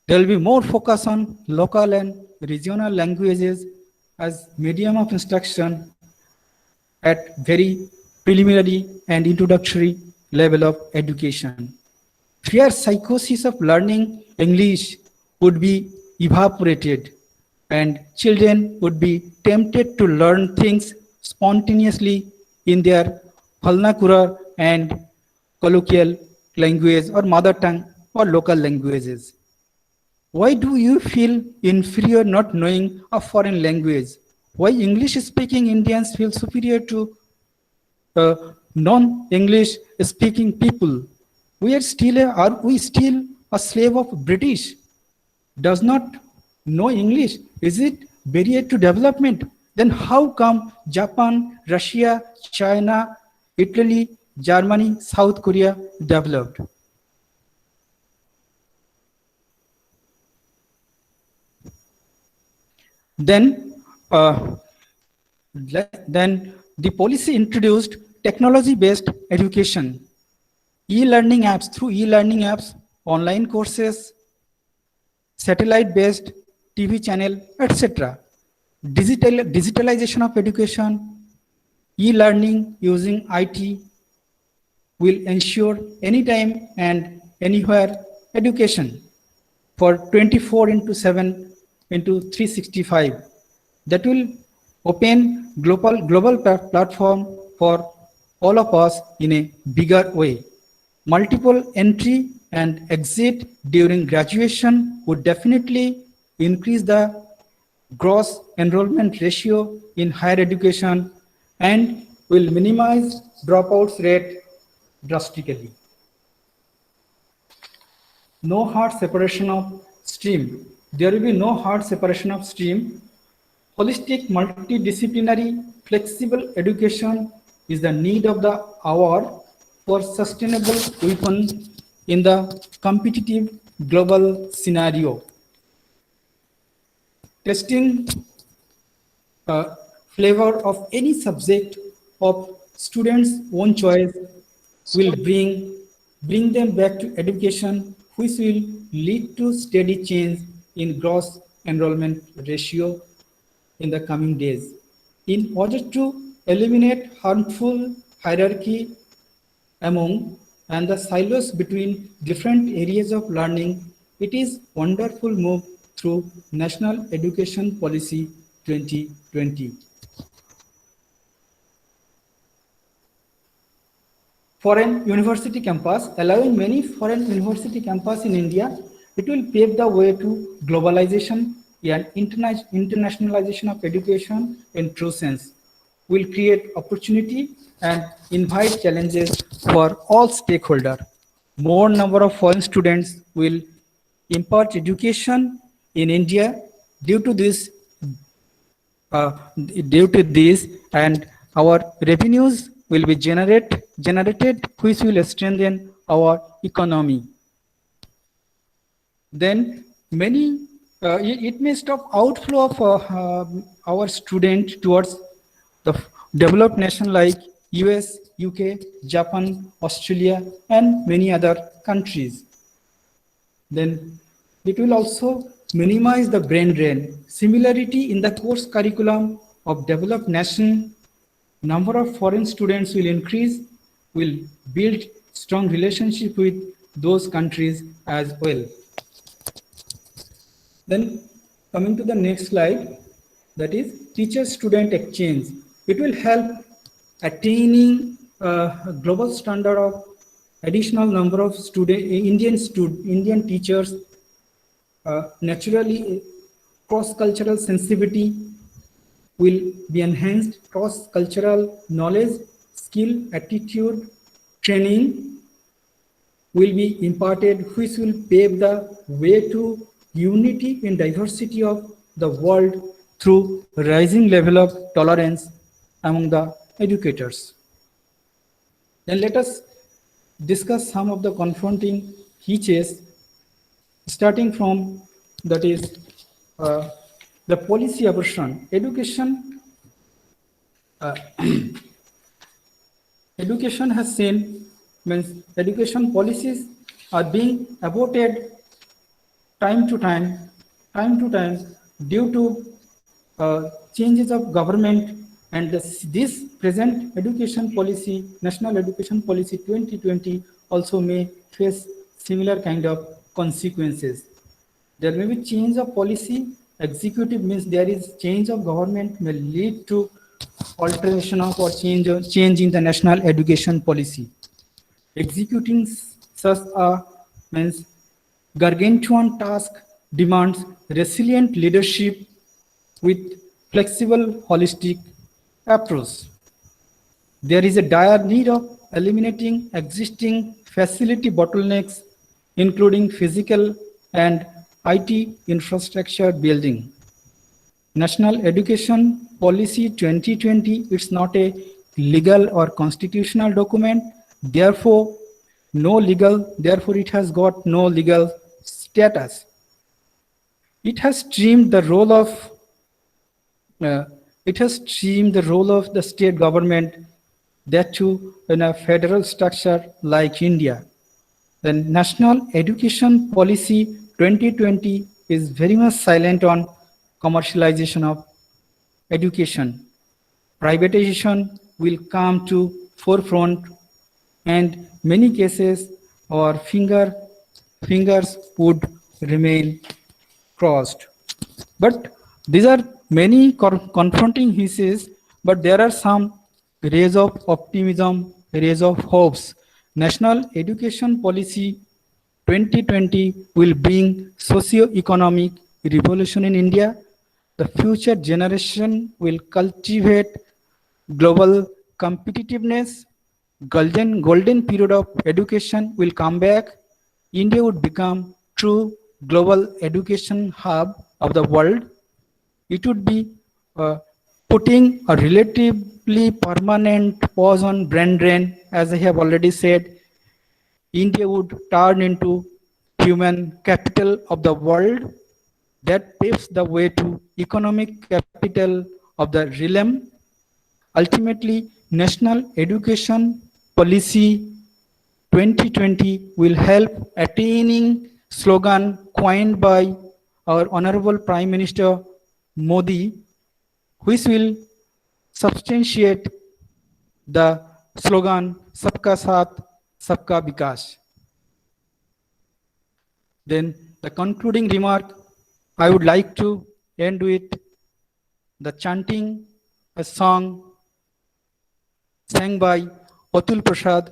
There will be more focus on local and regional languages as medium of instruction at very preliminary and introductory level of education. Fear psychosis of learning English would be evaporated and children would be tempted to learn things spontaneously in their vernacular and colloquial language or mother tongue or local languages. Why do you feel inferior not knowing a foreign language? Why English speaking Indians feel superior to non-English speaking people? Are we still a slave of British? Does not know English? Is it barrier to development? Then how come Japan, Russia, China, Italy, Germany, South Korea developed? Then the policy introduced technology-based education, e-learning apps, through e-learning apps, online courses, satellite-based TV channel, etc. Digitalization of education, e-learning using IT will ensure anytime and anywhere education for 24/7 into 365. That will open global platform for all of us in a bigger way. Multiple entry and exit during graduation would definitely increase the gross enrollment ratio in higher education and will minimize dropouts rate drastically. no hard separation of stream. There will be no hard separation of stream. Holistic, multidisciplinary, flexible education is the need of the hour for sustainable weapon in the competitive global scenario. Testing flavor of any subject of students' own choice will bring them back to education, which will lead to steady change in gross enrollment ratio in the coming days. In order to eliminate harmful hierarchy among and the silos between different areas of learning, it is wonderful move through National Education Policy 2020. Foreign university campus, allowing many foreign university campus in India, it will pave the way to globalization and internationalization of education in true sense. Will create opportunity and invite challenges for all stakeholders. More number of foreign students will impart education in India due to this, and our revenues will be generated, which will strengthen our economy. Then many, it may stop outflow of our students towards the developed nation like US, UK, Japan, Australia, and many other countries. Then it will also minimize the brain drain. Similarity in the course curriculum of developed nation, number of foreign students will increase, will build strong relationship with those countries as well. Then coming to the next slide, that is teacher-student exchange. It will help attaining a global standard of additional number of Indian teachers. Naturally, cross-cultural sensitivity will be enhanced. Cross-cultural knowledge, skill, attitude, training will be imparted, which will pave the way to unity in diversity of the world through rising level of tolerance among the educators. Then let us discuss some of the confronting hitches, starting from that is the policy aversion. Education has seen, means education policies are being aborted time to time due to changes of government, and this present education policy, National Education Policy 2020, also may face similar kind of consequences. There may be change of policy. Executive means there is change of government may lead to alteration of or change in the national education policy. Executing such a means gargantuan task demands resilient leadership with flexible holistic approach. There is a dire need of eliminating existing facility bottlenecks, including physical and IT infrastructure building. National Education Policy 2020, it's not a legal or constitutional document, therefore it has got no legal status. It has streamed the role of the state government, that too in a federal structure like India. The National Education Policy 2020 is very much silent on commercialization of education. Privatization will come to forefront, and many cases our fingers would remain crossed. But these are many confronting hisses, but there are some rays of optimism, rays of hopes. National Education Policy 2020 will bring socio-economic revolution in India. The future generation will cultivate global competitiveness. Golden period of education will come back. India would become true global education hub of the world. It would be putting a relatively permanent pause on brain drain. As I have already said, India would turn into human capital of the world that paves the way to economic capital of the realm. Ultimately, National Education Policy 2020 will help attaining slogan coined by our Honorable Prime Minister Modi, which will substantiate the slogan Sabka Saath, Sabka Vikas. Then the concluding remark, I would like to end with the chanting a song sang by Atul Prasad,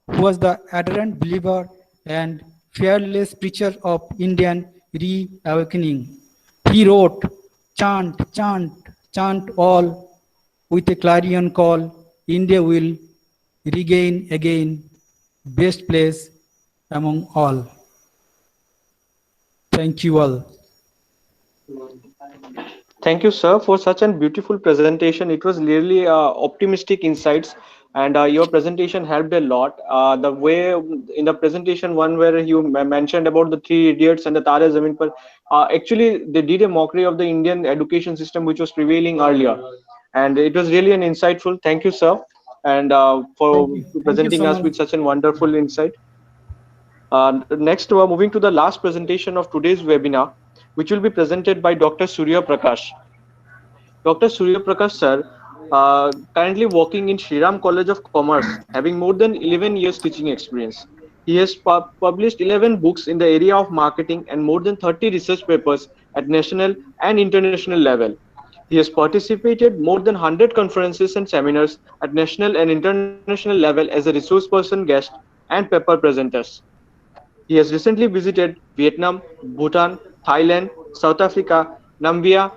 who was the adherent believer and fearless preacher of Indian reawakening. He wrote, chant, chant, chant all with a clarion call, India will regain again best place among all. Thank you all. Thank you, sir, for such a beautiful presentation. It was really optimistic insights, and your presentation helped a lot. The way in the presentation one where you mentioned about the Three Idiots and the Tare Zameen Par, actually they did a mockery of the Indian education system which was prevailing earlier, and it was really an insightful. Thank you, sir, and for presenting us with such a wonderful insight. Next, we're moving to the last presentation of today's webinar, which will be presented by Dr. Surya Prakash. Dr. Surya Prakash sir, currently working in Shriram College of Commerce, having more than 11 years teaching experience. He has published 11 books in the area of marketing and more than 30 research papers at national and international level. He has participated more than 100 conferences and seminars at national and international level as a resource person, guest, and paper presenters. He has recently visited Vietnam, Bhutan, Thailand, South Africa, Namibia,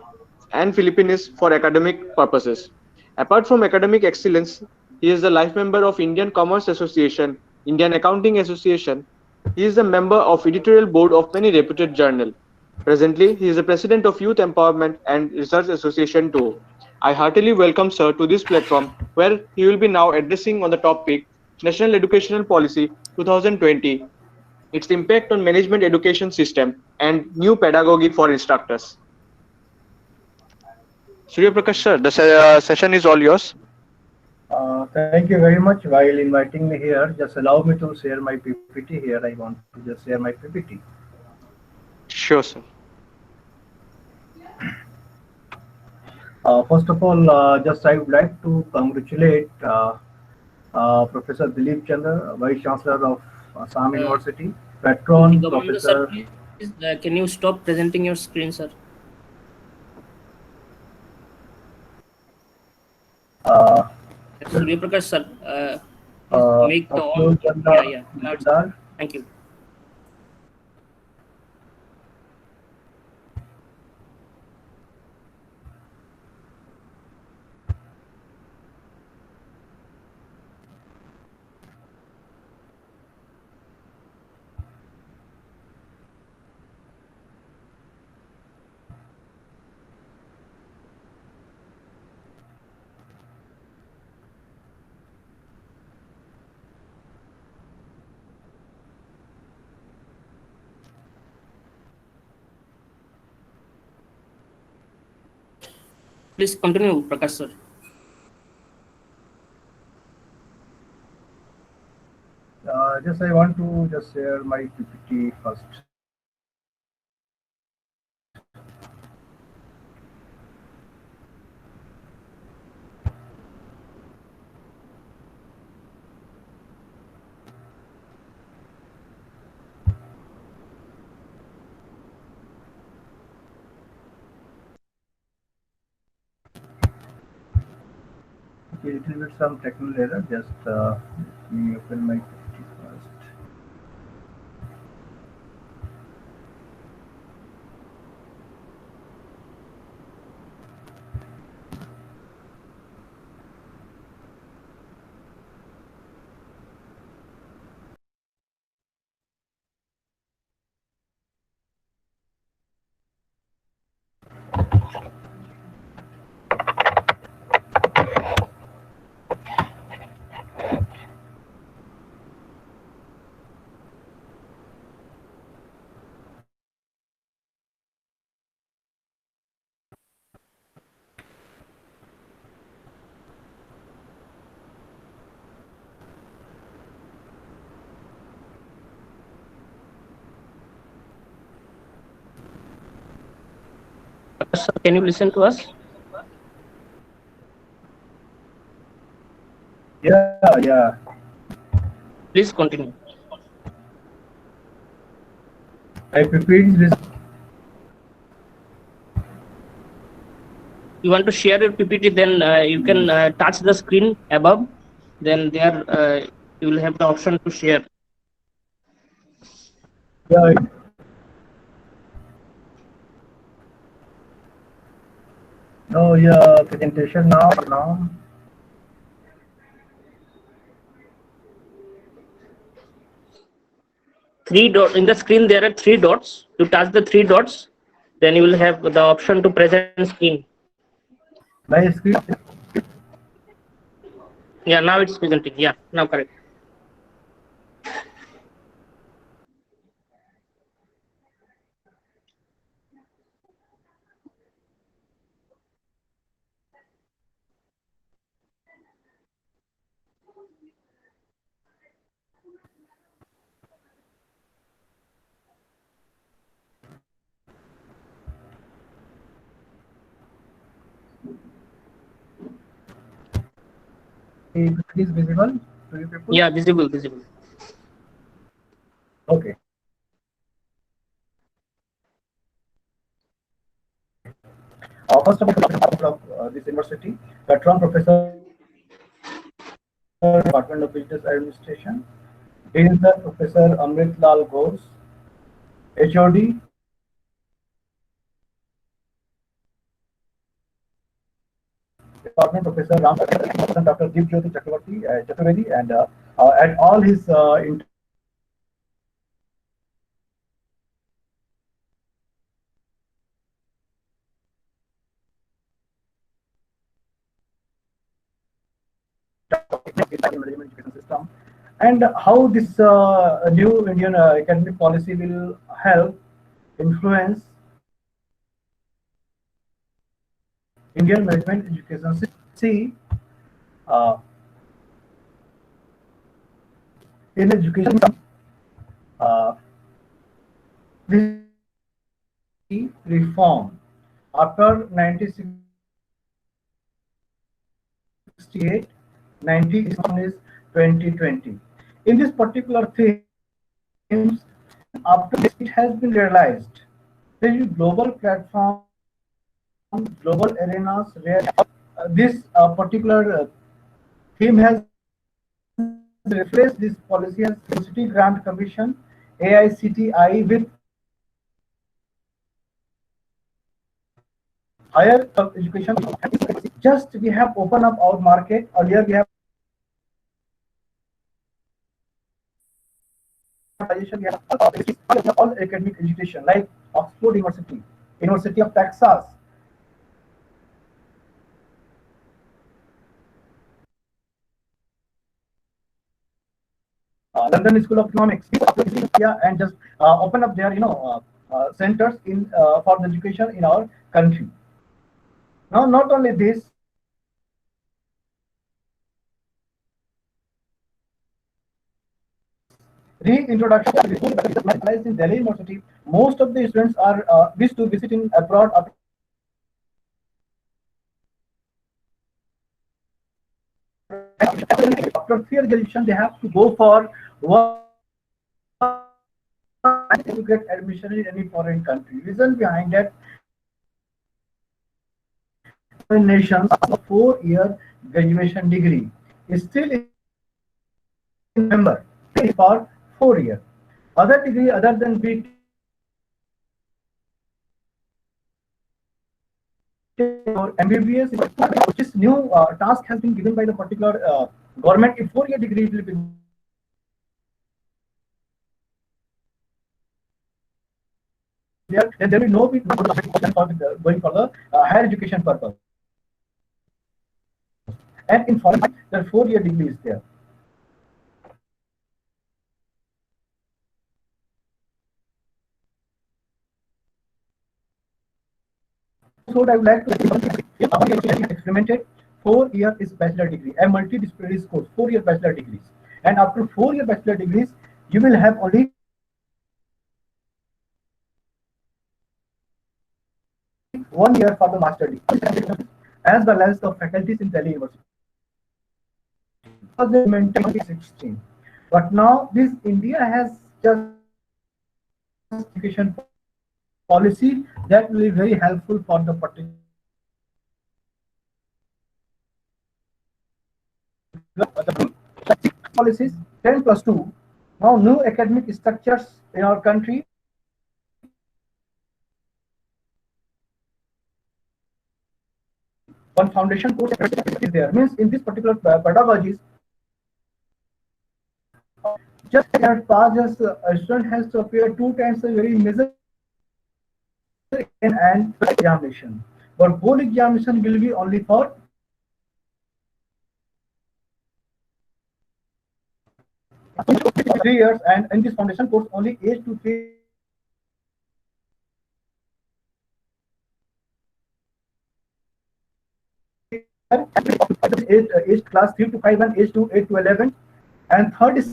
and Philippines for academic purposes. Apart from academic excellence, he is the life member of Indian Commerce Association, Indian Accounting Association. He is a member of editorial board of many reputed journals. Presently, he is the president of Youth Empowerment and Research Association too. I heartily welcome sir to this platform where he will be now addressing on the topic National Educational Policy 2020, its impact on management education system and new pedagogy for instructors. Surya Prakash sir, the session is all yours. Thank you very much. While inviting me here, just allow me to share my PPT here. I want to just share my PPT. Sure, sir. First of all, just I would like to congratulate Professor Dilip Chandra, Vice Chancellor of Assam University, patron Professor. Sir, please, can you stop presenting your screen, sir? Surya Prakash sir, make the on. Yeah. Thank you. Please continue, Prakash sir. Just I want to just share my PPT first. Okay, little bit some technical error. Just let me open my PPT first. sir, can you listen to us? Yeah. Please continue. I prepared this. You want to share your PPT, then you can touch the screen above. Then there you will have the option to share. Yeah. Oh yeah, presentation now. Three dot in the screen. There are 3 dots. To touch the 3 dots, then you will have the option to present screen. My screen. Yeah, now it's presenting. Yeah, now correct. It is visible to you people? Yeah, visible. Okay. First of all, this university, Patron Professor, Department of Business Administration, Dean Sir Professor Amrit Lal Ghosh, HOD, Department Professor Ram, Dr. Dibjyoti Chaturvedi, and all his management education system, and how this new Indian academic policy will help influence Indian management education system. See, in education, this reform after 1968, 90 is 2020. In this particular theme, after this, it has been realized there is global platform, global arenas where this particular theme has replaced this policy as University Grant Commission, AICTI, with higher education. Just we have opened up our market. Earlier we have all academic education like Oxford University, University of Texas, London School of Economics, and just open up their centers in for the education in our country. Now, not only this, reintroduction in Delhi University. Most of the students are wish to visit in abroad. After 3 year graduation, they have to go for work to get admission in any foreign country. Reason behind that, nations a 4-year graduation degree is still in member for 4 years. Other degree other than BTech or MBBS, which is new task has been given by the particular government. A 4-year degree will be there, then there will no be going for the higher education purpose. And in foreign, the 4-year degree is there. So what I would like to experimented 4 year is bachelor degree, a multidisciplinary course, 4-year bachelor degrees. And after 4-year bachelor degrees, you will have only 1 year for the master degree, as well as the faculties in Delhi University. They maintained 2016. But now this India has just education policy that will be very helpful for the particular policies. 10+2. Now new academic structures in our country. One foundation course is there. Means in this particular pedagogies, just as far as a student has to appear 2 times a very major and examination. But board examination will be only for three years, and in this foundation course only age to 3 age class 3 to 5 and age to 8 to 11, and third is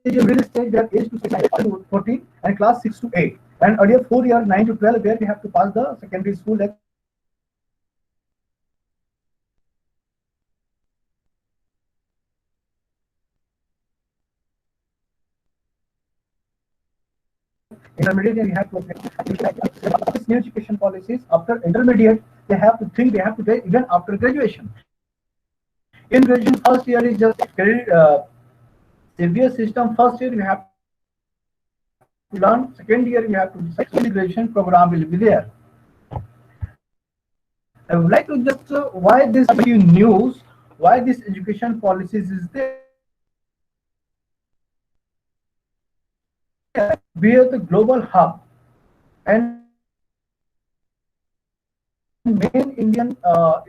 real estate where age to 14 and class 6 to 8, and earlier 4 year 9 to 12 where we have to pass the secondary school like intermediate. We have to this new education policies. After intermediate they have to think, they have to take even after graduation. In graduation first year is just credit severe system. First year we have to learn, second year we have to decide. Graduation program will be there. I would like to just why this news, why this education policies is there. We are the global hub and main Indian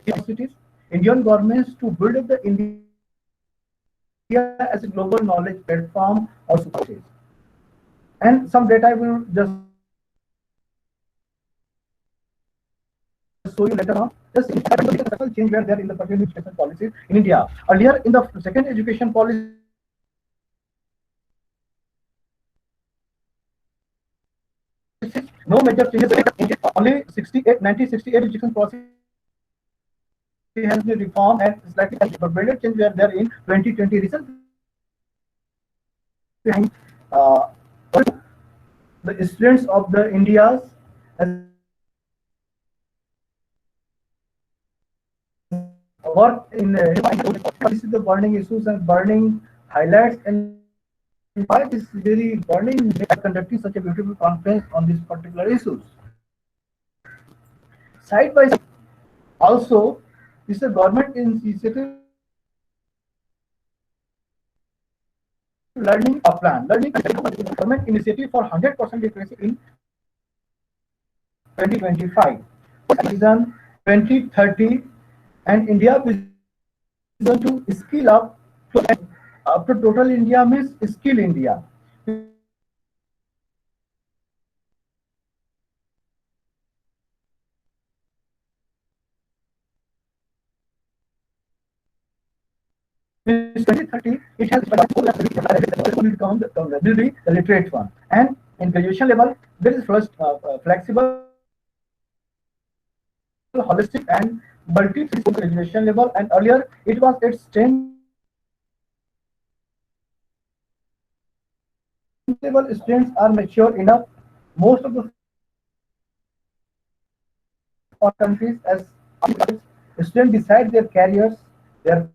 universities, Indian governments to build up the India as a global knowledge platform or societies. And some data I will just show you later on. Just change where there in the particular education policies in India. Earlier in the second education policy, no major changes. Only 1968 education policy has been reformed and slightly but major change were there in 2020 recently. The students of the India's work in this is the burning issues and burning highlights, and why this very burning conducting such a beautiful conference on these particular issues. Side by side, also this is a government initiative learning a plan, government initiative for 100% literacy in 2025. Vision 2030, and India vision to skill up to total India means skill India. In 2030, it has become the literate one, and in graduation level there is first flexible, holistic, and multi-physical graduation level, and earlier it was its 10 level. Students are mature enough. Most of the countries as students decide their careers, their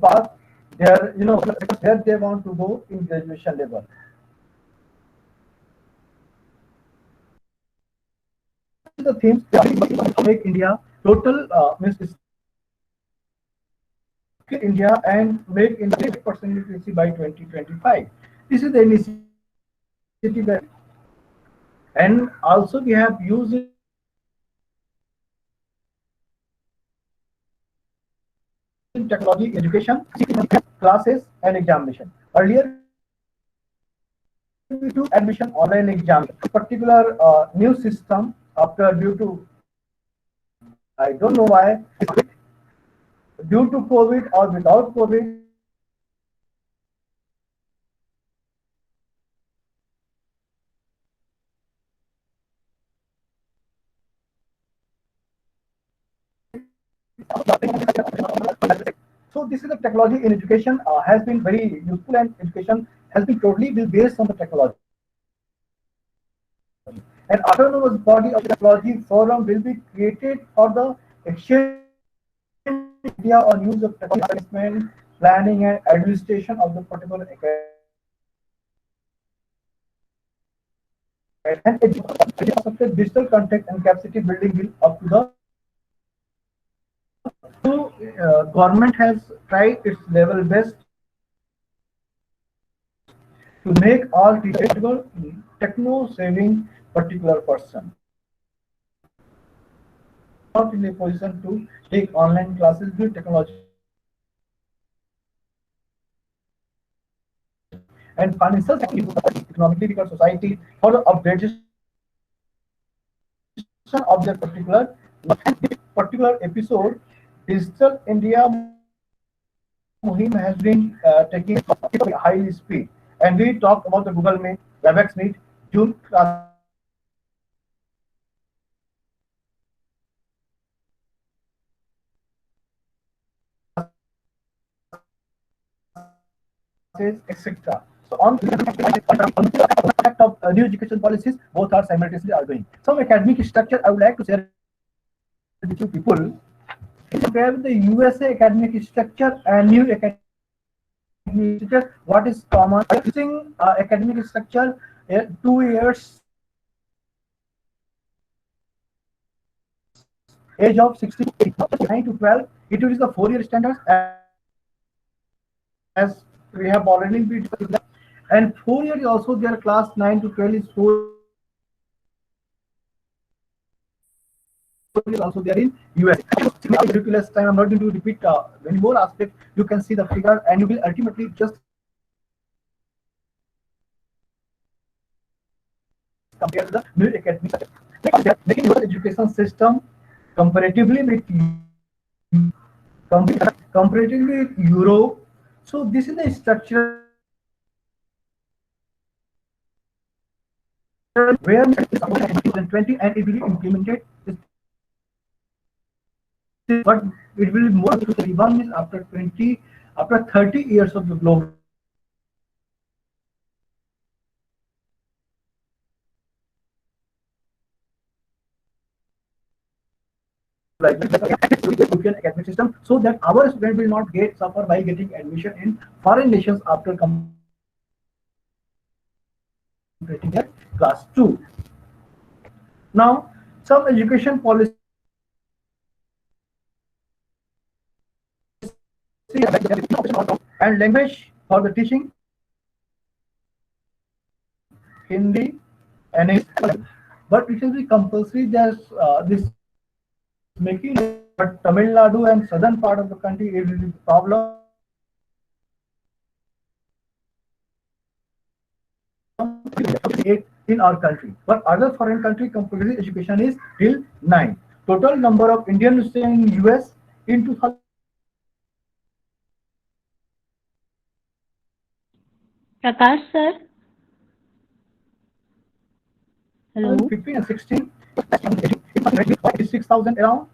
path, their where they want to go in graduation level. The themes make India total means India and make India 8% literacy by 2025. This is the initiative, and also we have used in technology education, classes and examination. Earlier we do admission online exam. Particular new system after due to I don't know why, due to COVID or without COVID, So this is the technology in education has been very useful, and education has been totally based on the technology. An autonomous body of technology forum will be created for the exchange idea on use of technology management, planning, and administration of the particular academy. And digital content and capacity building will up to the. So government has tried its level best to make all teachers techno-saving particular person. Not in a position to take online classes with technology and financial economically because society for the upgradation of that particular episode. Digital India Muhim has been taking highly speed, and we talked about the Google Meet, WebEx Meet, Zoom classes, etc. So on impact of new education policies, both are simultaneously are doing. Some academic structure I would like to share with you people. Compare with the USA academic structure and new academic structure, what is common? Using academic structure 2 years, age of 16, 9 to 12, it is the 4-year standards as we have already been discussed. And 4 years also their class 9 to 12 is 4 years also there in US. Ridiculous time. I'm not going to repeat many more aspects. You can see the figure, and you will ultimately just compare the new academic system. Making your education system comparatively with Europe. So this is the structure where 2020 and it will be implemented. But it will be more to one is after 30 years of the global. Like European academic system, so that our student will not suffer by getting admission in foreign nations after completing their class 2. Now, some education policy and language for the teaching, Hindi and English, but it will be compulsory. There's this making, but Tamil Nadu and southern part of the country it will be problem in our country, but other foreign country compulsory education is till 9. Total number of Indians staying in US in 2000. Prakash sir. Hello. 15 and 16, 6,000 around.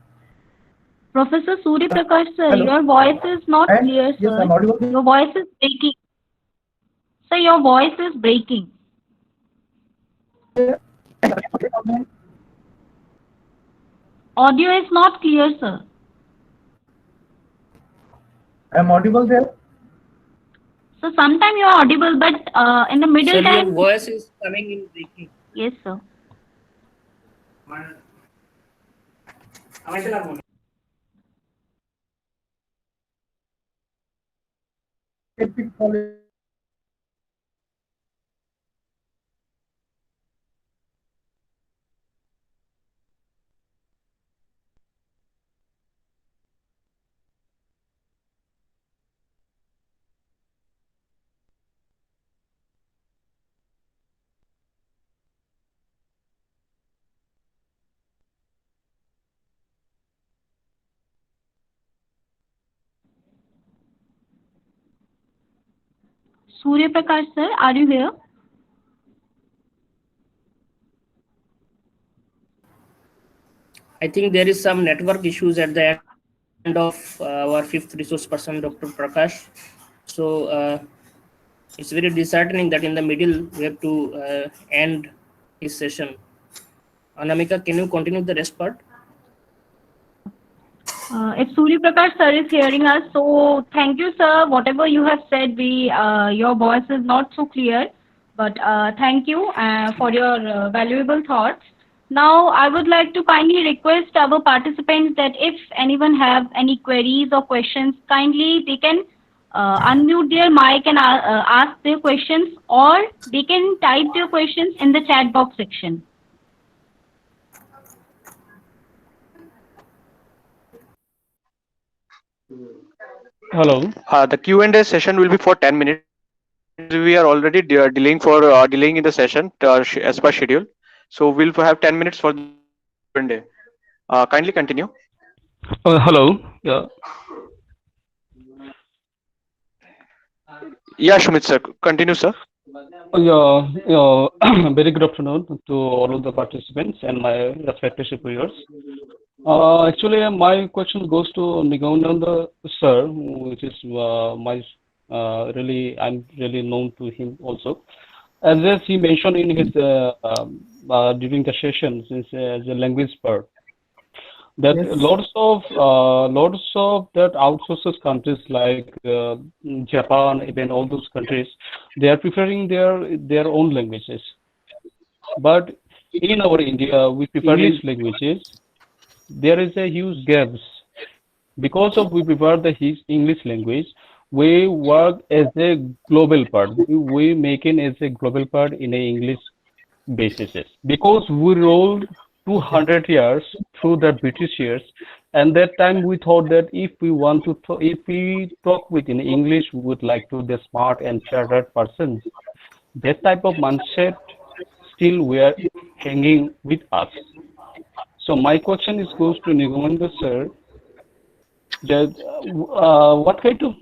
Professor Surya Prakash sir, Hello. your voice is not clear, sir. Yes, I'm audible. Your voice is breaking. Sir, your voice is breaking. Audio is not clear, sir. I'm audible there. So sometime you are audible, but in the middle Sir, time. your voice is coming in breaking. Yes, sir. Epic policy. Surya Prakash sir, are you here? I think there is some network issues at the end. of our fifth resource person, Dr. Prakash. So it's very disheartening that in the middle we have to end his session. Anamika, can you continue the rest part? If Surya Prakash sir is hearing us, so thank you, sir. Whatever you have said, your voice is not so clear, but thank you for your valuable thoughts. Now, I would like to kindly request our participants that if anyone have any queries or questions, kindly they can unmute their mic and ask their questions, or they can type their questions in the chat box section. Hello. The Q&A session will be for 10 minutes. We are already delaying in the session as per schedule. So we'll have 10 minutes for the Q&A. Kindly continue. Hello. Yeah. Yeah, Shumit sir. Continue, sir. Very good afternoon to all of the participants and my respected superiors. Actually, my question goes to Nigamananda sir, which is I'm really known to him also. As he mentioned in his during the session, as a language part, that Yes. lots of that outsources countries like Japan, even all those countries, they are preferring their own languages. But in our India, we prefer English languages. There is a huge gaps because of we prefer the English language. We work as a global part. We make it as a global part in a English basis because we rolled 200 years through the British years, and that time we thought that if we talk within English, we would like to the smart and chartered persons. That type of mindset still we are hanging with us. So my question goes to Nigamananda sir. That what kind of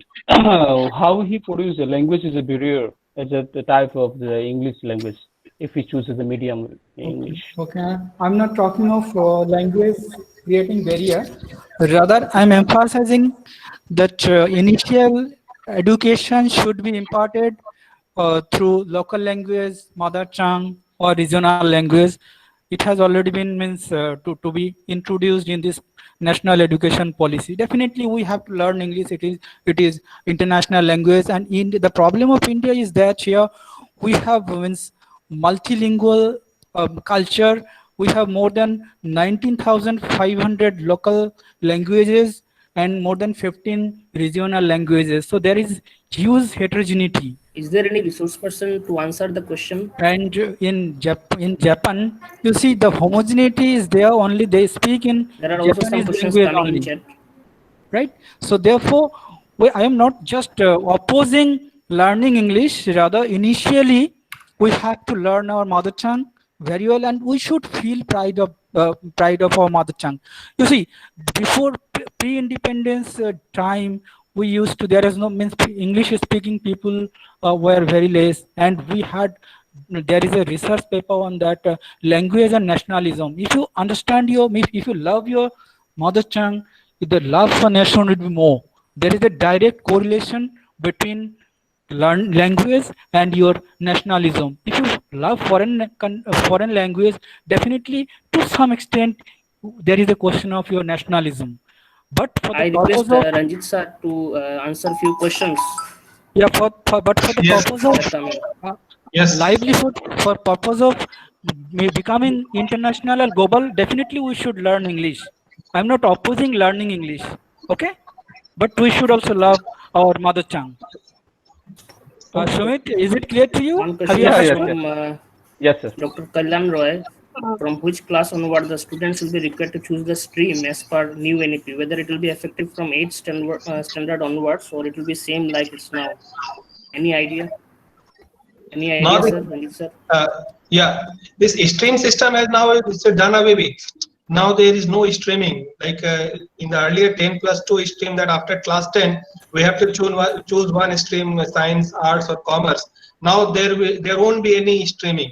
how he produces a language is a barrier as a type of the English language if he chooses the medium English. Okay, I'm not talking of language creating barrier. Rather, I'm emphasizing that initial education should be imparted through local language, mother tongue, or regional language. It has already been to be introduced in this national education policy. Definitely, we have to learn English. It is international language, and the problem of India is that here we have multilingual culture. We have more than 19,500 local languages and more than 15 regional languages. So there is huge heterogeneity. Is there any resource person to answer the question? And in Japan, you see the homogeneity is there. Only they speak in There are also some Japanese questions language coming in only, chat. right? So therefore, I am not just opposing learning English. Rather, initially we have to learn our mother tongue very well, and we should feel pride of our mother tongue. You see, before pre-independence time, we used to, there is no English speaking people were very less, and there is a research paper on that language and nationalism. If you understand if you love your mother tongue, the love for nation will be more. There is a direct correlation between language and your nationalism. If you love foreign language, definitely to some extent there is a question of your nationalism. But for the I request purpose of Ranjit sir to answer few questions. yeah, but for the purpose of livelihood, for purpose of becoming international and global, definitely we should learn English. I'm not opposing learning English, okay? But we should also love our mother tongue. Sumit, is it clear to you? One Have question you is understood? from Yes, sir. Dr. Kalyan Roy. From which class onward the students will be required to choose the stream as per new NEP, whether it will be effective from 8th standard onwards, or it will be same like it's now. Any idea? Any idea, Now, sir? Ranjit sir? yeah, this stream system has now it's done away with. Now there is no streaming like in the earlier 10+2 stream that after class 10 we have to choose one stream, science, arts, or commerce. Now there won't be any streaming.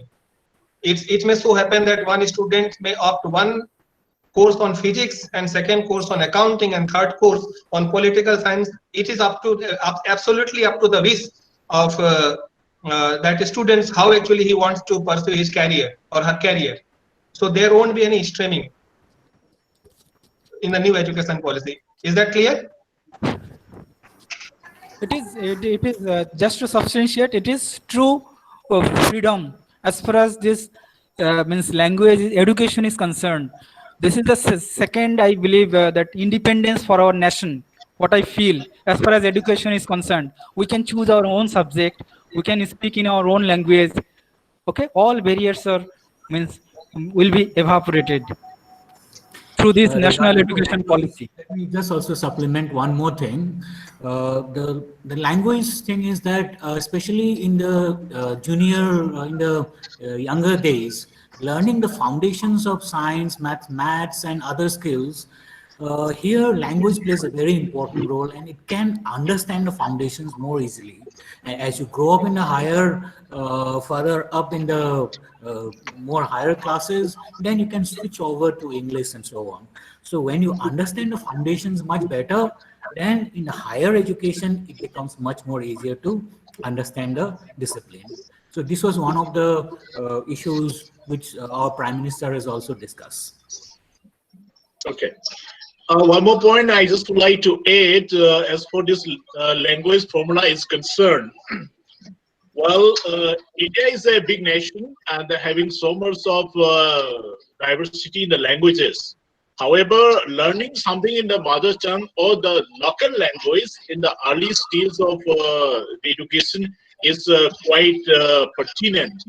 It may so happen that one student may opt one course on physics, and second course on accounting, and third course on political science. It is absolutely up to the wish of that students how actually he wants to pursue his career or her career. So there won't be any streaming in the new education policy. Is that clear? It is just to substantiate, it is true freedom as far as this means language education is concerned. This is the second, I believe, that independence for our nation. What I feel as far as education is concerned, we can choose our own subject, we can speak in our own language. Okay, all barriers are will be evaporated through this national education policy. Let me just also supplement one more thing. The language thing is that especially in the younger days, learning the foundations of science, maths and other skills, here language plays a very important role, and it can understand the foundations more easily. And as you grow up in the higher, further up in the more higher classes, then you can switch over to English and so on. So when you understand the foundations much better, then in the higher education, it becomes much more easier to understand the discipline. So this was one of the issues which our Prime Minister has also discussed. Okay. One more point I just would like to add as for this language formula is concerned. Well, India is a big nation and they're having so much of diversity in the languages. However, learning something in the mother tongue or the local language in the early stages of the education is quite pertinent.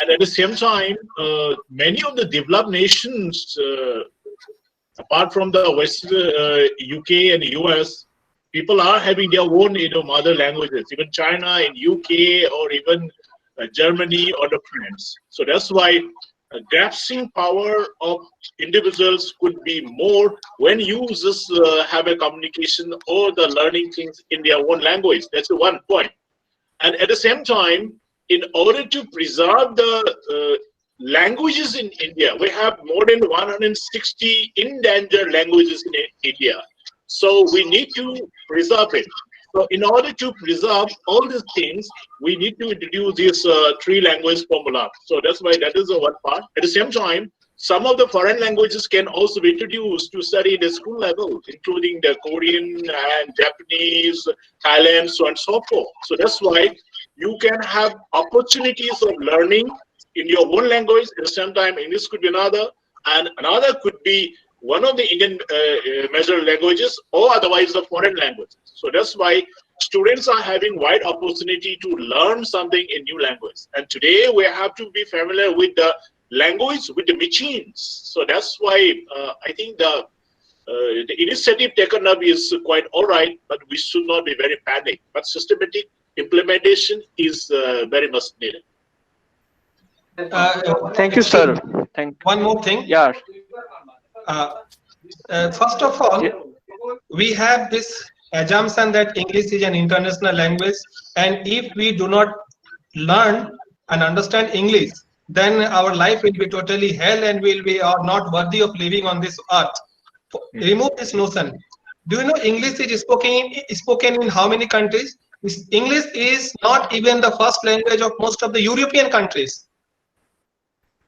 And at the same time, many of the developed nations, apart from the West, UK and US, people are having their own mother languages, even China and UK or even Germany or the France. So that's why grasping power of individuals could be more when you just have a communication or the learning things in their own language. That's the one point. And at the same time, in order to preserve the languages in India, we have more than 160 endangered languages in India. So we need to preserve it. So in order to preserve all these things, we need to introduce this three language formula. So that's why that is the one part. At the same time, some of the foreign languages can also be introduced to study at the school level, including the Korean and Japanese, Thailand, so on and so forth. So that's why you can have opportunities of learning in your own language. At the same time, English could be another, and another could be one of the Indian major languages or otherwise the foreign languages. So that's why students are having wide opportunity to learn something in new language. And today we have to be familiar with the language, with the machines. So that's why I think the initiative taken up is quite all right, but we should not be very panicked. But systematic implementation is very much needed. Thank you, sir. One more thing. Yeah. First of all, we have this assumption that English is an international language, and if we do not learn and understand English, then our life will be totally hell and we are not worthy of living on this earth. Remove this notion. Do you know English is spoken in how many countries? English is not even the first language of most of the European countries.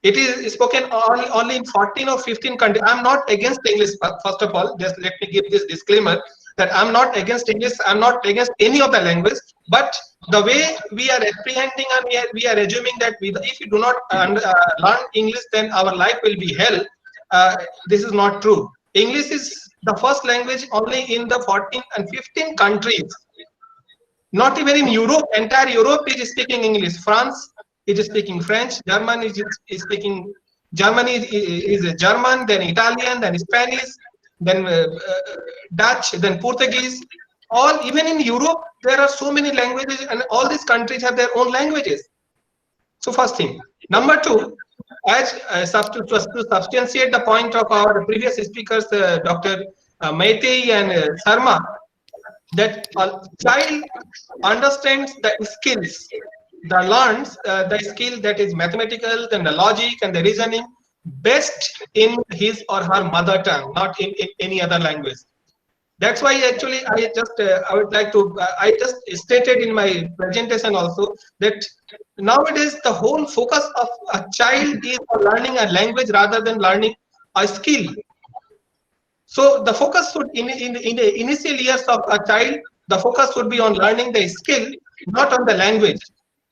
It is spoken only in 14 or 15 countries. I'm not against English, first of all. Just let me give this disclaimer that I'm not against English. I'm not against any of the language. But the way we are apprehending and we are assuming that if you do not learn English, then our life will be hell. This is not true. English is the first language only in the 14 and 15 countries. Not even in Europe. Entire Europe is speaking English. France is speaking French. Germany is speaking. Germany is German, then Italian, then Spanish, then Dutch, then Portuguese. All even in Europe, there are so many languages, and all these countries have their own languages. So first thing. Number two, as to substantiate the point of our previous speakers, Dr. Maitei and Sharma, that a child understands the skills, learns the skill that is mathematical, then the logic and the reasoning best in his or her mother tongue, not in any other language. That's why actually I would like to, I just stated in my presentation also that nowadays the whole focus of a child is on learning a language rather than learning a skill. So the focus should, in the initial years of a child, the focus would be on learning the skill, not on the language.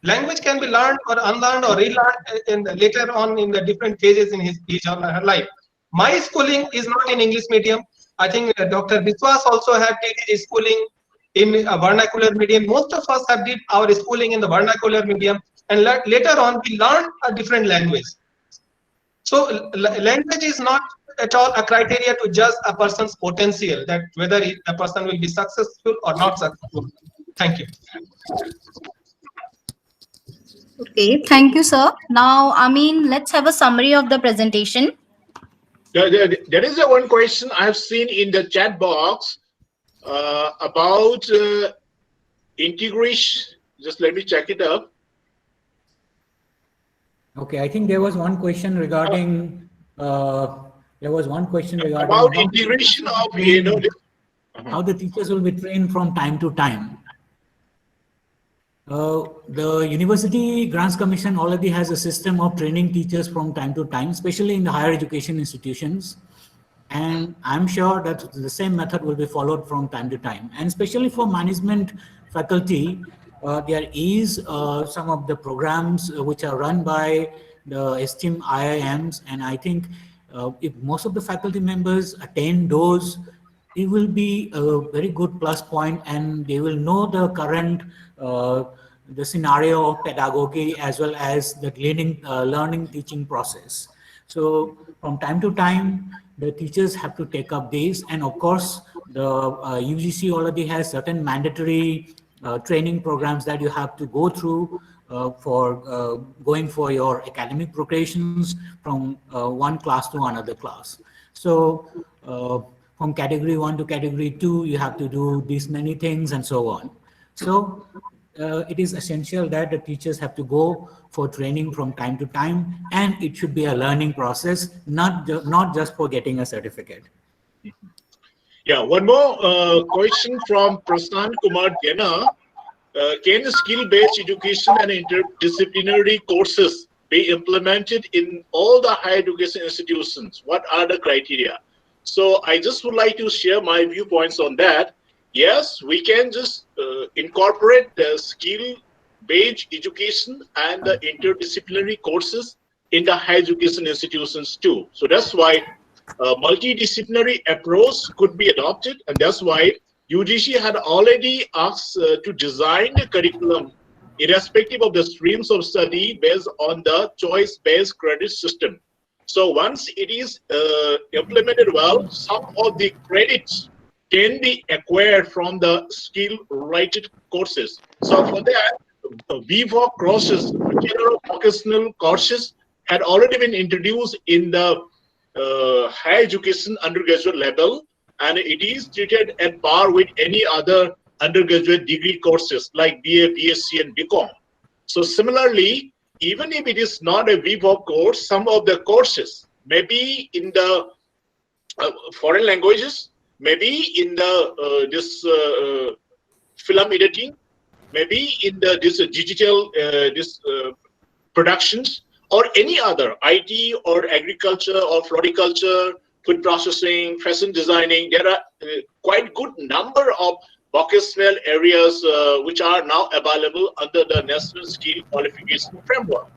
Language can be learned or unlearned or relearned later on in the different phases in his or her life. My schooling is not in English medium. I think Dr. Biswas also have did his schooling in a vernacular medium. Most of us have did our schooling in the vernacular medium, and later on we learn a different language. So language is not at all a criteria to judge a person's potential, that whether a person will be successful or not successful. Thank you. Okay, thank you, sir. Now, Amin, let's have a summary of the presentation. There is one question I have seen in the chat box about integration. Just let me check it up. Okay, I think there was one question regarding about integration of how the teachers will be trained from time to time. The University Grants Commission already has a system of training teachers from time to time, especially in the higher education institutions. And I'm sure that the same method will be followed from time to time. And especially for management faculty, there is some of the programs which are run by the esteemed IIMs. And I think if most of the faculty members attend those, it will be a very good plus point, and they will know the current the scenario of pedagogy as well as the learning teaching process. So from time to time, the teachers have to take up these, and of course the UGC already has certain mandatory training programs that you have to go through for going for your academic progressions from one class to another class. So from category 1 to category 2, you have to do these many things and so on. So it is essential that the teachers have to go for training from time to time, and it should be a learning process, not just for getting a certificate. Yeah, one more question from Prasan Kumar Jena. Can skill-based education and interdisciplinary courses be implemented in all the higher education institutions? What are the criteria? So I just would like to share my viewpoints on that. Yes, we can just incorporate the skill-based education and the interdisciplinary courses in the higher education institutions too. So that's why a multidisciplinary approach could be adopted, and that's why UGC had already asked to design a curriculum irrespective of the streams of study based on the choice-based credit system. So once it is implemented well, some of the credits can be acquired from the skill-related courses. So for that, VVOC courses, general vocational courses, had already been introduced in the higher education undergraduate level, and it is treated at par with any other undergraduate degree courses like BA, BSc, and BCom. So similarly, even if it is not a VVOC course, some of the courses, maybe in the foreign languages, maybe in the film editing, maybe in the digital productions, or any other IT or agriculture or floriculture, food processing, fashion designing. There are quite good number of vocational areas which are now available under the National Skill Qualification Framework.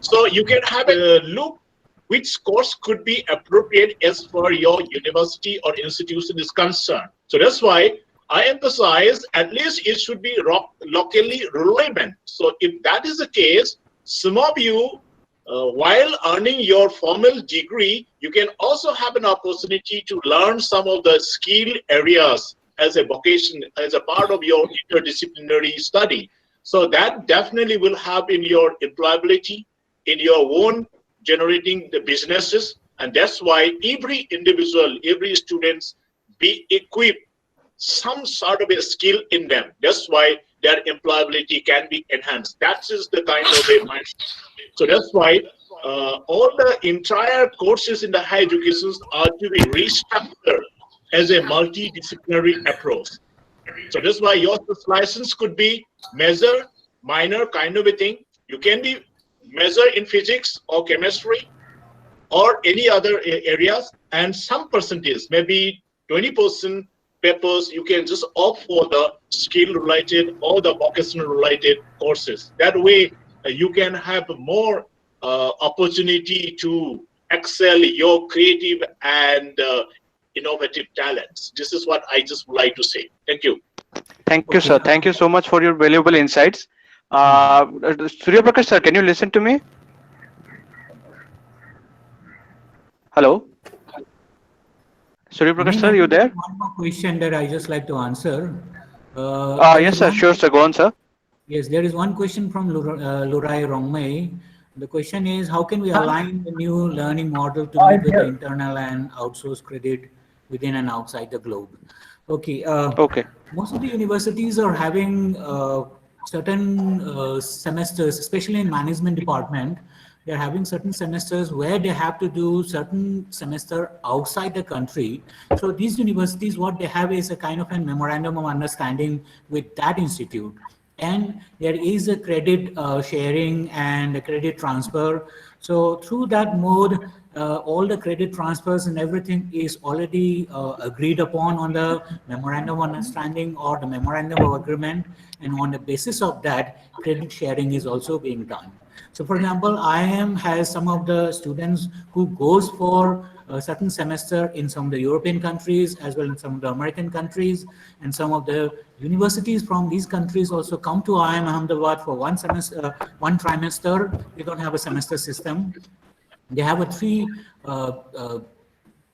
So you can have a look which course could be appropriate as far your university or institution is concerned. So that's why I emphasize at least it should be locally relevant. So if that is the case, some of you, while earning your formal degree, you can also have an opportunity to learn some of the skill areas as a vocation, as a part of your interdisciplinary study. So that definitely will help in your employability, in your own generating the businesses. And that's why every individual, every student be equipped some sort of a skill in them. That's why their employability can be enhanced. That is the kind of a mindset. So that's why all the entire courses in the higher education are to be restructured as a multidisciplinary approach. So that's why your license could be major, minor kind of a thing. You can be major in physics or chemistry or any other areas, and some percentage, maybe 20% papers, you can just opt for the skill related or the vocational related courses. That way you can have more opportunity to excel your creative and innovative talents. This is what I just would like to say. Thank you. Thank you, sir. Thank you so much for your valuable insights. Surya Prakash sir, can you listen to me? Hello? Surya Prakash sir, you there? One more question that I just like to answer. Yes, sir. Sure, sir. Go on, sir. Yes, there is one question from Lurai Rongmei. The question is, how can we align the new learning model to meet with the internal and outsourced credit within and outside the globe? Okay. Okay. Most of the universities are having certain semesters, especially in management department, they're having certain semesters where they have to do certain semester outside the country. So these universities, what they have is a kind of a memorandum of understanding with that institute. And there is a credit sharing and a credit transfer. So through that mode, all the credit transfers and everything is already agreed upon on the memorandum of understanding or the memorandum of agreement. And on the basis of that, credit sharing is also being done. So for example, IIM has some of the students who goes for a certain semester in some of the European countries as well as some of the American countries, and some of the universities from these countries also come to IIM Ahmedabad for one semester, one trimester. They don't have a semester system. They have a 3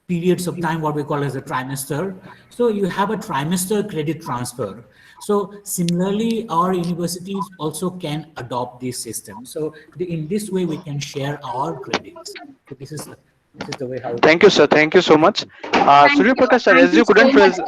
periods of time, what we call as a trimester. So you have a trimester credit transfer. So similarly, our universities also can adopt this system. So in this way, we can share our credits. So this is the way how. Thank you, sir. Thank you so much. Surya Prakash sir, as you couldn't present.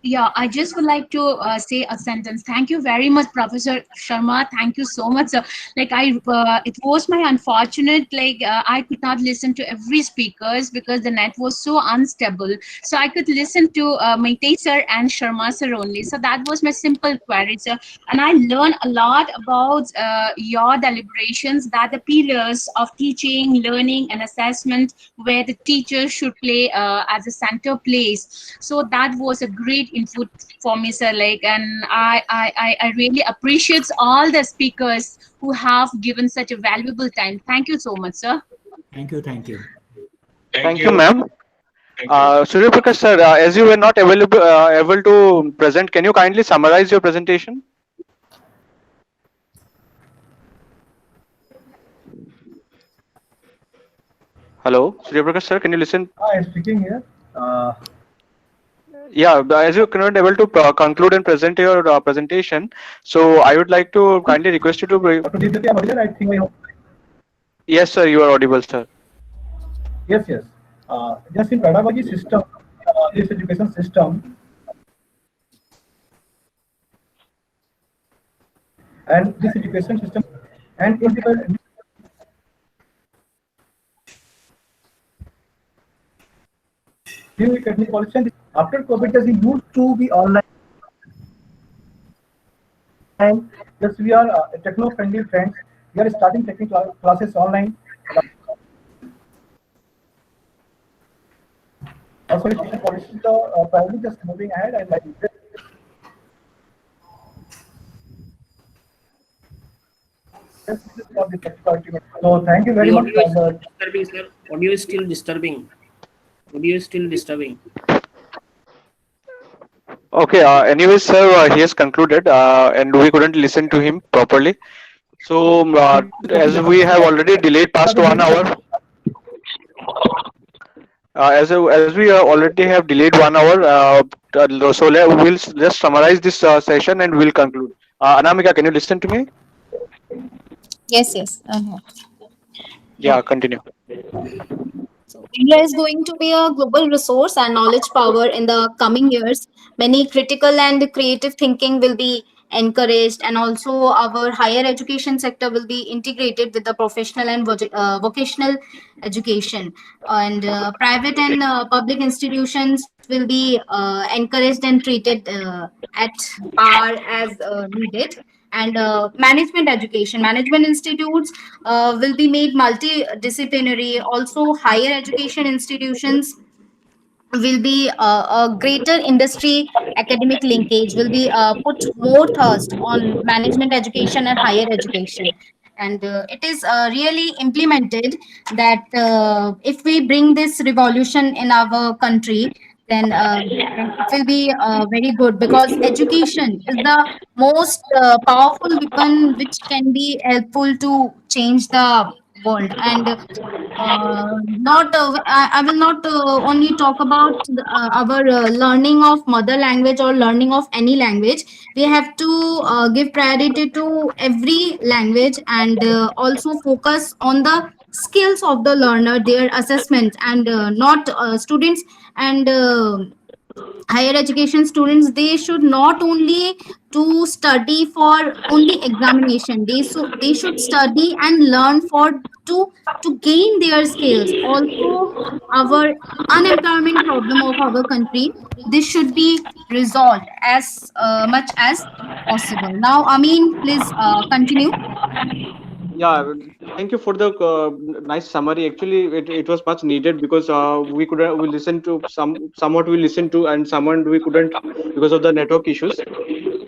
Yeah, I just would like to say a sentence. Thank you very much, Professor Sharma. Thank you so much. Like it was my unfortunate, I could not listen to every speakers because the net was so unstable. So I could listen to Maitei sir and Sharma sir only. So that was my simple query, sir. And I learned a lot about your deliberations, that the pillars of teaching, learning, and assessment, where the teachers should play as a center place. So that was a great input for me, sir. And I really appreciate all the speakers who have given such a valuable time. Thank you so much, sir. Thank you. Thank you. Thank you, ma'am. Surya Prakash sir, as you were not able to present, can you kindly summarize your presentation? Hello, Surya Prakash sir, can you listen? I'm speaking here. Yeah, as you cannot able to conclude and present your presentation, so I would like to kindly request you to. I think Yes, sir, you are audible, sir. Yes. Just in pedagogy system, this education system, and this education system, and in the new technical policy, after COVID, it used to be online. And yes, we are techno-friendly friends. We are starting technical classes online. Also, the policy probably just moving ahead and like. So thank you very much. Disturbing, sir. Audio is still disturbing. Okay. Anyways, sir, he has concluded, and we couldn't listen to him properly. So, as we have already delayed past 1 hour, as we already have delayed 1 hour, so we'll just summarize this session and we'll conclude. Anamika, can you listen to me? Yes. Yeah, continue. So India is going to be a global resource and knowledge power in the coming years. Many critical and creative thinking will be encouraged, and also our higher education sector will be integrated with the professional and vocational education. And private and public institutions will be encouraged and treated at par as needed. And management institutes will be made multidisciplinary. Also, higher education institutions will be a greater industry academic linkage, will be put more thrust on management education and higher education. And it is really implemented that if we bring this revolution in our country, then it will be very good, because education is the most powerful weapon which can be helpful to change the world. And not I will not only talk about our learning of mother language or learning of any language. We have to give priority to every language, and also focus on the skills of the learner, their assessments, and not students and higher education students, they should not only to study for only examination. They should study and learn for to gain their skills. Also, our unemployment problem of our country, this should be resolved as much as possible. Now, Amin, please continue. Yeah, thank you for the nice summary. Actually, it was much needed because we couldn't we listen to somewhat we listened to and someone we couldn't because of the network issues.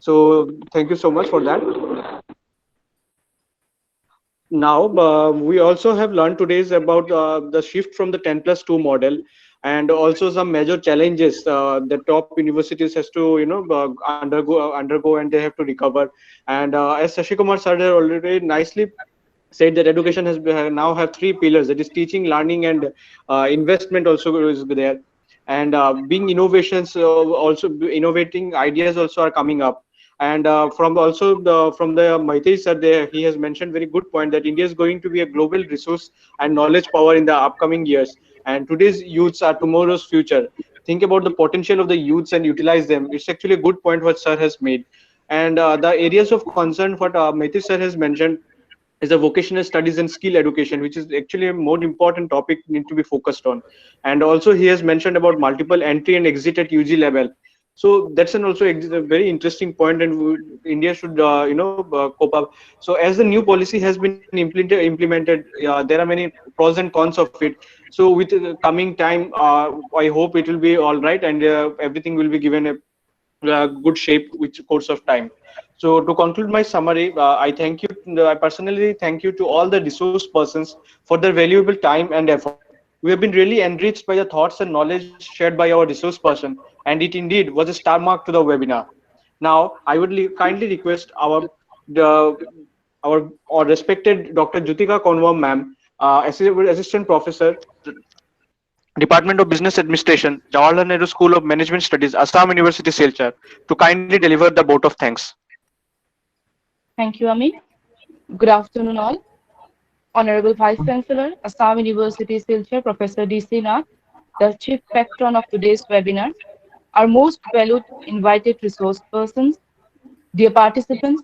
So thank you so much for that. Now we also have learned today is about the shift from the 10+2 model, and also some major challenges the top universities has to undergo and they have to recover. And as Shashi Kumar sir already nicely said, that education has now have three pillars, that is teaching, learning, and investment also is there. And being innovations, also innovating ideas also are coming up. And from the Maitri sir there, he has mentioned very good point that India is going to be a global resource and knowledge power in the upcoming years. And today's youths are tomorrow's future. Think about the potential of the youths and utilize them. It's actually a good point what sir has made. And the areas of concern what Maitri sir has mentioned is the vocational studies and skill education, which is actually a more important topic need to be focused on. And also he has mentioned about multiple entry and exit at UG level. So that's an also a very interesting point, and India should cope up. So as the new policy has been implemented, there are many pros and cons of it. So with the coming time, I hope it will be all right, and everything will be given a good shape with course of time. So to conclude my summary, I thank you. I personally thank you to all the resource persons for their valuable time and effort. We have been really enriched by the thoughts and knowledge shared by our resource person, and it indeed was a star mark to the webinar. Now, I would kindly request our respected Dr. Jutika Konwam ma'am, Assistant Professor, Department of Business Administration, Jawaharlal Nehru School of Management Studies, Assam University, Silchar, to kindly deliver the vote of thanks. Thank you, Amit. Good afternoon, all. Honorable Vice Chancellor, Assam University, Silchar, Professor D.C. Nath, the chief patron of today's webinar, our most valued invited resource persons, dear participants,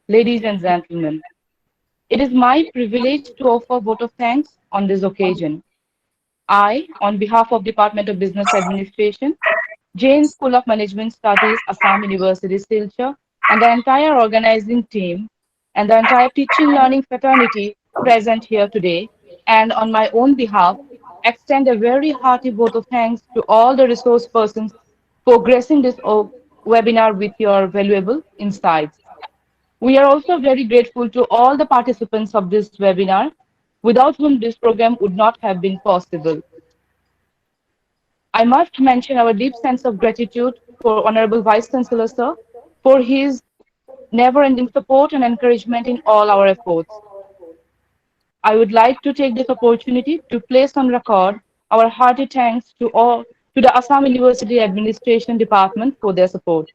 ladies and gentlemen. It is my privilege to offer a vote of thanks on this occasion. I, on behalf of Department of Business Administration, Jain School of Management Studies, Assam University, Silchar, and the entire organizing team, and the entire teaching learning fraternity present here today, and on my own behalf, extend a very hearty vote of thanks to all the resource persons for gracing this webinar with your valuable insights. We are also very grateful to all the participants of this webinar, without whom this program would not have been possible. I must mention our deep sense of gratitude for Honorable Vice Chancellor Sir for his never-ending support and encouragement in all our efforts. I would like to take this opportunity to place on record our hearty thanks to the Assam University Administration Department for their support.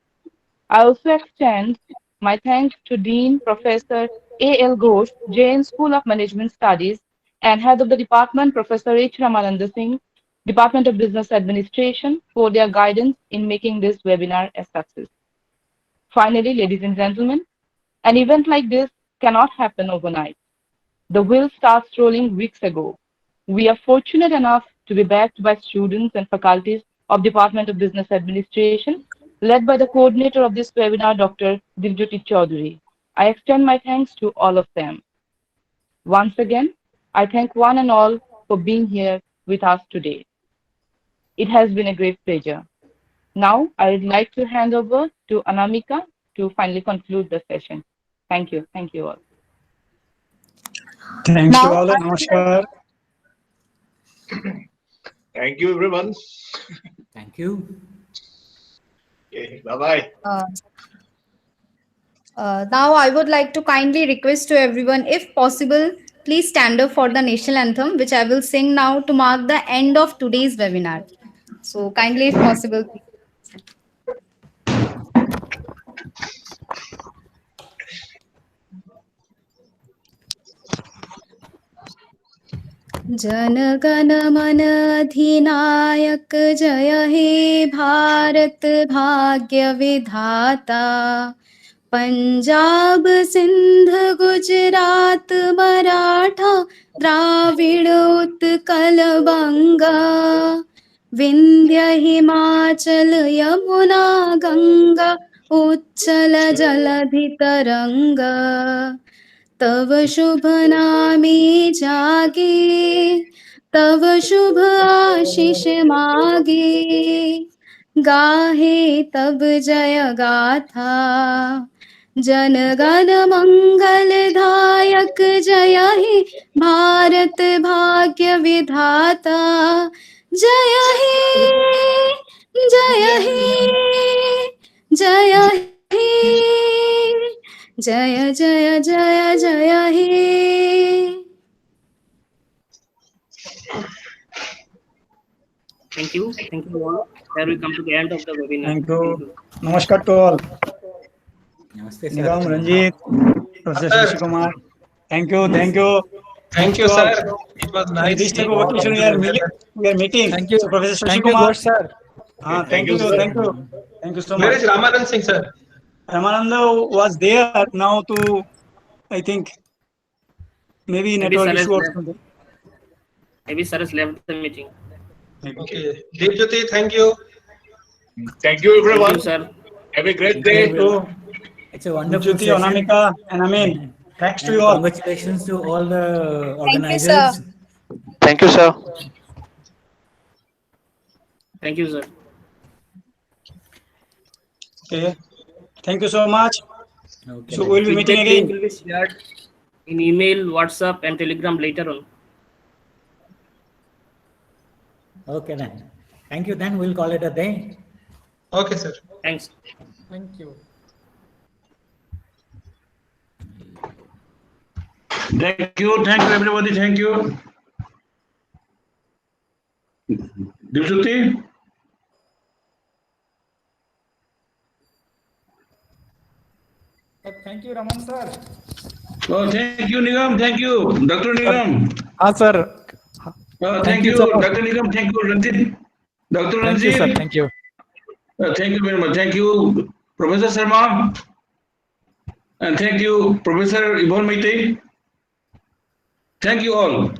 I also extend my thanks to Dean Professor A.L. Ghosh, Jain School of Management Studies, and Head of the Department, Professor H. Ramananda Singh, Department of Business Administration, for their guidance in making this webinar a success. Finally, ladies and gentlemen, an event like this cannot happen overnight. The wheel starts rolling weeks ago. We are fortunate enough to be backed by students and faculties of Department of Business Administration, led by the coordinator of this webinar, Dr. Divjyoti Chaudhary. I extend my thanks to all of them. Once again, I thank one and all for being here with us today. It has been a great pleasure. Now, I would like to hand over to Anamika to finally conclude the session. Thank you. Thank you all. Thanks to all. Namaskar. Thank you, everyone. Thank you. Okay, bye-bye. Now I would like to kindly request to everyone, if possible, please stand up for the national anthem, which I will sing now to mark the end of today's webinar. So kindly, if possible. Jana Gana मन अधिनायक जय हे भारत भाग्य विधाता, पंजाब सिंध गुजरात मराठा द्राविड़ उत्कल बंगा, विंध्य हिमाचल यमुना गंगा उच्चल जलधि तरंगा, तव शुभ नामे जागे, तव शुभ आशीष मागे, गाहे तब जय गाथा, जन गण मंगल दायक जय हे भारत भाग्य विधाता, जय हे जय हे जय हे, जय जय जय जय हे. Thank you all. Here we come to the end of the webinar. Thank you. Namaskar to all. Namaste, sir. Nigam, Ranjit, Professor Shashi Kumar. Thank you. Thank you, sir. It was nice. This type of occasion we are meeting. Thank you. So, Professor Shashi Thank you, Kumar. good sir. Thank you. Thank you. Thank you so much. Where is Ramanand Singh, sir? Ramananda was there now to, I think, maybe network issue or something. Maybe sir has left the meeting. Okay. Devjyoti, thank you. Thank you, everyone. Thank you, sir. Have a great day. It's a wonderful Jyoti, session. Anamika, and Amin. Thanks to And you all. congratulations to all the Thank you, organizers. sir. Thank you, sir. Thank you, sir. Okay. Thank you so much. Okay, So then. we'll be meeting Feedback link again. will be shared in email, WhatsApp, and Telegram later on. Okay then. Thank you. Then we'll call it a day. Okay, sir. Thanks. Thank you. Thank you, everybody. Thank you. Divjyoti? Thank you, Raman sir. Oh, thank you, Nigam. Thank you, Dr. Nigam. Sir. Thank you, sir. Dr. Nigam. Thank you, Ranjit. Dr. Thank you, sir. Ranjit. Thank you. Thank you very much. Thank you, Professor Sharma. And thank you, Professor Yvonne Maite. Thank you all.